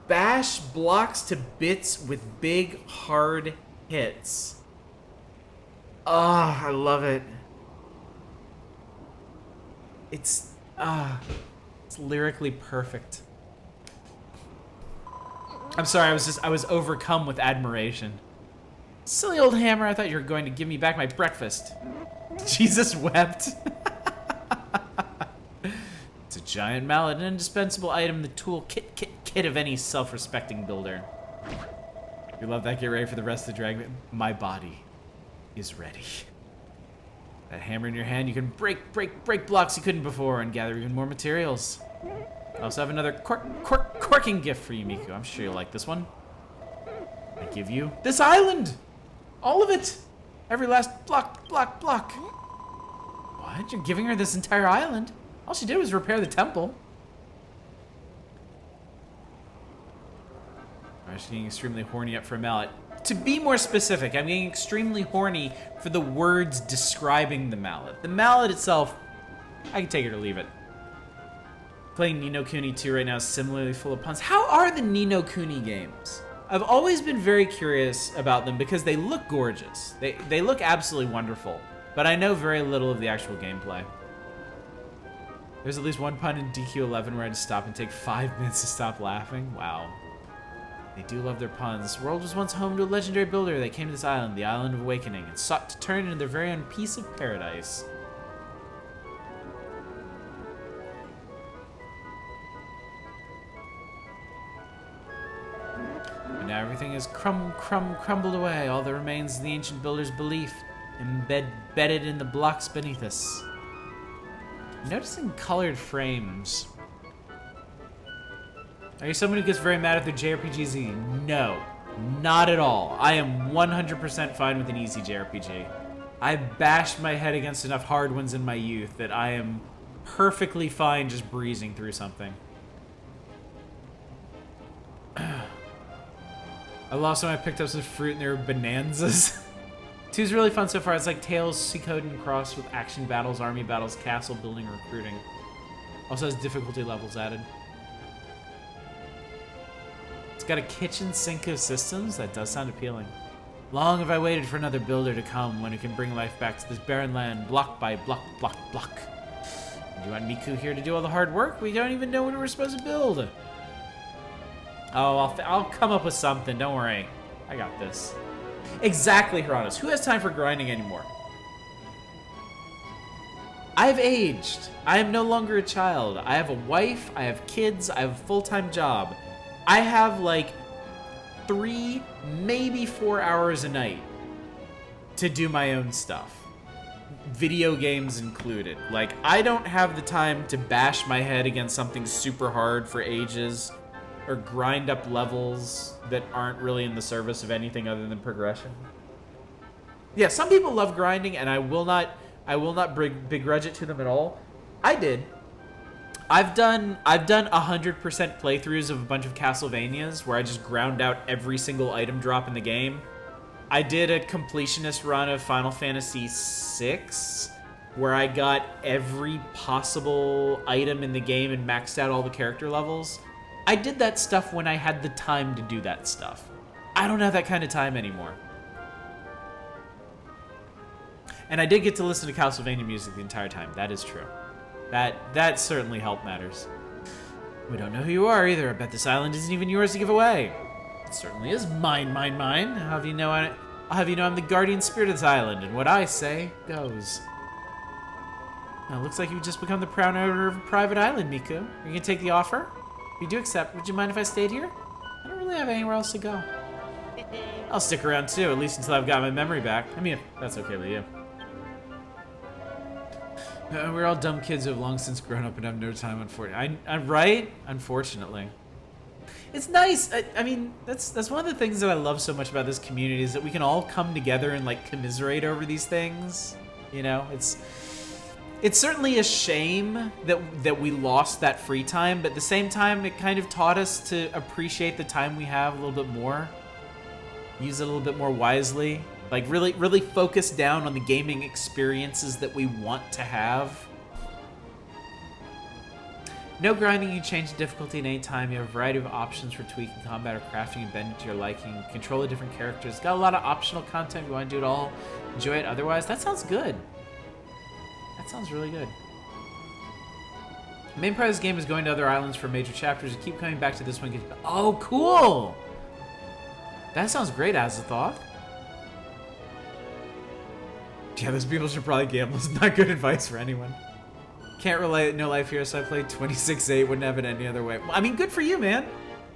Bash blocks to bits with big hard hits. Oh, I love it. It's lyrically perfect. I'm sorry, I was overcome with admiration. Silly old hammer, I thought you were going to give me back my breakfast. Jesus wept. It's a giant mallet, an indispensable item in the tool kit of any self-respecting builder. You love that, get ready for the rest of the drag. My body is ready. That hammer in your hand, you can break blocks you couldn't before and gather even more materials. I also have another corking gift for you, Miku. I'm sure you'll like this one. I give you this island! All of it! Every last block. What? You're giving her this entire island? All she did was repair the temple. I'm just getting extremely horny up for a mallet. To be more specific, I'm getting extremely horny for the words describing the mallet. The mallet itself, I can take it or leave it. Playing Ni no Kuni 2 right now is similarly full of puns. How are the Ni no Kuni games? I've always been very curious about them because they look gorgeous. They look absolutely wonderful, but I know very little of the actual gameplay. There's at least one pun in DQ11 where I had to stop and take 5 minutes to stop laughing. Wow. They do love their puns. This world was once home to a legendary builder that came to this island, the Island of Awakening, and sought to turn it into their very own piece of paradise. But now everything is crumbled away. All that remains is the ancient builder's belief, embedded in the blocks beneath us. Noticing colored frames. Are you someone who gets very mad at their JRPGs? No, not at all. I am 100% fine with an easy JRPG. I bashed my head against enough hard ones in my youth that I am perfectly fine just breezing through something. I lost when I picked up some fruit and there were bonanzas. 2's really fun so far. It's like Tales, Suikoden crossed with action battles, army battles, castle building, and recruiting. Also has difficulty levels added. It's got a kitchen sink of systems. That does sound appealing. Long have I waited for another builder to come, one who can bring life back to this barren land, block by block. And you want Miku here to do all the hard work? We don't even know what we're supposed to build. Oh, I'll come up with something. Don't worry. I got this. Exactly, Heranos. Who has time for grinding anymore? I've aged. I am no longer a child. I have a wife. I have kids. I have a full-time job. I have like 3, maybe 4 hours a night to do my own stuff. Video games included. Like, I don't have the time to bash my head against something super hard for ages or grind up levels that aren't really in the service of anything other than progression. Yeah, some people love grinding, and I will not begrudge it to them at all. I did. I've done 100% playthroughs of a bunch of Castlevanias where I just ground out every single item drop in the game I did a completionist run of Final Fantasy VI, where I got every possible item in the game and maxed out all the character levels. I did that stuff when I had the time to do that stuff. I don't have that kind of time anymore. And I did get to listen to Castlevania music the entire time. That is true. That certainly helped matters. We don't know who you are either. I bet this island isn't even yours to give away. It certainly is mine. I'll have you know I'm the guardian spirit of this island, and what I say goes. Now, it looks like you've just become the proud owner of a private island, Miku. Are you gonna take the offer? If you do accept, would you mind if I stayed here? I don't really have anywhere else to go. I'll stick around too, at least until I've got my memory back. I mean, if that's okay with you. We're all dumb kids who have long since grown up and have no time, unfortunately. I'm right? Unfortunately. It's nice. I mean, that's one of the things that I love so much about this community is that we can all come together and like commiserate over these things. You know, it's certainly a shame that we lost that free time, but at the same time, it kind of taught us to appreciate the time we have a little bit more. Use it a little bit more wisely. Like, really focus down on the gaming experiences that we want to have. No grinding, you change the difficulty at any time. You have a variety of options for tweaking combat or crafting and bending to your liking. Control the different characters. Got a lot of optional content if you want to do it all. Enjoy it otherwise. That sounds good. That sounds really good. The main part of this game is going to other islands for major chapters. You keep coming back to this one. Oh, cool! That sounds great, Azathoth. Yeah, those people should probably gamble. It's not good advice for anyone. Can't relate, no life here, so I played 26-8. Wouldn't have it any other way. I mean, good for you, man.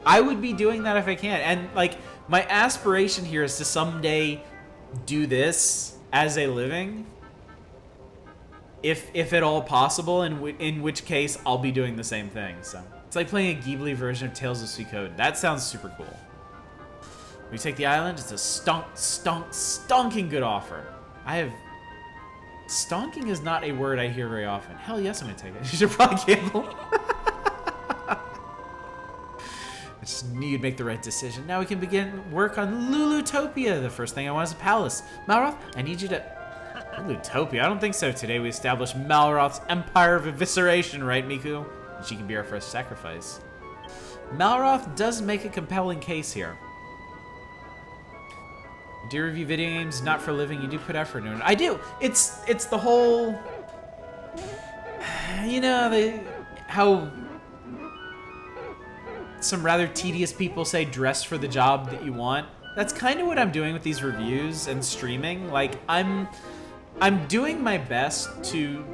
I would be doing that if I can. And, like, my aspiration here is to someday do this as a living. If at all possible, in which case I'll be doing the same thing. So it's like playing a Ghibli version of Tales of Suikoden. That sounds super cool. We take the island. It's a stonking good offer. Stonking is not a word I hear very often. Hell yes, I'm gonna take it. You should probably gamble. I just knew you'd make the right decision. Now we can begin work on Lulutopia. The first thing I want is a palace. Malroth, I need you to... Lulutopia? I don't think so. Today we establish Malroth's empire of evisceration, right, Miku? And she can be our first sacrifice. Malroth does make a compelling case here. Do you review video games? Not for a living. You do put effort into it. I do. It's the whole, you know, how some rather tedious people say dress for the job that you want. That's kind of what I'm doing with these reviews and streaming. Like I'm doing my best to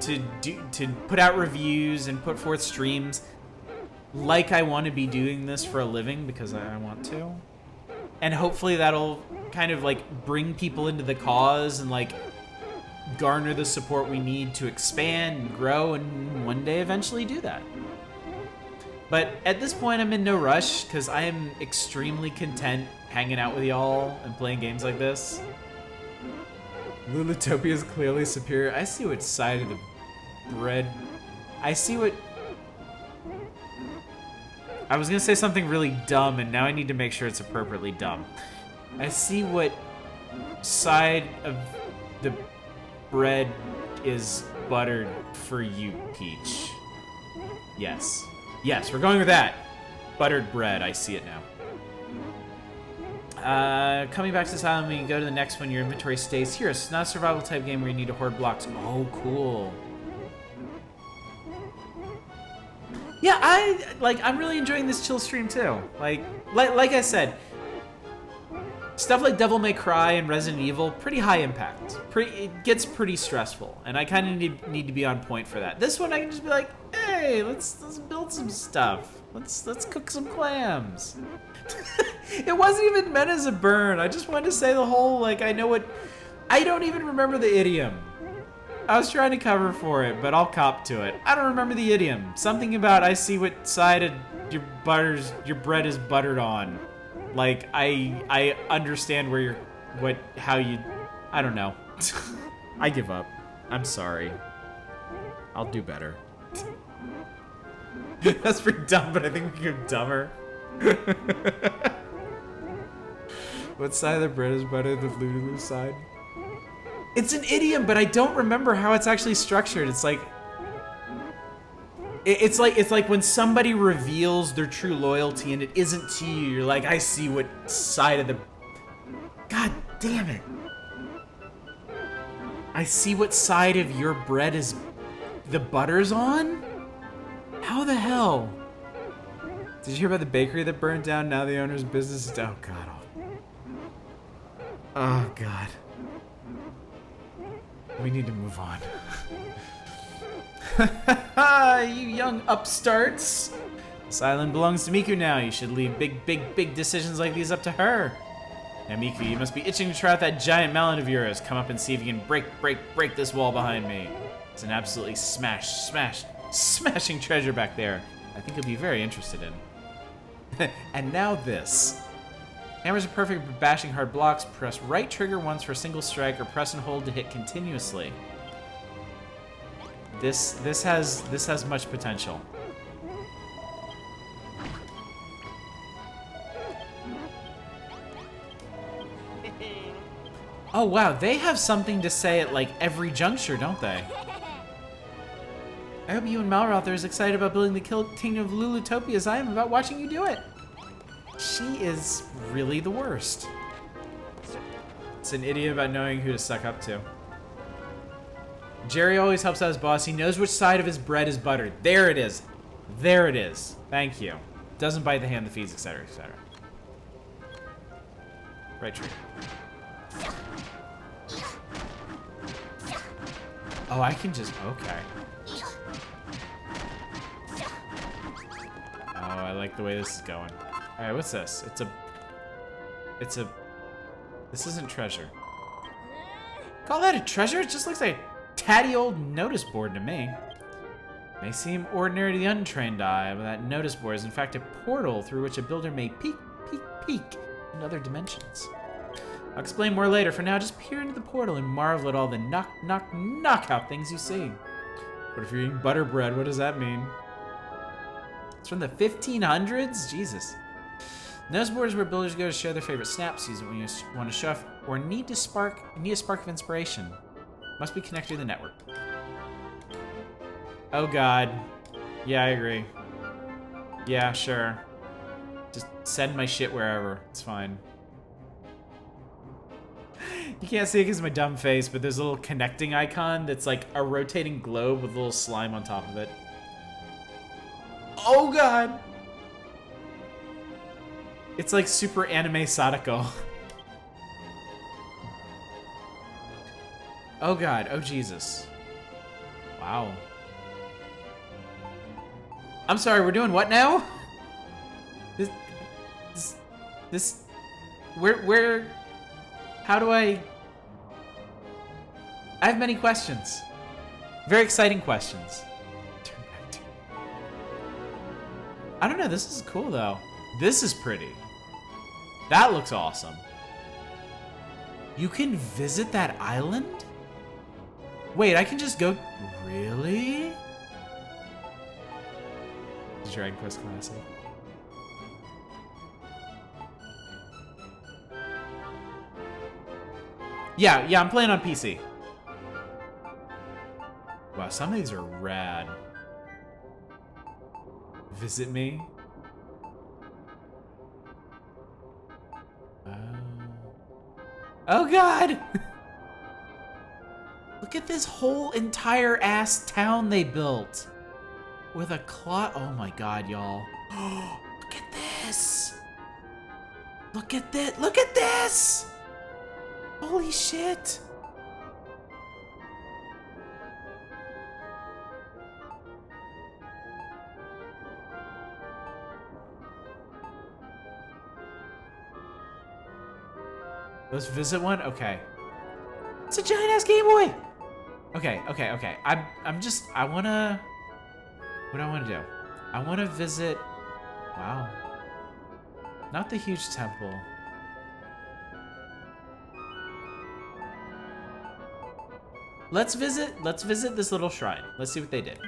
put out reviews and put forth streams like I want to be doing this for a living because I want to. And hopefully that'll kind of like bring people into the cause and like garner the support we need to expand and grow and one day eventually do that. But at this point I'm in no rush because I am extremely content hanging out with y'all and playing games like this. Lulutopia is clearly superior. I see what side of the bread. I see what... I was gonna say something really dumb, and now I need to make sure it's appropriately dumb. I see what side of the bread is buttered for you, Peach. Yes. Yes, we're going with that. Buttered bread, I see it now. Coming back to this island, when you go to the next one, your inventory stays here. It's not a survival type game where you need to hoard blocks. Oh, cool. Yeah, I'm really enjoying this chill stream too. Like I said, stuff like Devil May Cry and Resident Evil, pretty high impact. It gets pretty stressful, and I kind of need to be on point for that. This one, I can just be like, hey, let's build some stuff. Let's cook some clams. It wasn't even meant as a burn. I just wanted to say the whole like I don't even remember the idiom. I was trying to cover for it, but I'll cop to it. I don't remember the idiom. Something about I see what side of your bread is buttered on. Like I understand where I don't know. I give up. I'm sorry. I'll do better. That's pretty dumb, but I think we can go dumber. What side of the bread is better, the Lulu side? It's an idiom, but I don't remember how it's actually structured. It's like... It's like when somebody reveals their true loyalty and it isn't to you, you're like, I see what side of the... God damn it. I see what side of your bread is the butter's on? How the hell? Did you hear about the bakery that burned down? Now the owner's business is... Oh, God. Oh, God. We need to move on. You young upstarts. This island belongs to Miku now. You should leave big decisions like these up to her. Now, Miku, you must be itching to try out that giant melon of yours. Come up and see if you can break this wall behind me. It's an absolutely smashing treasure back there. I think you'll be very interested in. And now this. Hammers are perfect for bashing hard blocks. Press right trigger once for a single strike, or press and hold to hit continuously. This has much potential. Oh wow, they have something to say at like every juncture, don't they? I hope you and Malra out there is excited about building the kingdom of Lulutopia as I am about watching you do it. She is really the worst. It's an idiot about knowing who to suck up to. Jerry always helps out his boss. He knows which side of his bread is buttered. There it is. There it is. Thank you. Doesn't bite the hand that feeds, etc., etc. Right trigger. Oh, I can just... Okay. Oh, I like the way this is going. Alright, what's this? It's a... This isn't treasure. Call that a treasure? It just looks like a tatty old notice board to me. May seem ordinary to the untrained eye, but that notice board is in fact a portal through which a builder may peek in other dimensions. I'll explain more later. For now, just peer into the portal and marvel at all the knockout things you see. But if you're eating butter bread, what does that mean? It's from the 1500s? Jesus. Notice board is where builders go to share their favorite snaps. Use it when you want to show off or need a spark of inspiration. Must be connected to the network. Oh god. Yeah, I agree. Yeah, sure. Just send my shit wherever. It's fine. You can't see it because of my dumb face, but there's a little connecting icon that's like a rotating globe with a little slime on top of it. Oh god! It's like super anime Sadako. Oh god, oh Jesus. Wow. I'm sorry, we're doing what now? This, where, how do I have many questions. Very exciting questions. Turn back to... I don't know, this is cool though. This is pretty. That looks awesome. You can visit that island? Wait, I can just go... Really? Dragon Quest Classic. Yeah, I'm playing on PC. Wow, some of these are rad. Visit me? Oh god! Look at this whole entire ass town they built. With a clock. Oh my god, y'all. Look at this! Look at this! Look at this! Holy shit! Let's visit one? Okay. It's a giant ass Game Boy! Okay. I wanna... What do I wanna do? I wanna visit... Wow. Not the huge temple. Let's visit this little shrine. Let's see what they did.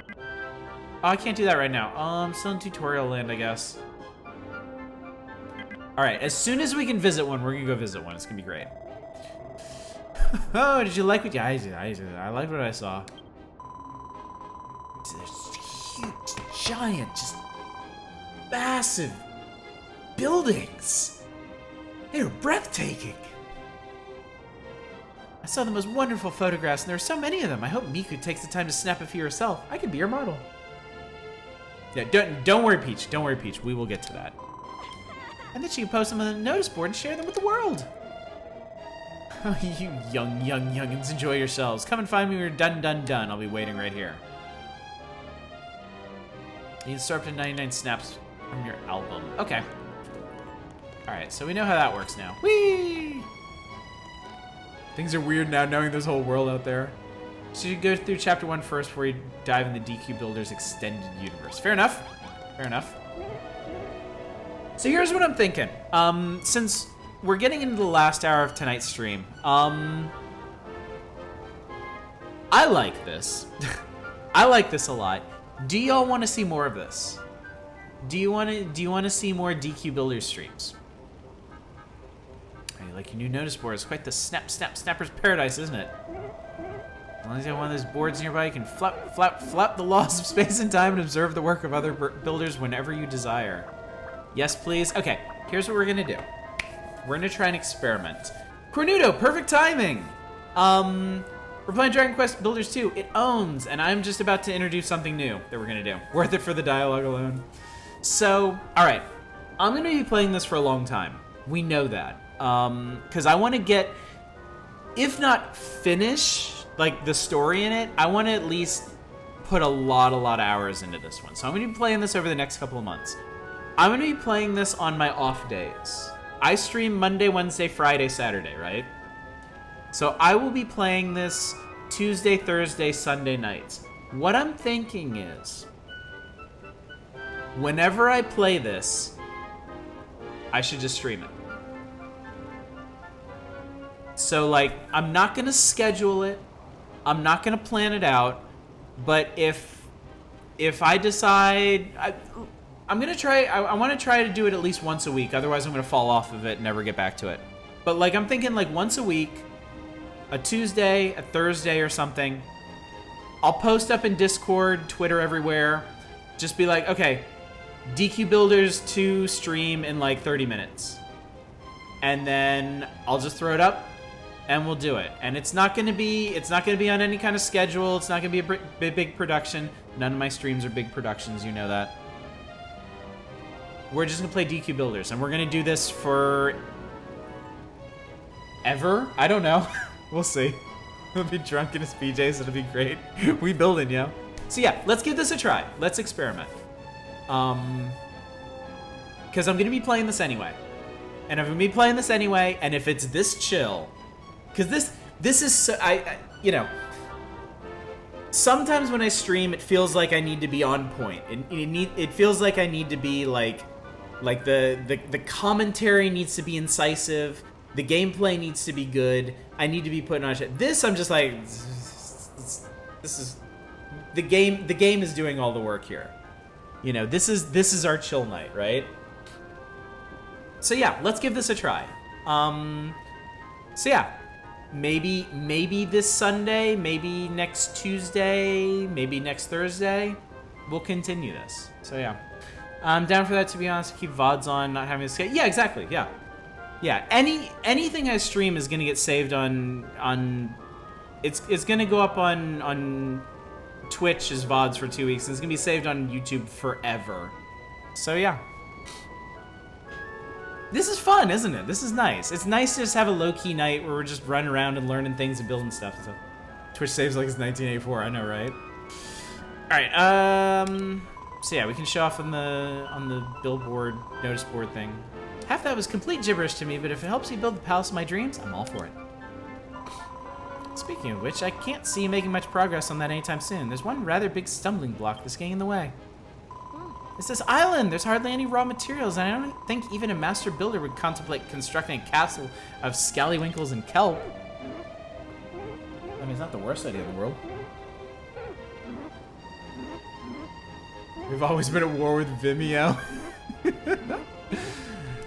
Oh, I can't do that right now. Still in tutorial land, I guess. All right, as soon as we can visit one, we're gonna go visit one. It's gonna be great. Oh, did you like what you? I liked what I saw. There's huge, giant, just massive buildings. They were breathtaking. I saw the most wonderful photographs, and there are so many of them. I hope Miku takes the time to snap a few herself. I could be her model. Yeah, don't worry, Peach. Don't worry, Peach. We will get to that. And then she can post them on the notice board and share them with the world. Oh, you youngins, enjoy yourselves. Come and find me when you're done. I'll be waiting right here. You can store up to 99 snaps from your album. Okay. All right, so we know how that works now. Whee! Things are weird now knowing there's a whole world out there. So you go through chapter 1 first before you dive in the DQ Builder's extended universe. Fair enough. Fair enough. So here's what I'm thinking. Since we're getting into the last hour of tonight's stream, I like this. I like this a lot. Do y'all want to see more of this? Do you want to see more DQ Builder streams? Hey, like your new notice board. It's quite the snapper's paradise, isn't it? As long as you have one of those boards nearby, you can flap the laws of space and time and observe the work of other builders whenever you desire. Yes, please. Okay, here's what we're gonna do. We're gonna try an experiment. Cornudo, perfect timing. We're playing Dragon Quest Builders 2. It owns, and I'm just about to introduce something new that we're gonna do. Worth it for the dialogue alone. So, all right, I'm gonna be playing this for a long time. We know that, because I want to get, if not finish like the story in it, I want to at least put a lot of hours into this one. So I'm gonna be playing this over the next couple of months. I'm gonna be playing this on my off days. I stream Monday, Wednesday, Friday, Saturday, right? So I will be playing this Tuesday, Thursday, Sunday nights. What I'm thinking is, whenever I play this, I should just stream it. So like, I'm not gonna schedule it. I'm not gonna plan it out. But if I decide, I'm gonna try. I want to try to do it at least once a week. Otherwise, I'm gonna fall off of it and never get back to it. But like, I'm thinking like once a week, a Tuesday, a Thursday, or something. I'll post up in Discord, Twitter, everywhere. Just be like, okay, DQ Builders 2 stream in like 30 minutes, and then I'll just throw it up, and we'll do it. And it's not gonna be on any kind of schedule. It's not gonna be a big production. None of my streams are big productions. You know that. We're just gonna play DQ Builders, and we're gonna do this for ever. I don't know. We'll see. We'll be drunk in his PJs. It'll be great. We building, yo. So yeah, let's give this a try. Let's experiment. Because I'm gonna be playing this anyway, and if I'm gonna be playing this anyway, and if it's this chill, because this is so, you know. Sometimes when I stream, it feels like I need to be on point. It feels like I need to be like the commentary needs to be incisive. The gameplay needs to be good. I need to be putting on shit. This, I'm just like, this is the game. The game is doing all the work here. You know, this is our chill night, right? So yeah, let's give this a try. So yeah, maybe this Sunday, maybe next Tuesday, maybe next Thursday, we'll continue this. So yeah, I'm down for that, to be honest. Keep VODs on, not having to skate. Yeah, exactly. Yeah. Yeah, anything I stream is gonna get saved on it's gonna go up on Twitch as VODs for 2 weeks, and it's gonna be saved on YouTube forever. So yeah. This is fun, isn't it? This is nice. It's nice to just have a low-key night where we're just running around and learning things and building stuff. So Twitch saves like it's 1984, I know, right? Alright, so yeah, we can show off on the billboard notice board thing. Half that was complete gibberish to me, but if it helps you build the palace of my dreams, I'm all for it. Speaking of which, I can't see you making much progress on that anytime soon. There's one rather big stumbling block that's getting in the way. It's this island. There's hardly any raw materials, and I don't think even a master builder would contemplate constructing a castle of scallywinkles and kelp. I mean, it's not the worst idea in the world. We've always been at war with Vimeo.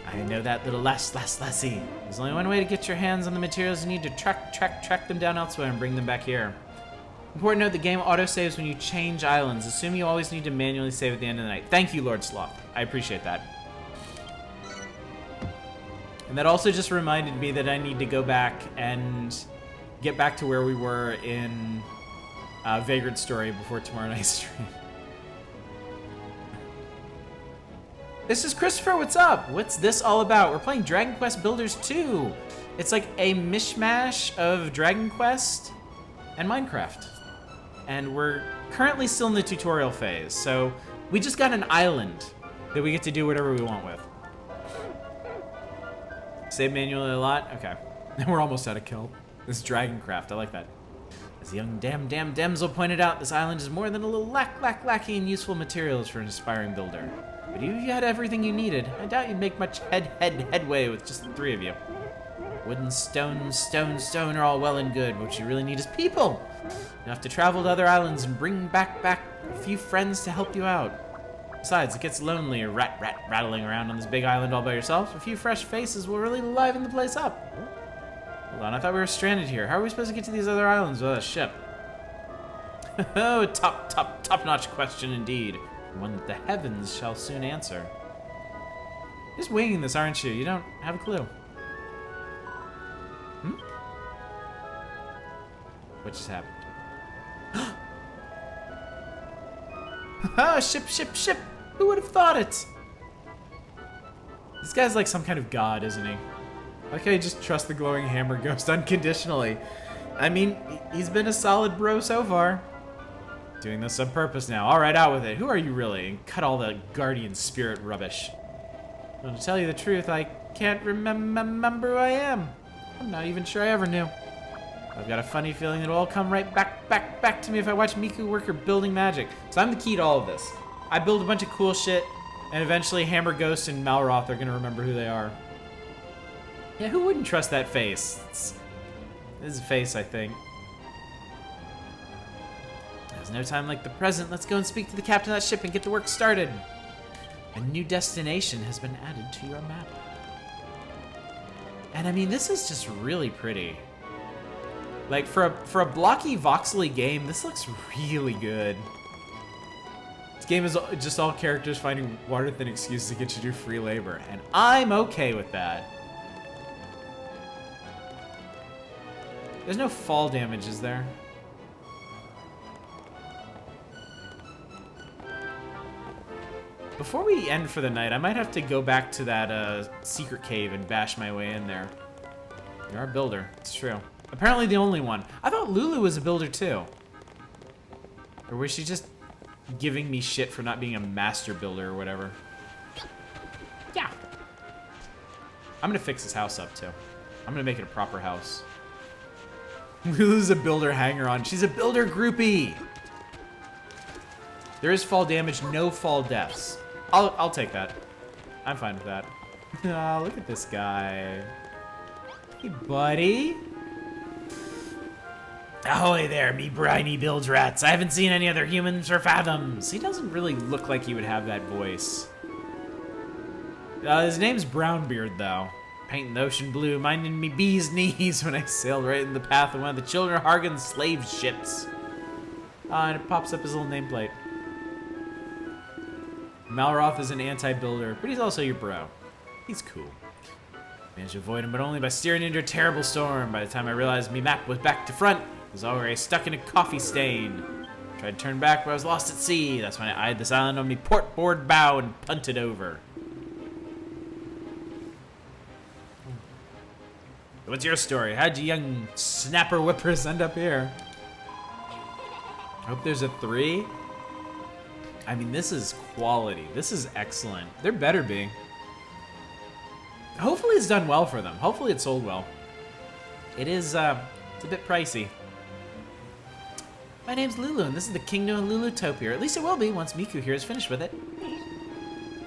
I know that, little lassie. There's only one way to get your hands on the materials you need to track them down elsewhere and bring them back here. Important note, the game auto-saves when you change islands. Assume you always need to manually save at the end of the night. Thank you, Lord Sloth. I appreciate that. And that also just reminded me that I need to go back and get back to where we were in Vagrant Story before tomorrow night's stream. This is Christopher, what's up? What's this all about? We're playing Dragon Quest Builders 2. It's like a mishmash of Dragon Quest and Minecraft. And we're currently still in the tutorial phase, so we just got an island that we get to do whatever we want with. Save manually a lot? Okay. We're almost out of kelp. This is Dragoncraft, I like that. As the young damn damsel pointed out, this island is more than a little lacking in useful materials for an aspiring builder. But if you had everything you needed, I doubt you'd make much headway with just the three of you. Wood and stone are all well and good, but what you really need is people. You have to travel to other islands and bring back a few friends to help you out. Besides, it gets lonely rattling around on this big island all by yourself. A few fresh faces will really liven the place up. Hold on, I thought we were stranded here. How are we supposed to get to these other islands without a ship? Oh, top-notch question indeed. One that the heavens shall soon answer. Just winging this, aren't you? You don't have a clue. What just happened? Ah, ship! Who would have thought it? This guy's like some kind of god, isn't he? Like I just trust the glowing hammer ghost unconditionally. I mean, he's been a solid bro so far. Doing this on purpose now. All right, out with it. Who are you really? And cut all the guardian spirit rubbish. Well, to tell you the truth, I can't remember who I am. I'm not even sure I ever knew. I've got a funny feeling it'll all come right back to me if I watch Miku work her building magic. So I'm the key to all of this. I build a bunch of cool shit, and eventually Hammer Ghost and Malroth are gonna remember who they are. Yeah, who wouldn't trust that face? This is a face, I think. There's no time like the present. Let's go and speak to the captain of that ship and get the work started. A new destination has been added to your map. And I mean, this is just really pretty. Like, for a blocky, voxely game, this looks really good. This game is just all characters finding water-thin excuses to get you to do free labor, and I'm okay with that. There's no fall damage, is there? Before we end for the night, I might have to go back to that secret cave and bash my way in there. You're a builder, it's true. Apparently the only one. I thought Lulu was a builder too. Or was she just giving me shit for not being a master builder or whatever? Yeah. I'm gonna fix this house up too. I'm gonna make it a proper house. Lulu's a builder hanger-on. She's a builder groupie. There is fall damage, no fall deaths. I'll take that. I'm fine with that. Oh, look at this guy. Hey, buddy. Ahoy there, me briny bilge rats. I haven't seen any other humans for fathoms. He doesn't really look like he would have that voice. His name's Brownbeard, though. Painting the ocean blue, minding me bee's knees when I sailed right in the path of one of the Children of Hargon's slave ships. And it pops up his little nameplate. Malroth is an anti-builder, but he's also your bro. He's cool. Managed to avoid him, but only by steering into a terrible storm. By the time I realized me map was back to front, I was already stuck in a coffee stain. Tried to turn back, but I was lost at sea. That's when I eyed this island on me port board bow and punted over. What's your story? How'd you young snapper whippers end up here? I hope there's a 3. I mean, this is quality. This is excellent. There better be. Hopefully it's done well for them. Hopefully it sold well. It is, it's a bit pricey. My name's Lulu, and this is the Kingdom of Lulutopia. Or at least it will be once Miku here is finished with it.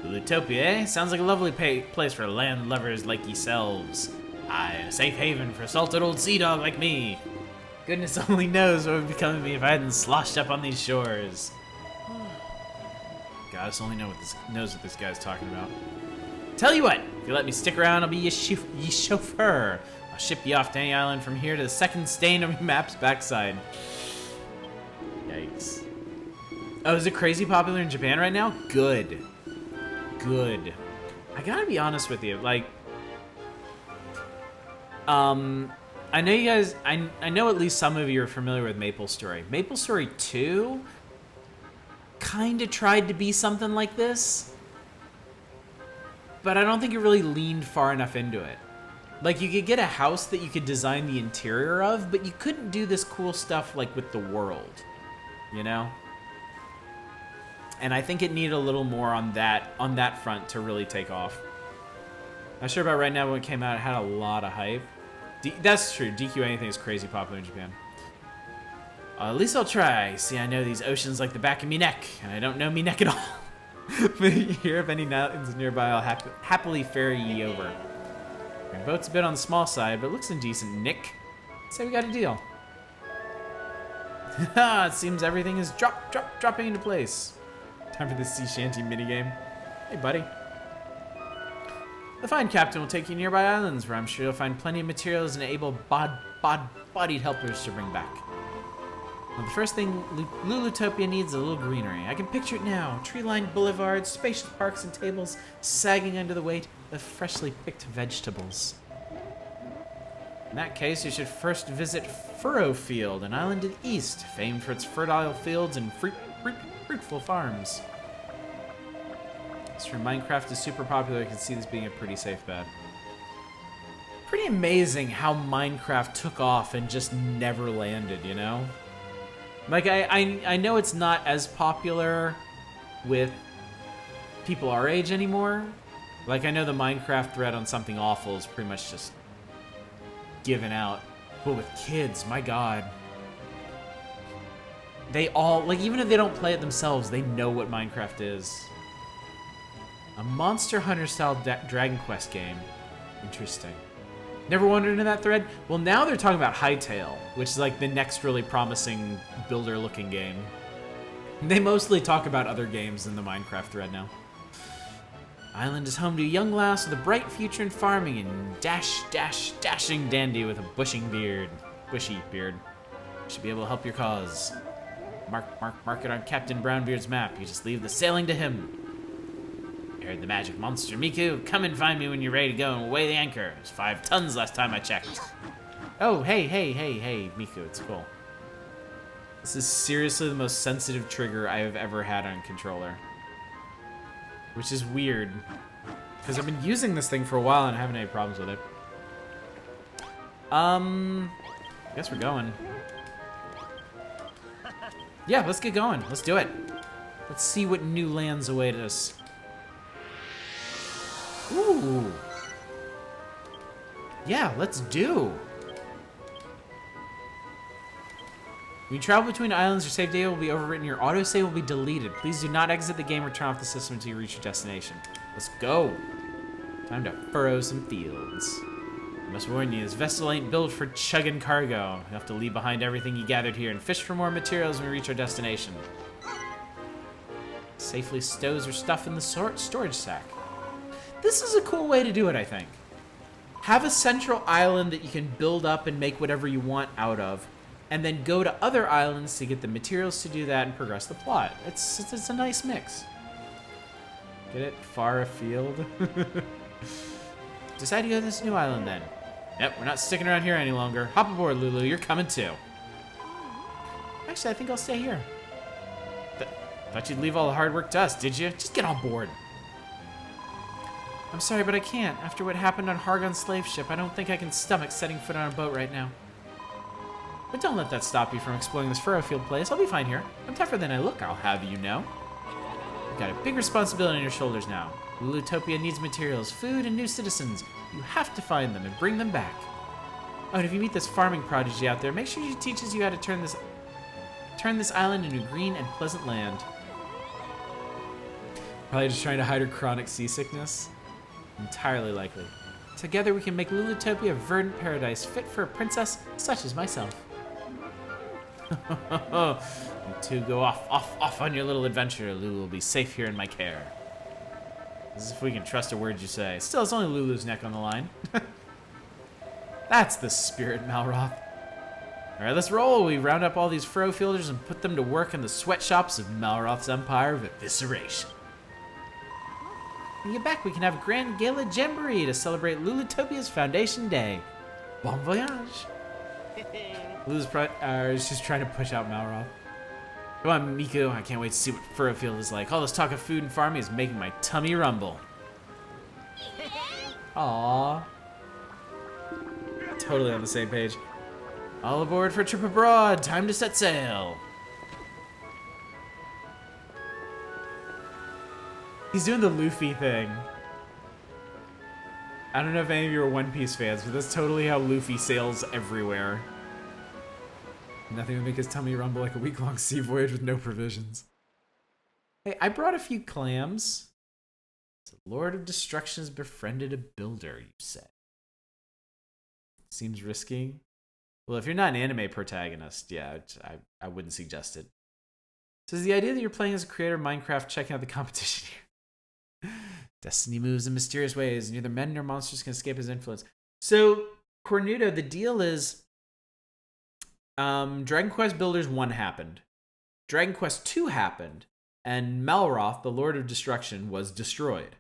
Lulutopia, eh? Sounds like a lovely place for land lovers like yourselves. Aye, a safe haven for a salted old sea dog like me. Goodness only knows what would become of me if I hadn't sloshed up on these shores. Goddess only knows what this guy's talking about. Tell you what, if you let me stick around, I'll be your chauffeur. I'll ship you off to any island from here to the second stain on your map's backside. Yikes. Oh, is it crazy popular in Japan right now? Good. Good. I gotta be honest with you, like, I know you guys, I know at least some of you are familiar with MapleStory. MapleStory 2 kind of tried to be something like this, but I don't think it really leaned far enough into it. Like, you could get a house that you could design the interior of, but you couldn't do this cool stuff, like, with the world, you know? And I think it needed a little more on that front to really take off. Not sure about right now, when it came out, it had a lot of hype. That's true, DQ anything is crazy popular in Japan. At least I'll try. See, I know these oceans like the back of me neck, and I don't know me neck at all. But here, if any mountains nearby, I'll happily ferry ye over. Your boat's a bit on the small side, but looks in decent nick. Say we got a deal. It seems everything is dropping into place. Time for the sea shanty minigame. Hey, buddy. The fine captain will take you nearby islands, where I'm sure you'll find plenty of materials and able-bodied helpers to bring back. Well, the first thing Lulutopia needs is a little greenery. I can picture it now. Tree-lined boulevards, spacious parks and tables sagging under the weight of freshly picked vegetables. In that case, you should first visit Furrowfield, an island to the east, famed for its fertile fields and fruitful farms. Since Minecraft is super popular, I can see this being a pretty safe bet. Pretty amazing how Minecraft took off and just never landed, you know? Like, I know it's not as popular with people our age anymore. Like, I know the Minecraft thread on Something Awful is pretty much just given out. But with kids, my god. They all, like, even if they don't play it themselves, they know what Minecraft is. A Monster Hunter-style Dragon Quest game. Interesting. Never wandered into that thread? Well, now they're talking about Hytale, which is like the next really promising builder-looking game. They mostly talk about other games in the Minecraft thread now. Island is home to a young lass with a bright future in farming and dashing dandy with a bushy beard. Should be able to help your cause. Mark it on Captain Brownbeard's map. You just leave the sailing to him. Heard the magic monster. Miku, come and find me when you're ready to go and weigh the anchor. It was 5 tons last time I checked. Oh, hey, Miku, it's cool. This is seriously the most sensitive trigger I have ever had on controller. Which is weird. Because I've been using this thing for a while and I haven't had any problems with it. I guess we're going. Yeah, let's get going. Let's do it. Let's see what new lands await us. Ooh. Yeah, let's do. When you travel between islands, your save data will be overwritten. Your autosave will be deleted. Please do not exit the game or turn off the system until you reach your destination. Let's go. Time to furrow some fields. I must warn you, this vessel ain't built for chugging cargo. You have to leave behind everything you gathered here and fish for more materials when we reach our destination. Safely stows your stuff in the storage sack. This is a cool way to do it, I think. Have a central island that you can build up and make whatever you want out of, and then go to other islands to get the materials to do that and progress the plot. It's a nice mix. Get it? Far afield? Decide to go to this new island then. Yep, we're not sticking around here any longer. Hop aboard, Lulu. You're coming too. Actually, I think I'll stay here. Thought you'd leave all the hard work to us, did you? Just get on board. I'm sorry, but I can't. After what happened on Hargon's slave ship, I don't think I can stomach setting foot on a boat right now. But don't let that stop you from exploring this Furrowfield place. I'll be fine here. I'm tougher than I look, I'll have you know. You've got a big responsibility on your shoulders now. Lulutopia needs materials, food, and new citizens. You have to find them and bring them back. Oh, and if you meet this farming prodigy out there, make sure she teaches you how to turn this island into green and pleasant land. Probably just trying to hide her chronic seasickness. Entirely likely. Together we can make Lulutopia a verdant paradise fit for a princess such as myself. You two go off on your little adventure. Lulu will be safe here in my care. As if we can trust a word you say. Still, it's only Lulu's neck on the line. That's the spirit, Malroth. Alright, let's roll. We round up all these furrow fielders and put them to work in the sweatshops of Malroth's empire of evisceration. When you get back, we can have a grand gala jamboree to celebrate Lulutopia's Foundation Day. Bon voyage. Lulu's she's trying to push out Malroth. Come on, Miku. I can't wait to see what Furrowfield is like. All this talk of food and farming is making my tummy rumble. Aww. Totally on the same page. All aboard for a trip abroad. Time to set sail. He's doing the Luffy thing. I don't know if any of you are One Piece fans, but that's totally how Luffy sails everywhere. Nothing would make his tummy rumble like a week-long sea voyage with no provisions. Hey, I brought a few clams. The Lord of Destruction has befriended a builder, you say. Seems risky. Well, if you're not an anime protagonist, yeah, I wouldn't suggest it. So is the idea that you're playing as a creator of Minecraft checking out the competition here? Destiny moves in mysterious ways, and neither men nor monsters can escape his influence. So, Cornuto, the deal is... Dragon Quest Builders 1 happened. Dragon Quest 2 happened. And Malroth, the Lord of Destruction, was destroyed.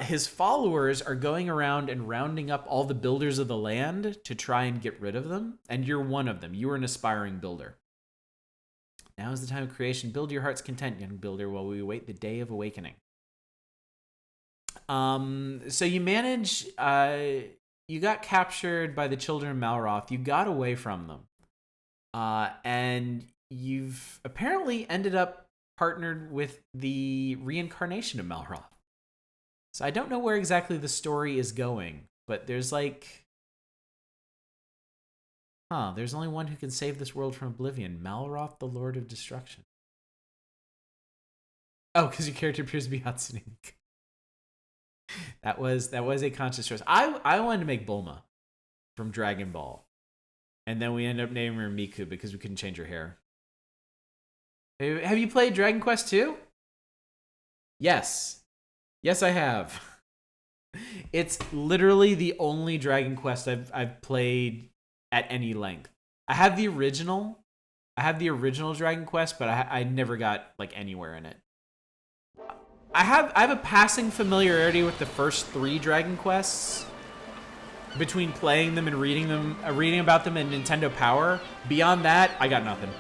His followers are going around and rounding up all the builders of the land to try and get rid of them. And you're one of them. You are an aspiring builder. Now is the time of creation. Build your heart's content, young builder, while we await the day of awakening. So you manage... you got captured by the children of Malroth. You got away from them. And you've apparently ended up partnered with the reincarnation of Malroth. So I don't know where exactly the story is going, but there's like... there's only one who can save this world from oblivion. Malroth, the Lord of Destruction. Oh, because your character appears to be Hatsune Miku. That was a conscious choice. I wanted to make Bulma from Dragon Ball. And then we ended up naming her Miku because we couldn't change her hair. Have you played Dragon Quest 2? Yes. Yes, I have. It's literally the only Dragon Quest I've played at any length. I have the original. Dragon Quest, but I never got like anywhere in it. I have a passing familiarity with the first 3 Dragon Quests. Between playing them and reading about them in Nintendo Power. Beyond that, I got nothing.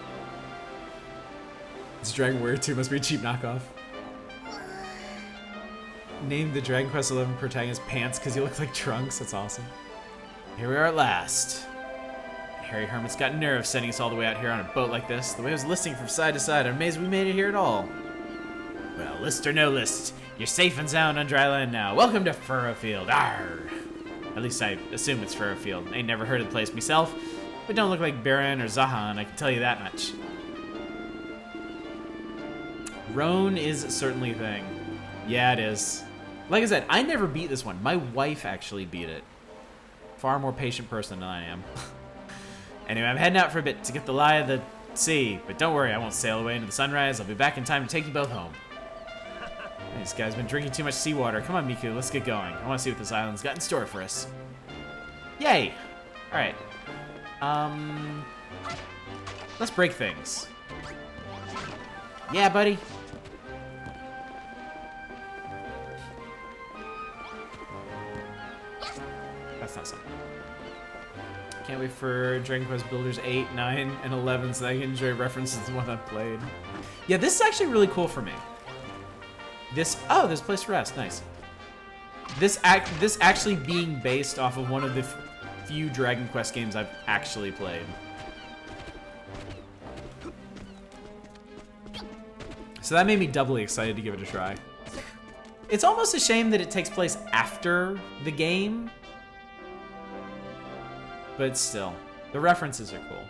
This Dragon Warrior 2 must be a cheap knockoff. Named the Dragon Quest XI protagonist Pants because he looks like Trunks. That's awesome. Here we are at last. Harry Hermit's got nerve sending us all the way out here on a boat like this. The way I was listing from side to side, I'm amazed we made it here at all. Well, list or no list, you're safe and sound on dry land now. Welcome to Furrowfield. Arr! At least I assume it's Furrowfield. Ain't never heard of the place myself, but don't look like Baron or Zahan, I can tell you that much. Roan is certainly a thing. Yeah, it is. Like I said, I never beat this one. My wife actually beat it. Far more patient person than I am. Anyway, I'm heading out for a bit to get the lie of the sea, but don't worry, I won't sail away into the sunrise. I'll be back in time to take you both home. This guy's been drinking too much seawater. Come on, Miku, let's get going. I want to see what this island's got in store for us. Yay! Alright. Let's break things. Yeah, buddy. That's not something. Can't wait for Dragon Quest Builders 8, 9, and 11 so that I can enjoy references to the one I've played. Yeah, this is actually really cool for me. There's a place to rest. Nice. This actually being based off of one of the few Dragon Quest games I've actually played. So that made me doubly excited to give it a try. It's almost a shame that it takes place after the game. But still, the references are cool.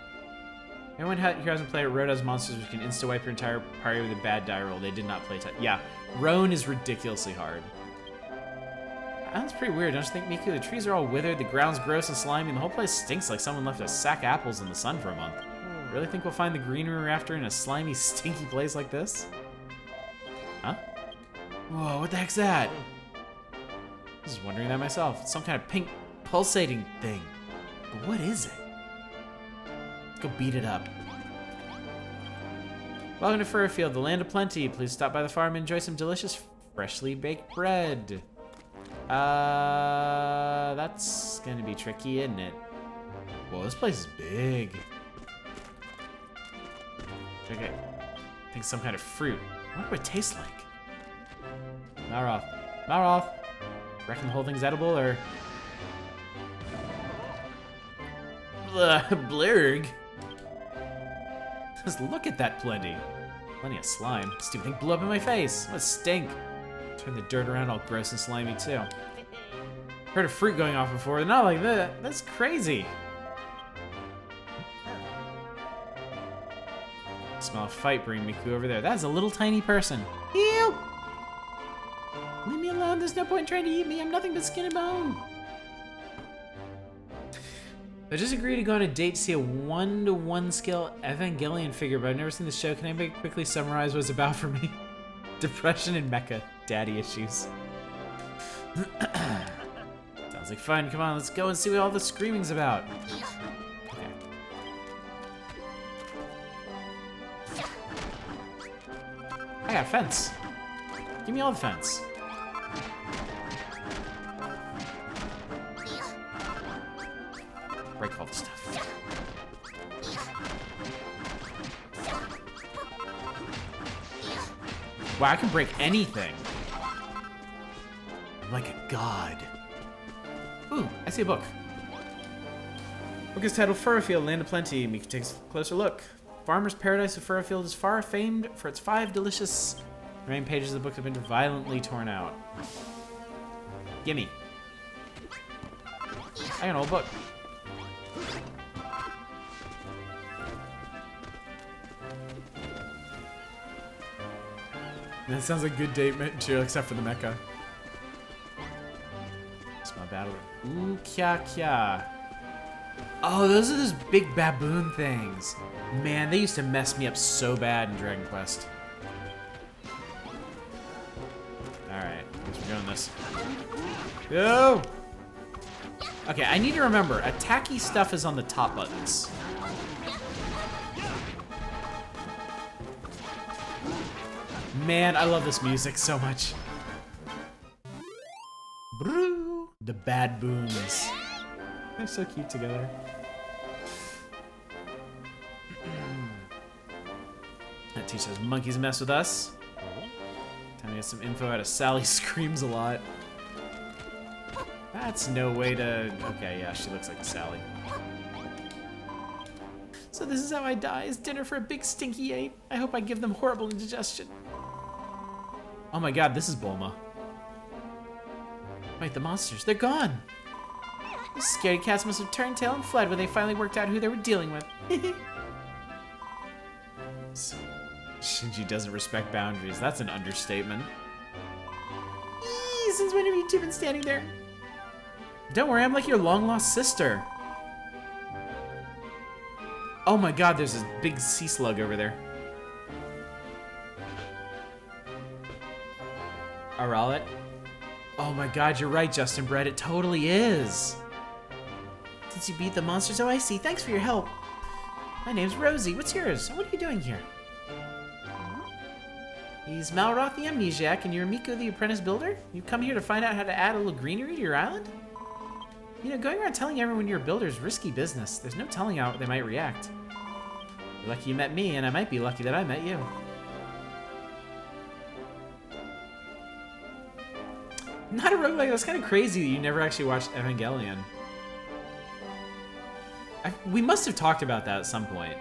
Anyone here hasn't played Road has monsters which can insta-wipe your entire party with a bad die roll. They did not play Yeah, Roan is ridiculously hard. That's pretty weird, don't you think, Miku? The trees are all withered, the ground's gross and slimy, and the whole place stinks like someone left a sack of apples in the sun for a month. Really think we'll find the greenery we're after in a slimy, stinky place like this? Huh? Whoa, what the heck's that? I was wondering that myself. It's some kind of pink pulsating thing. But what is it? Let's go beat it up. Welcome to Furfield, the land of plenty. Please stop by the farm and enjoy some delicious freshly baked bread. That's gonna be tricky, isn't it? Whoa, this place is big. Okay, I think some kind of fruit. I wonder what it tastes like. Malroth. Malroth! Reckon the whole thing's edible, or... Blurg? Just look at that plenty. Plenty of slime. Stupid thing blew up in my face. What a stink. Turn the dirt around all gross and slimy, too. Heard of fruit going off before, not like that. That's crazy. Smell a fight bring Miku over there. That's a little tiny person. Ew! Leave me alone. There's no point trying to eat me. I'm nothing but skin and bone. I just agreed to go on a date to see a 1-to-1 scale Evangelion figure, but I've never seen the show. Can anybody quickly summarize what it's about for me? Depression and mecha. Daddy issues. Sounds like fun. Come on, let's go and see what all the screaming's about. Okay. I got a fence. Give me all the fence. Break all the stuff. Wow, I can break anything. I'm like a god. Ooh, I see a book. Book is titled Furfield, Land of Plenty. Miku takes a closer look. Farmer's Paradise of Furfield is far famed for its 5 delicious... The main pages of the book have been violently torn out. Gimme. I got an old book. That sounds like good date material, except for the mecha. Smell battle. Ooh, kya kya. Oh, those are those big baboon things. Man, they used to mess me up so bad in Dragon Quest. Alright, I guess we're doing this. Go! Okay, I need to remember, attacky stuff is on the top buttons. Man, I love this music so much. Brew, the bad boons. They're so cute together. That teaches those monkeys mess with us. Time to get some info out of Sally Screams a Lot. That's no way to... Okay, yeah, she looks like a Sally. So this is how I die, is dinner for a big stinky ape. I hope I give them horrible indigestion. Oh my god, this is Bulma. Wait, the monsters, they're gone! The scaredy cats must have turned tail and fled when they finally worked out who they were dealing with. So, Shinji doesn't respect boundaries, that's an understatement. Eee, since when have you two been standing there? Don't worry, I'm like your long-lost sister. Oh my god, there's this big sea slug over there. Aralet? Oh my god, you're right, Justin Brett. It totally is. Since you beat the monsters, oh I see. Thanks for your help. My name's Rosie. What's yours? What are you doing here? He's Malroth the Amnesiac, and you're Miko the Apprentice Builder? You come here to find out how to add a little greenery to your island? You know, going around telling everyone you're a builder is risky business. There's no telling how they might react. You're lucky you met me, and I might be lucky that I met you. Not a roguelike. That's kind of crazy that you never actually watched Evangelion. We must have talked about that at some point.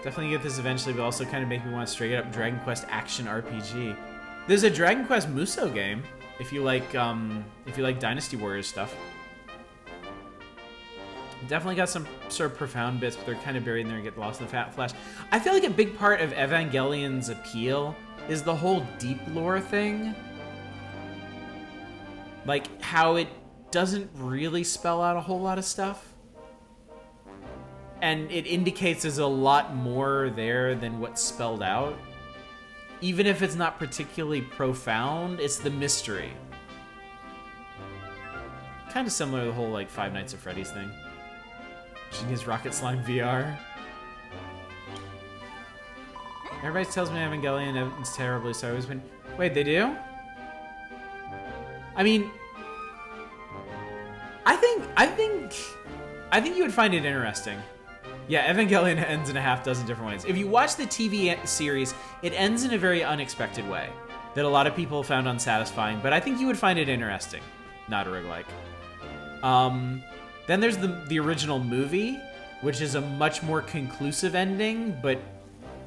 Definitely get this eventually, but also kind of make me want to straight up Dragon Quest action RPG. There's a Dragon Quest Musou game if you like Dynasty Warriors stuff. Definitely got some sort of profound bits, but they're kind of buried in there and get lost in the fat flash. I feel like a big part of Evangelion's appeal is the whole deep lore thing. Like, how it doesn't really spell out a whole lot of stuff. And it indicates there's a lot more there than what's spelled out. even if it's not particularly profound, it's the mystery. Kind of similar to the whole like Five Nights at Freddy's thing. She needs Rocket Slime VR. Everybody tells me Evangelion is terribly so. Always been. Wait, they do? I mean, I think you would find it interesting. Yeah, Evangelion ends in a half dozen different ways. If you watch the TV series, it ends in a very unexpected way that a lot of people found unsatisfying, but I think you would find it interesting. Not a roguelike. Then there's the original movie, which is a much more conclusive ending, but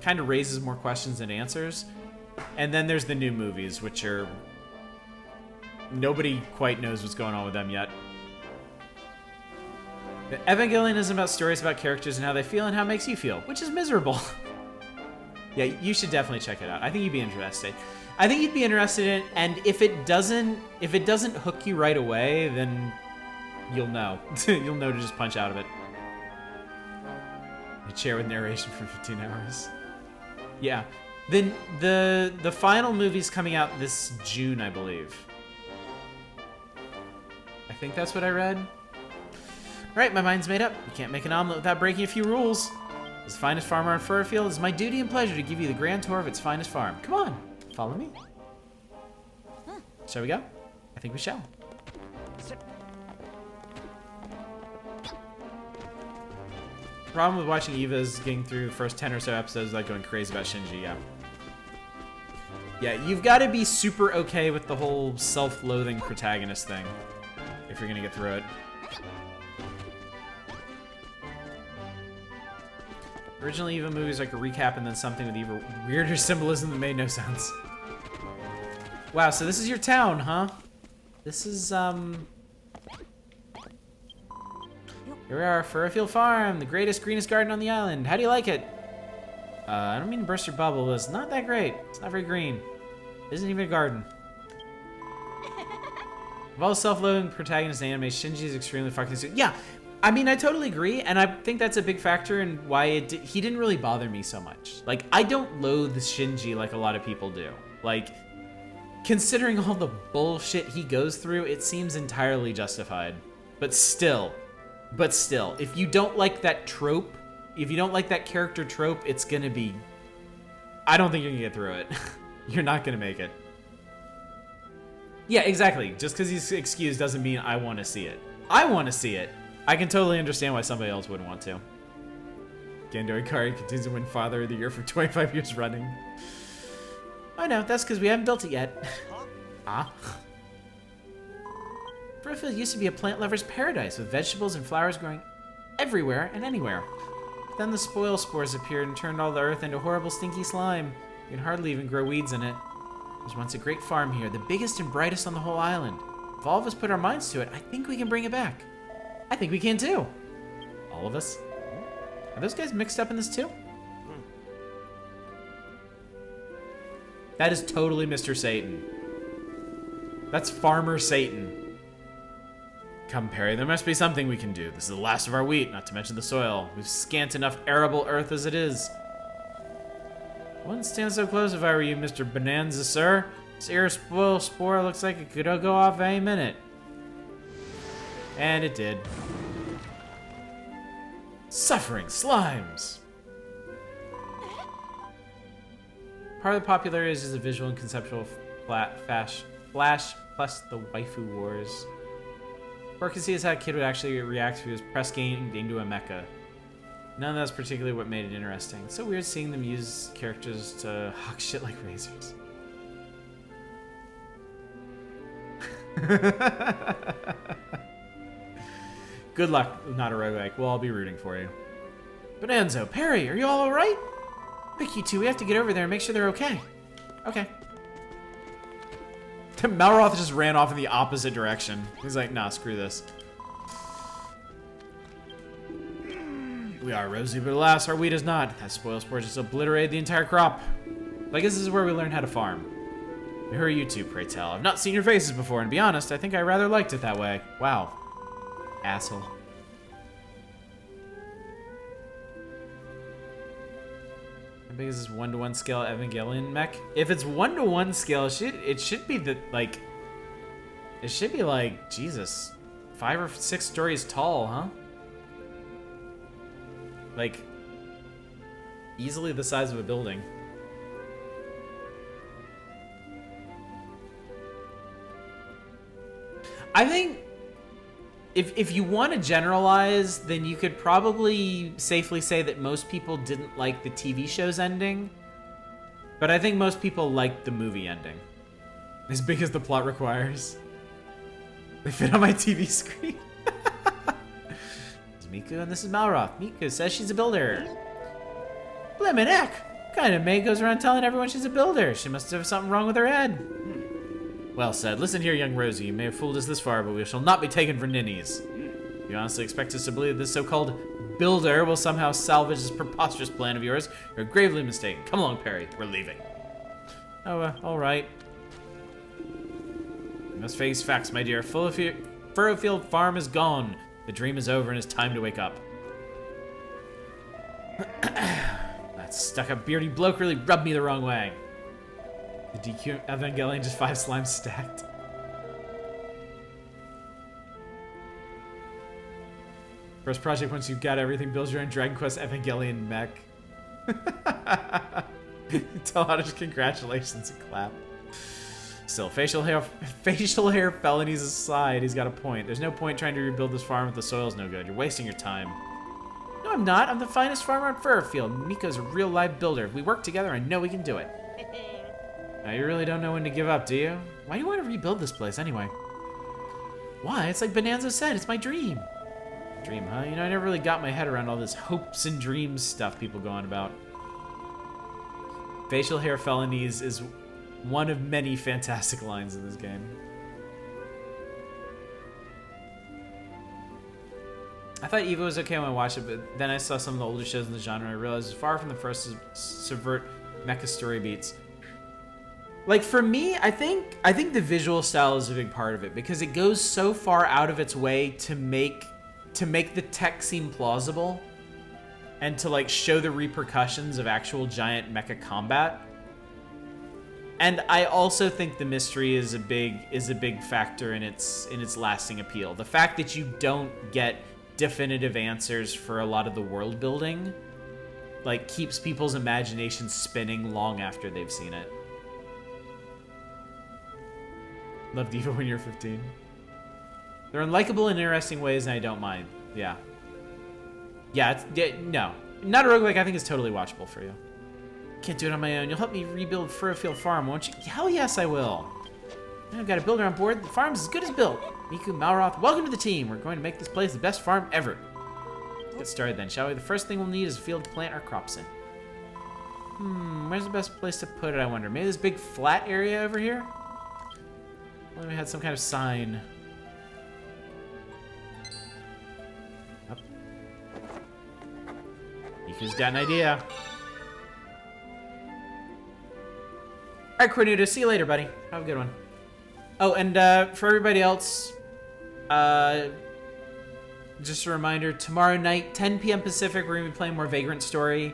kind of raises more questions than answers. And then there's the new movies, which are... nobody quite knows what's going on with them yet. Evangelion isn't about stories, about characters and how they feel and how it makes you feel, which is miserable. Yeah, you should definitely check it out. I think you'd be interested. I think you'd be interested in it, and if it doesn't hook you right away, then you'll know. You'll know to just punch out of it. A chair with narration for 15 hours. Yeah. Then the final movie's coming out this June, I believe. I think that's what I read. Alright, my mind's made up. You can't make an omelet without breaking a few rules. As the finest farmer on Furfield, it's my duty and pleasure to give you the grand tour of its finest farm. Come on, follow me. Shall we go? I think we shall. The problem with watching Eva is getting through the first 10 or so episodes like going crazy about Shinji, yeah. Yeah, you've got to be super okay with the whole self-loathing protagonist thing if you're going to get through it. Original Eva movies like a recap and then something with even weirder symbolism that made no sense. Wow, so this is your town, huh? This is, Here we are, Furfield Farm, the greatest, greenest garden on the island. How do you like it? I don't mean to burst your bubble, but it's not that great. It's not very green. It isn't even a garden. Of all the self-loathing protagonist anime, Shinji is extremely fucking stupid. Yeah, I mean, I totally agree, and I think that's a big factor in why he didn't really bother me so much. Like, I don't loathe Shinji like a lot of people do. Like, considering all the bullshit he goes through, it seems entirely justified. But still, if you don't like that trope, if you don't like that character trope, it's gonna be... I don't think you're gonna get through it. You're not gonna make it. Yeah, exactly. Just because he's excused doesn't mean I want to see it. I want to see it. I can totally understand why somebody else wouldn't want to. Gendo Ikari continues to win Father of the Year for 25 years running. I know, that's because we haven't built it yet. Ah. Furfield used to be a plant lover's paradise with vegetables and flowers growing everywhere and anywhere. But then the spoil spores appeared and turned all the earth into horrible stinky slime. You can hardly even grow weeds in it. There was once a great farm here, the biggest and brightest on the whole island. If all of us put our minds to it, I think we can bring it back. I think we can too. All of us? Are those guys mixed up in this too? That is totally Mr. Satan. That's Farmer Satan. Come, Perry, there must be something we can do. This is the last of our wheat, not to mention the soil. We've scant enough arable earth as it is. I wouldn't stand so close if I were you, Mr. Bonanza, sir. This air spoil spore looks like it could go off any minute. And it did. Suffering slimes! Part of the popularity is the visual and conceptual flash plus the waifu wars. Or can see is how a kid would actually react if he was press gamed into a mecha. None of that's particularly what made it interesting. It's so weird seeing them use characters to hawk shit like razors. Good luck, not a roguelike. Well, I'll be rooting for you. Bonanzo, Perry, are you all alright? Quick, you two, we have to get over there and make sure they're okay. Okay. Malroth just ran off in the opposite direction. He's like, nah, screw this. We are rosy, but alas, our wheat is not. That spoil spore just obliterated the entire crop. I guess this is where we learn how to farm. Who are you two, pray tell? I've not seen your faces before, and to be honest, I think I rather liked it that way. Wow. Asshole. big is this 1-to-1 scale Evangelion mech? If it's 1-to-1 scale, it should be it should be like, Jesus, 5 or 6 stories tall, huh? Like, easily the size of a building. I think if you want to generalize, then you could probably safely say that most people didn't like the TV show's ending. But I think most people liked the movie ending. As big as the plot requires. They fit on my TV screen. This is Miku and this is Malroth. Miku says she's a builder. Blimmin' heck! What kind of maid goes around telling everyone she's a builder? She must have something wrong with her head. Well said. Listen here, young Rosie. You may have fooled us this far, but we shall not be taken for ninnies. You honestly expect us to believe this so-called builder will somehow salvage this preposterous plan of yours? You're gravely mistaken. Come along, Perry. We're leaving. Oh, all right. You must face facts, my dear. Furrowfield Farm is gone. The dream is over and it's time to wake up. That stuck-up beardy bloke really rubbed me the wrong way. The DQ Evangelion, just 5 slimes stacked. First project, once you've got everything, build your own Dragon Quest Evangelion mech. Tell Oddish congratulations and clap. Still, facial hair felonies aside, he's got a point. There's no point trying to rebuild this farm if the soil's no good. You're wasting your time. No, I'm not. I'm the finest farmer on Furrowfield. Miko's a real live builder. If we work together, I know we can do it. Now, you really don't know when to give up, do you? Why do you want to rebuild this place anyway? Why? It's like Bonanza said, it's my dream. Dream, huh? You know, I never really got my head around all this hopes and dreams stuff people go on about. Facial hair felonies is one of many fantastic lines in this game. I thought Eva was okay when I watched it, but then I saw some of the older shows in the genre and I realized it's far from the first to subvert mecha story beats. Like, for me, I think the visual style is a big part of it because it goes so far out of its way to make the tech seem plausible and to like show the repercussions of actual giant mecha combat. And I also think the mystery is a big factor in its lasting appeal. The fact that you don't get definitive answers for a lot of the world building like keeps people's imagination spinning long after they've seen it. Loved Eva when you were 15. They're unlikable in interesting ways, and I don't mind. Yeah. Yeah, no. Not a roguelike, I think it's totally watchable for you. Can't do it on my own. You'll help me rebuild Furrowfield Farm, won't you? Hell yes, I will. I've got a builder on board. The farm's as good as built. Miku, Malroth, welcome to the team. We're going to make this place the best farm ever. Let's get started then, shall we? The first thing we'll need is a field to plant our crops in. Where's the best place to put it, I wonder? Maybe this big flat area over here? Well, we had some kind of sign. Up. Miku's got an idea. All right, Cornuda, see you later, buddy. Have a good one. Oh, and for everybody else, just a reminder, tomorrow night, 10 p.m. Pacific, we're going to be playing more Vagrant Story.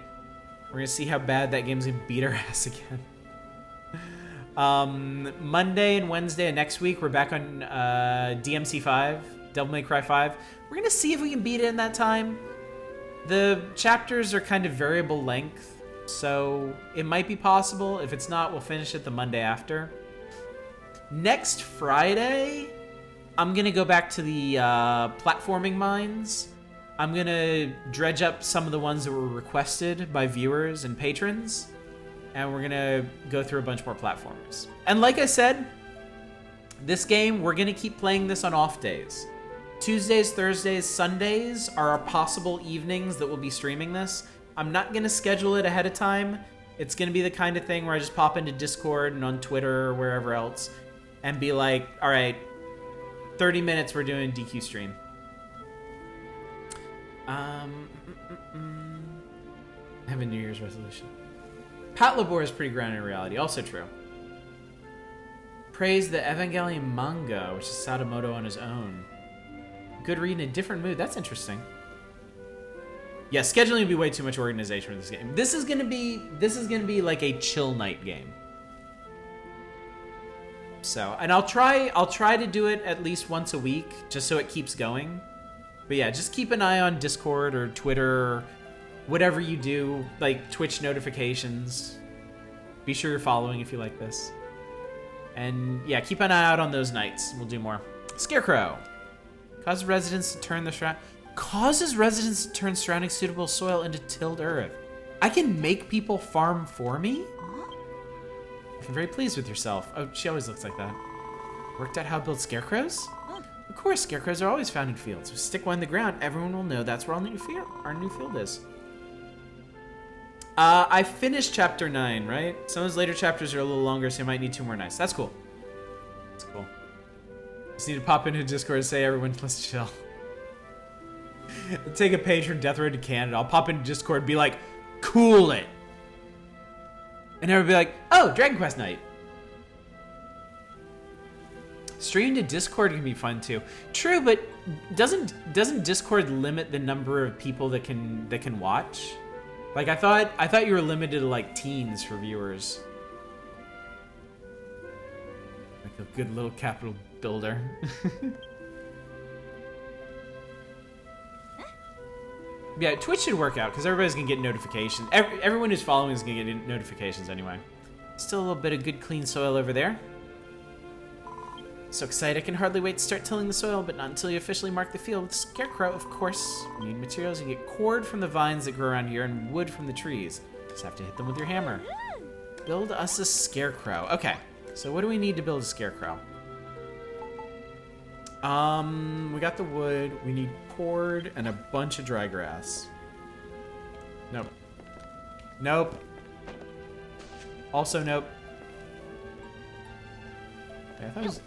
We're going to see how bad that game's going to beat our ass again. Monday and Wednesday of next week, we're back on DMC5, Devil May Cry 5. We're going to see if we can beat it in that time. The chapters are kind of variable length, so it might be possible. If it's not, we'll finish it the Monday after. Next Friday, I'm going to go back to the platforming mines. I'm going to dredge up some of the ones that were requested by viewers and patrons. And we're going to go through a bunch more platformers. And like I said, this game, we're going to keep playing this on off days. Tuesdays, Thursdays, Sundays are our possible evenings that we'll be streaming this. I'm not going to schedule it ahead of time. It's going to be the kind of thing where I just pop into Discord and on Twitter or wherever else and be like, all right, 30 minutes we're doing DQ stream. I have a New Year's resolution. Pat Labor is pretty grounded in reality. Also true. Praise the Evangelion manga, which is Sadamoto on his own. Good read in a different mood. That's interesting. Yeah, scheduling would be way too much organization for this game. This is gonna be like a chill night game. So, and I'll try to do it at least once a week, just so it keeps going. But yeah, just keep an eye on Discord or Twitter, or whatever you do, like Twitch notifications. Be sure you're following if you like this. And yeah, keep an eye out on those nights. We'll do more. Scarecrow. Causes residents to turn surrounding suitable soil into tilled earth. I can make people farm for me? I'm very pleased with yourself. Oh, she always looks like that. Worked out how to build scarecrows? Of course, scarecrows are always found in fields. If we stick one in the ground, everyone will know that's where our new field is. I finished chapter 9, right? Some of those later chapters are a little longer, so you might need 2 more nights. That's cool. That's cool. Just need to pop into Discord and say, everyone, let's chill. Take a page from Death Road to Canada. I'll pop into Discord and be like, cool it. And everyone will be like, oh, Dragon Quest night. Streaming to Discord can be fun too. True, but doesn't Discord limit the number of people that can watch? Like I thought you were limited to like teens for viewers. Like a good little capital builder. Yeah, Twitch should work out because everybody's gonna get notifications. Everyone who's following is gonna get notifications anyway. Still a little bit of good clean soil over there. So excited, I can hardly wait to start tilling the soil, but not until you officially mark the field with Scarecrow, of course. You need materials, you get cord from the vines that grow around here and wood from the trees. Just have to hit them with your hammer. Build us a Scarecrow. Okay, so what do we need to build a Scarecrow? We got the wood, we need cord and a bunch of dry grass. Nope. Nope. Also nope. Okay, I thought it was...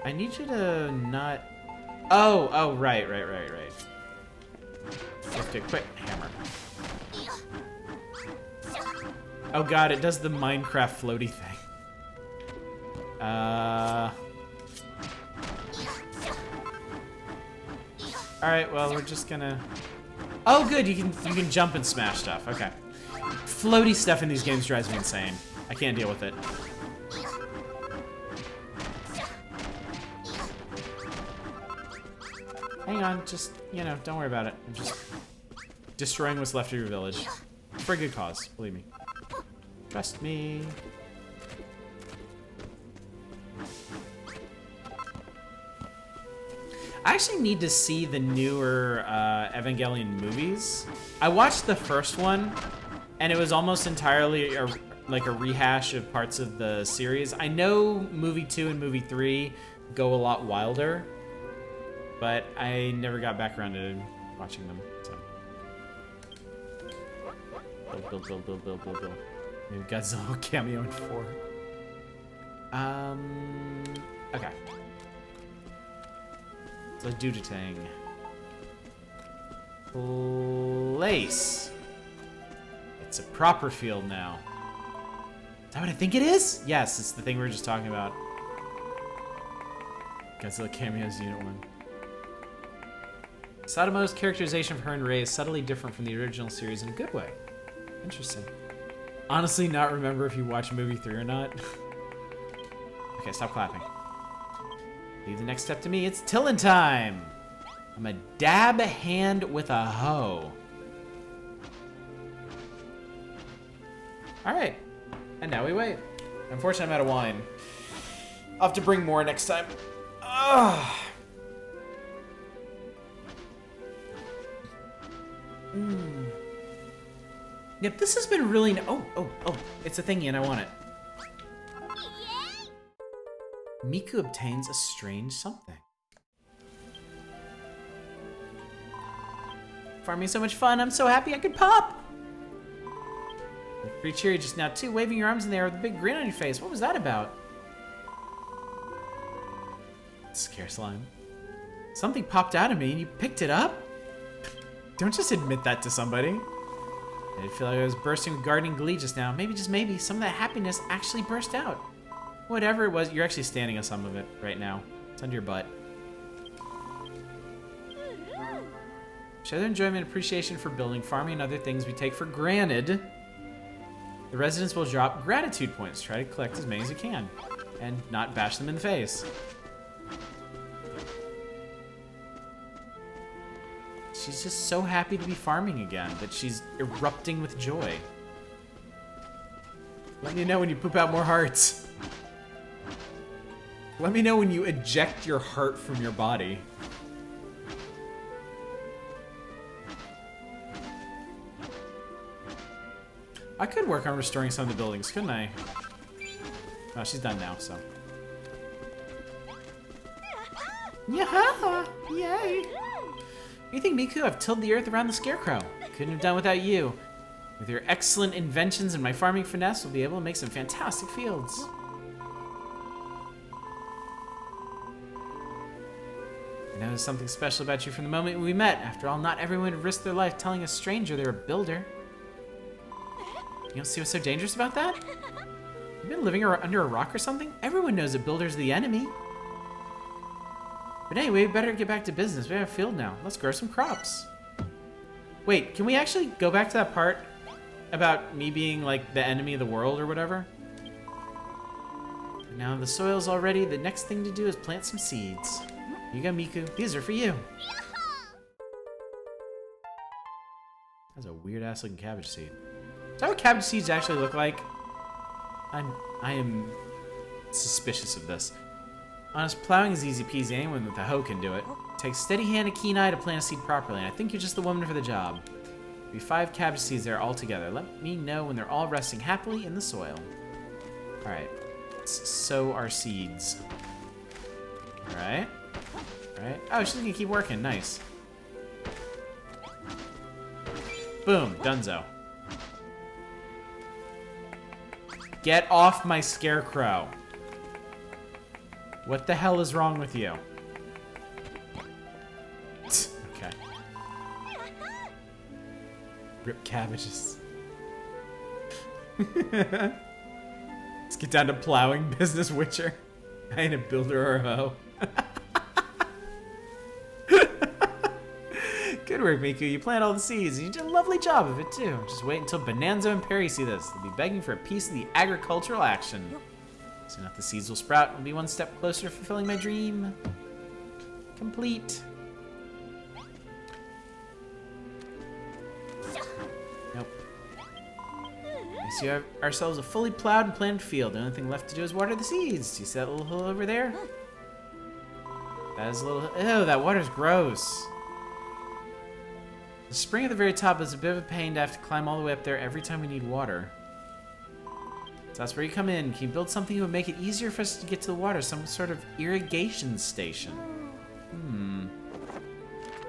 I need you to not... Oh, right. Lift it, quick, hammer. Oh god, it does the Minecraft floaty thing. Alright, well, we're just gonna... Oh good, you can jump and smash stuff, okay. Floaty stuff in these games drives me insane. I can't deal with it. Hang on, just, don't worry about it. I'm just destroying what's left of your village. For a good cause, believe me. Trust me. I actually need to see the newer Evangelion movies. I watched the first one, and it was almost entirely like a rehash of parts of the series. I know movie 2 and movie 3 go a lot wilder, but I never got back around to watching them. So. Build. Maybe Godzilla will cameo in 4. Okay. So Dudatang. Place. It's a proper field now. Is that what I think it is? Yes, it's the thing we were just talking about. Godzilla cameos Unit 1. Sadamo's characterization of her and Rei is subtly different from the original series in a good way. Interesting. Honestly, not remember if you watched movie 3 or not. Okay, stop clapping. Leave the next step to me. It's tillin' time! I'm a dab hand with a hoe. Alright. And now we wait. Unfortunately, I'm out of wine. I'll have to bring more next time. Ugh. Yep, this has been really... Oh, it's a thingy and I want it. Miku obtains a strange something. Farming so much fun, I'm so happy I could pop! You're pretty cheery just now too, waving your arms in the air with a big grin on your face. What was that about? Scare slime. Something popped out of me and you picked it up? Don't just admit that to somebody. I feel like I was bursting with gardening glee just now. Maybe, just maybe, some of that happiness actually burst out. Whatever it was, you're actually standing on some of it right now. It's under your butt. Show their enjoyment and appreciation for building, farming, and other things we take for granted. The residents will drop gratitude points. Try to collect as many as you can. And not bash them in the face. She's just so happy to be farming again that she's erupting with joy. Let me know when you poop out more hearts. Let me know when you eject your heart from your body. I could work on restoring some of the buildings, couldn't I? Oh, she's done now, so. Yeah! Yay! You think, Miku? I've tilled the earth around the scarecrow. Couldn't have done without you. With your excellent inventions and my farming finesse, we'll be able to make some fantastic fields. I noticed something special about you from the moment we met. After all, not everyone would risk their life telling a stranger they're a builder. You don't see what's so dangerous about that? You've been living under a rock or something? Everyone knows a builder's the enemy. But anyway, we better get back to business. We have a field now. Let's grow some crops. Wait, can we actually go back to that part about me being like the enemy of the world or whatever? Now the soil's all ready. The next thing to do is plant some seeds. Here you go, Miku. These are for you. That's a weird-ass looking cabbage seed. Is that what cabbage seeds actually look like? I am suspicious of this. Honest, plowing is easy peasy. Anyone with a hoe can do it. It takes steady hand and keen eye to plant a seed properly, and I think you're just the woman for the job. There'll be 5 cabbage seeds there all together. Let me know when they're all resting happily in the soil. Alright. Let's sow our seeds. Alright. Alright. Oh, she's gonna keep working. Nice. Boom. Dunzo. Get off my scarecrow. What the hell is wrong with you? Okay. Rip cabbages. Let's get down to plowing business, Witcher. I ain't a builder or a hoe. Good work, Miku. You plant all the seeds, and you did a lovely job of it, too. Just wait until Bonanza and Perry see this. They'll be begging for a piece of the agricultural action. Soon enough, the seeds will sprout and will be one step closer to fulfilling my dream. Complete. Nope. We see ourselves a fully plowed and planted field. The only thing left to do is water the seeds. Do you see that little hill over there? That is a little... Ew, that water's gross. The spring at the very top is a bit of a pain to have to climb all the way up there every time we need water. So that's where you come in. Can you build something that would make it easier for us to get to the water? Some sort of irrigation station.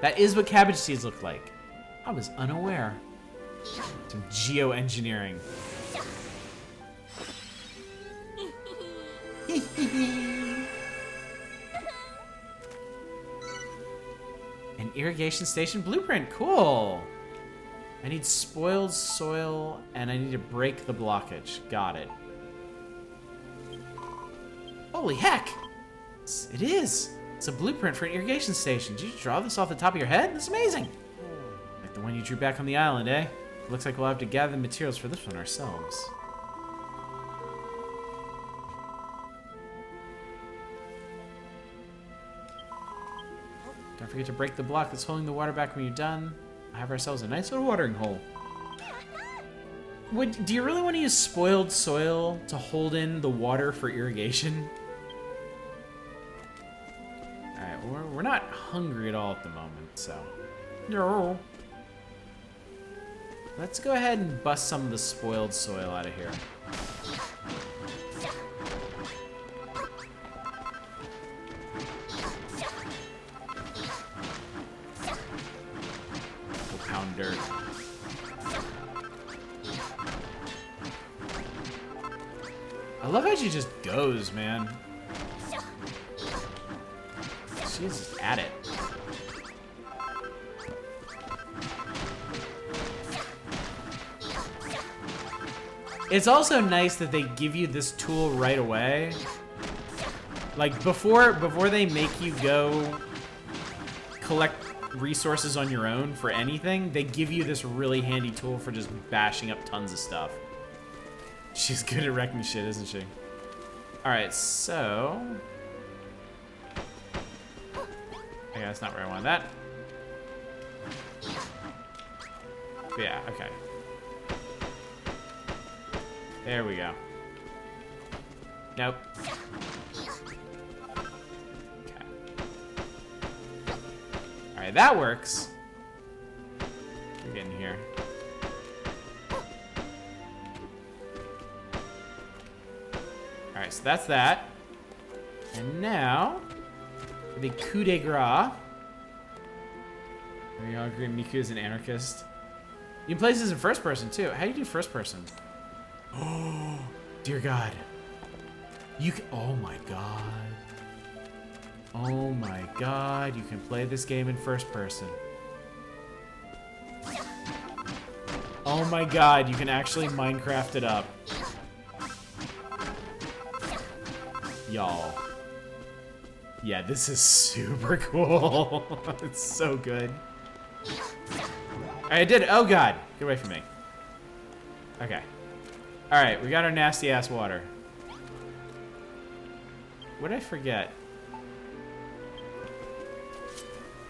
That is what cabbage seeds look like. I was unaware. Some geoengineering. An irrigation station blueprint. Cool. I need spoiled soil, and I need to break the blockage. Got it. Holy heck! It is! It's a blueprint for an irrigation station. Did you draw this off the top of your head? That's amazing! Like the one you drew back on the island, eh? Looks like we'll have to gather the materials for this one ourselves. Don't forget to break the block that's holding the water back when you're done. Have ourselves a nice little watering hole. Do you really want to use spoiled soil to hold in the water for irrigation? Alright, we're not hungry at all at the moment, so... No. Let's go ahead and bust some of the spoiled soil out of here. Dirt. I love how she just goes, man. She's at it. It's also nice that they give you this tool right away. Like before they make you go collect resources on your own for anything, they give you this really handy tool for just bashing up tons of stuff. She's good at wrecking shit, isn't she? Alright, so... Okay, that's not where I wanted that. But yeah, okay. There we go. Nope. Okay. Alright, that works. We're getting here. Alright, so that's that. And now, for the coup de grace. We all agree Miku is an anarchist. You can play this in first person, too. How do you do first person? Oh, dear God. You can, oh my God. Oh my God, you can play this game in first person. Oh my God, you can actually Minecraft it up. Y'all. Yeah, this is super cool. It's so good. Alright, I did it. Oh God, get away from me. Okay. Alright, we got our nasty ass water. What did I forget?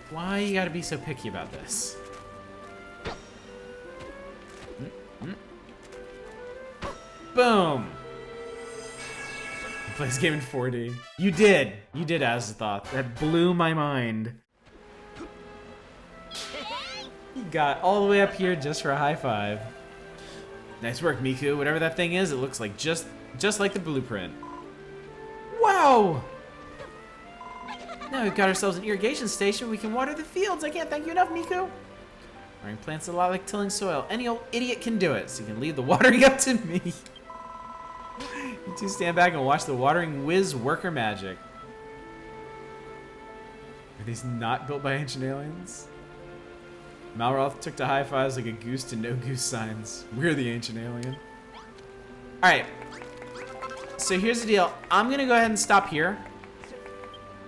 Why you gotta be so picky about this? Boom! Play this game in 4D. You did! You did, Azathoth. That blew my mind. You got all the way up here just for a high five. Nice work, Miku. Whatever that thing is, it looks like just like the blueprint. Wow! Now we've got ourselves an irrigation station. We can water the fields. I can't thank you enough, Miku. Watering plants is a lot like tilling soil. Any old idiot can do it, so you can leave the watering up to me. You two stand back and watch the watering whiz worker magic. Are these not built by ancient aliens? Malroth took to high fives like a goose to no goose signs. We're the ancient alien. Alright. So here's the deal. I'm gonna go ahead and stop here.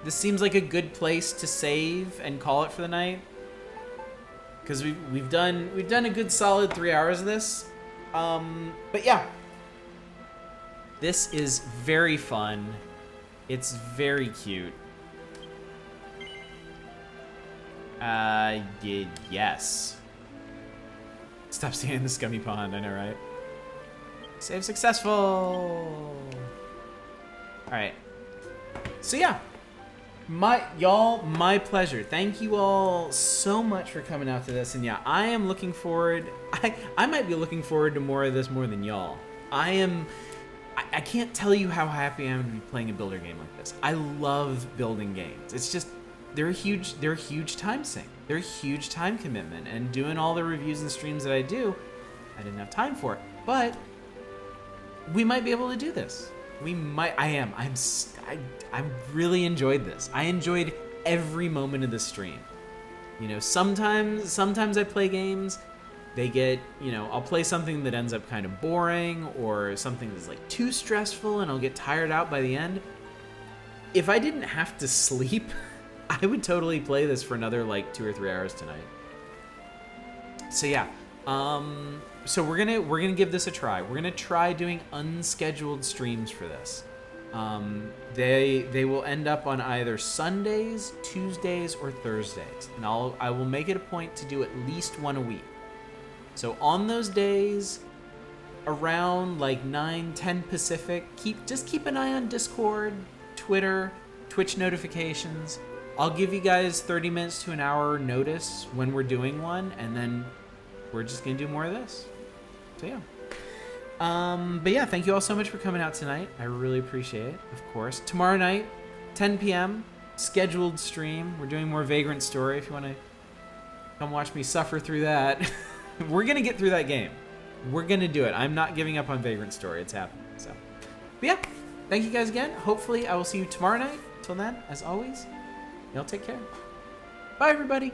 This seems like a good place to save and call it for the night. Because we've done a good solid 3 hours of this. But yeah. This is very fun. It's very cute. Yes. Stop staying in the scummy pond, I know, right? Save successful! Alright. So yeah. My pleasure. Thank you all so much for coming out to this. And yeah, I am looking forward. I might be looking forward to more of this more than y'all. I can't tell you how happy I am to be playing a builder game like this. I love building games. It's just, they're a huge time sink. They're a huge time commitment. And doing all the reviews and streams that I do, I didn't have time for it. But we might be able to do this. We might. I really enjoyed this. I enjoyed every moment of the stream. You know, sometimes I play games. They get, you know, I'll play something that ends up kind of boring or something that's like too stressful and I'll get tired out by the end. If I didn't have to sleep, I would totally play this for another like 2 or 3 hours tonight. So yeah, so we're gonna give this a try. We're gonna try doing unscheduled streams for this. They will end up on either Sundays, Tuesdays, or Thursdays, and I will make it a point to do at least one a week. So on those days, around like 9-10 Pacific, just keep an eye on Discord, Twitter, Twitch notifications. I'll give you guys 30 minutes to an hour notice when we're doing one, and then we're just gonna do more of this. So yeah. But yeah, thank you all so much for coming out tonight. I really appreciate it, of course. Tomorrow night, 10 p.m., scheduled stream. We're doing more Vagrant Story if you want to come watch me suffer through that. We're going to get through that game. We're going to do it. I'm not giving up on Vagrant Story. It's happening. So, but yeah, thank you guys again. Hopefully, I will see you tomorrow night. Till then, as always, y'all take care. Bye, everybody.